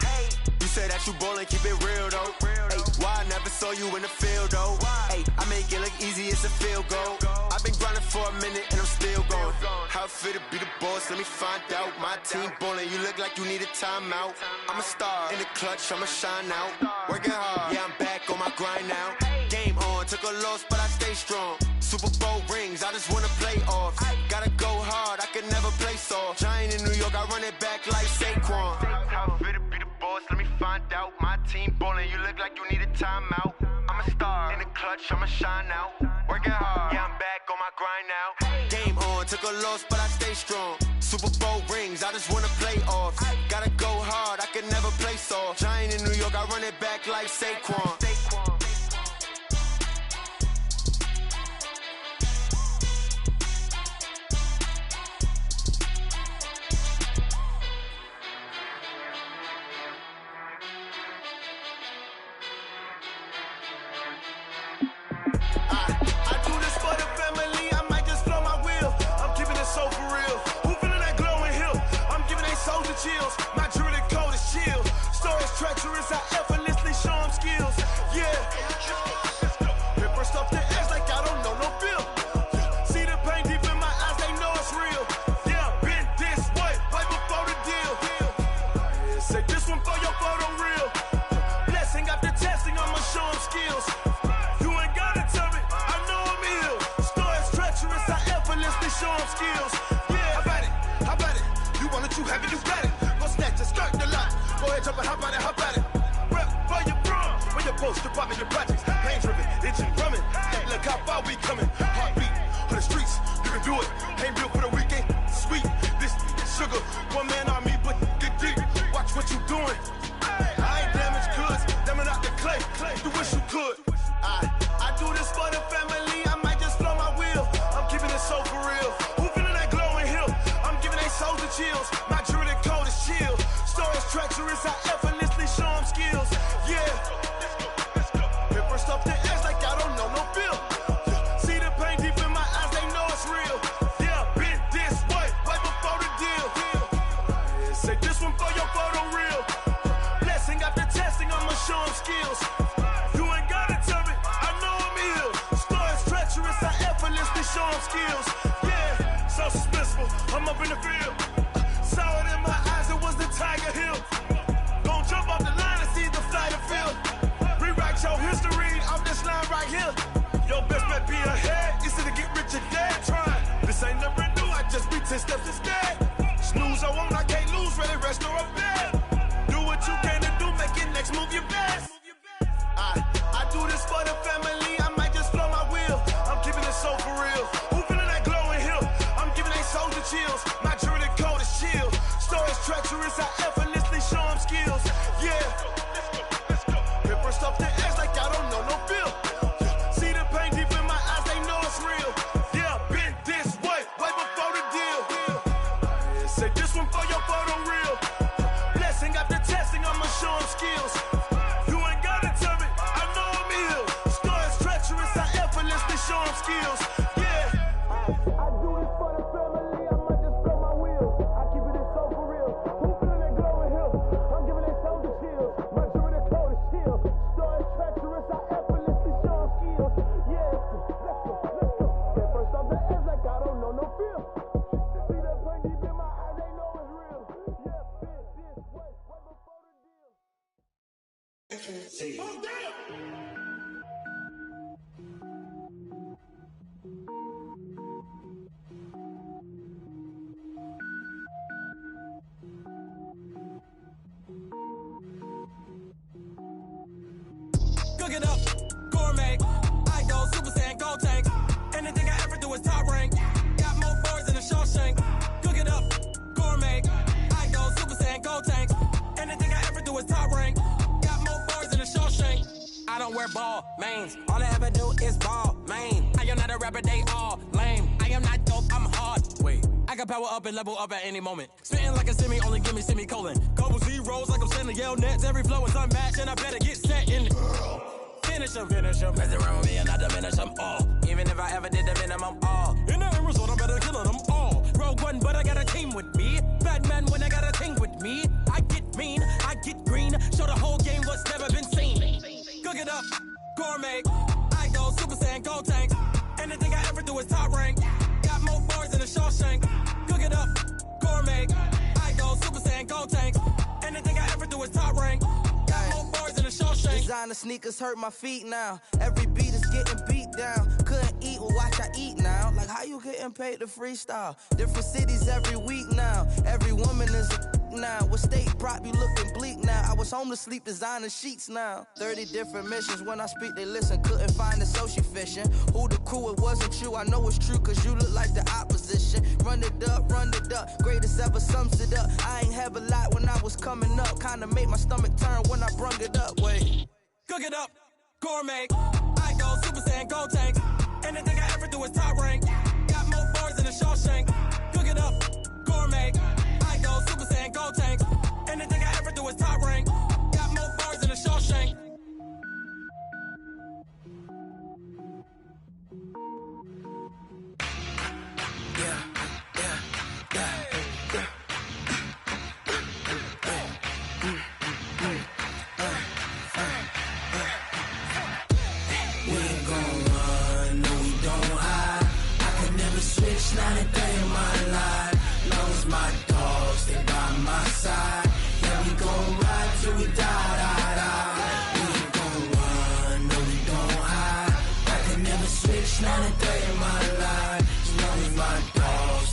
You say that you ballin', keep it real though. Hey, why I never saw you in the field though? Hey, I make it look easy, it's a field goal. I've been grinding for a minute and I'm still going. How fit to be the boss, let me find out. My team ballin', you look like you need a timeout. I'm a star in the clutch, I'ma shine out. Working hard, yeah, I'm back on my grind now. Game on, took a loss, but I stay strong. Super Bowl rings, I just wanna play off. Gotta go hard, I can never play soft. Giant in New York, I run it back like Saquon. How fit to be the boss, let me find out. My team ballin', you look like you need a timeout. I'm a star in the clutch, I'ma shine out. Working hard, yeah, I'm back on my grind now. Game on, took a loss, but I stay strong. Super Bowl rings, I just wanna play off. Gotta go hard, I can never play soft. Giant in New York, I run it back like Saquon. Chills. My jewelry coat is chill. Stories treacherous, I effortlessly show them skills. skills. Yeah, how about it? How about it? You want it, you have it, you got it. Go snatch it, skirt the lot. Go ahead, jump it, how about it? How about it? Rep for your prom, for your post, department, your projects. Pain driven, itching, drumming. Hey, look how far we coming. Heartbeat on the streets, you can do it. Ain't built for the weekend. Sweet, this sugar, one man army, but get deep. Watch what you doing. I ain't damaged goods, damn it out the clay. You wish you could. I do this for the family. I might just blow my wheel. I'm keeping it so for real. Who feeling that glowing hill? I'm giving they souls the chills. My jewelry code is chill. Stories treacherous, I effortlessly show them skills. Yeah. Hit first up the edge like I don't know no feel. See the pain deep in my eyes, they know it's real. Yeah, been this way, right before the deal. Say this one for your photo reel. Blessing after testing, I'ma show them skills. You ain't gotta tell me, I know I'm ill. Stories treacherous, I effortlessly show them skills. Yeah, so suspenseful, I'm up in the field. Saw it in my eyes, it was the Tiger Hill. Gon' jump off the line and see the flight of field. Rewrite your history off this line right here. Your best bet be ahead, it's to get rich or dead trying. This ain't never new, I just be 10 steps instead. Snooze, I won't, I can't lose, ready, rest or a bed. Do what you can to do, make it next move your best. I do this for the family, I might just blow my wheel. I'm keeping it so for real. Who feeling that glowing hill? I'm giving they souls the chills. My jewelry code is chill. Stories treacherous, I effortlessly show them skills. Yeah. Hit first off the edge like I don't know no feel. See the pain deep in my eyes, they know it's real. Yeah, been this way, way before the deal. Say this one for your photo reel. Blessing after testing, I'ma show them skills. You ain't gotta tell me, I know I'm ill. Stories treacherous, I effortlessly show them skills. Yeah. I do this for the family, I might just blow my wheel. I keep it so for real. Who feeling that glowing hill? I'm giving they souls the chills. My jewelry code is chill. Stories treacherous, I effortlessly show them skills. Yeah, let's go, let's go. Get first off the edge like I don't know no feel. See that pain deep in my eyes, they know it's real. Yeah, been this way, way before the deal. Oh, damn! Cook it up, gourmet. I go Super Saiyan, gold tank. Anything I ever do is top rank. Got more boards than a Shawshank. Cook it up, gourmet. I go Super Saiyan, gold tank. Anything I ever do is top rank. Got more boards than a Shawshank. I don't wear ball mains. All I ever do is ball main. I am not a rapper, they all lame. I am not dope, I'm hard. Wait, I can power up and level up at any moment. Spitting like a semi, only give me semicolon. Couple zeros like I'm sending yell nets. Every flow is unmatched and I better get set in. Finish them. Mess around with me and I diminish them all. Even if I ever did the minimum all. In the end result, I'm better killing them all. Rogue One, but I got a team with me. Batman when I got a team with me. I get mean, I get green. Show the whole game what's never been seen. Cook it up, gourmet. I go Super Saiyan, gold tank. Anything I ever do is top rank. Got more bars than a Shawshank. Cook it up, gourmet. I go Super Saiyan, gold tank. Anything I ever do is top rank. Got more bars than a Shawshank. Designer sneakers hurt my feet now. Every beat is getting beat down. Couldn't eat, well watch I eat now. Like how you getting paid to freestyle? Different cities every week now. Every woman is a now. What state prop you looking bleak now? I was home to sleep designing sheets now. 30 different missions. When I speak they listen. Couldn't find the social fishing. Who the crew, it wasn't you. I know it's true cause you look like the opposition. Run it up. Greatest ever sums it up. I ain't have a lot when I was coming up. Kinda made my stomach turn when I brung it up. Wait. Cook it up, gourmet. I go Super Saiyan, gold tank. Anything I ever do is top rank. Got more bars than a Shawshank. Cook it up, gourmet. I go Super Saiyan, gold tank. Anything I ever do is top rank. Got more bars than a Shawshank. Not a day in my life. Long as my dogs stay by my side. Yeah, we gon' ride till we die. We ain't gon' run, no we don't hide. I can never switch, not a day in my life. As long as my dogs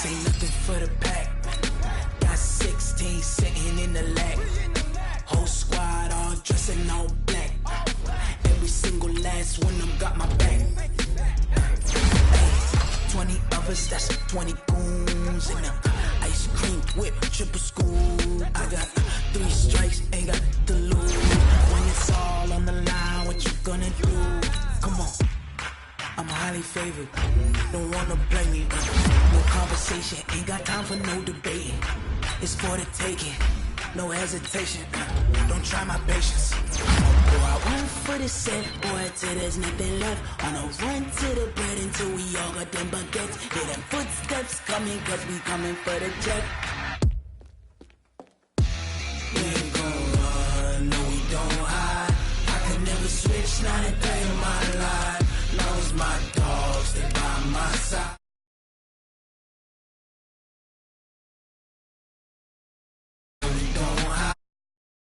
This ain't nothing for the pack. Got 16 sitting in the lap. Whole squad all dressed in all black. Every single last one of them got my back. 20 of us, that's 20 goons in the ice cream whip, triple scoop. I got 3 strikes, ain't got to lose. When it's all on the line, what you gonna do? Come on, I'm highly favored, don't wanna blame me. No conversation, ain't got time for no debating. It's for the taking, no hesitation. Don't try my patience. Boy, I went for the set, boy, till there's nothing left. On a run to the bread until we all got them baguettes. Hear them footsteps coming, cause we coming for the jet. We ain't gon' run, no we don't hide. I can never switch, not a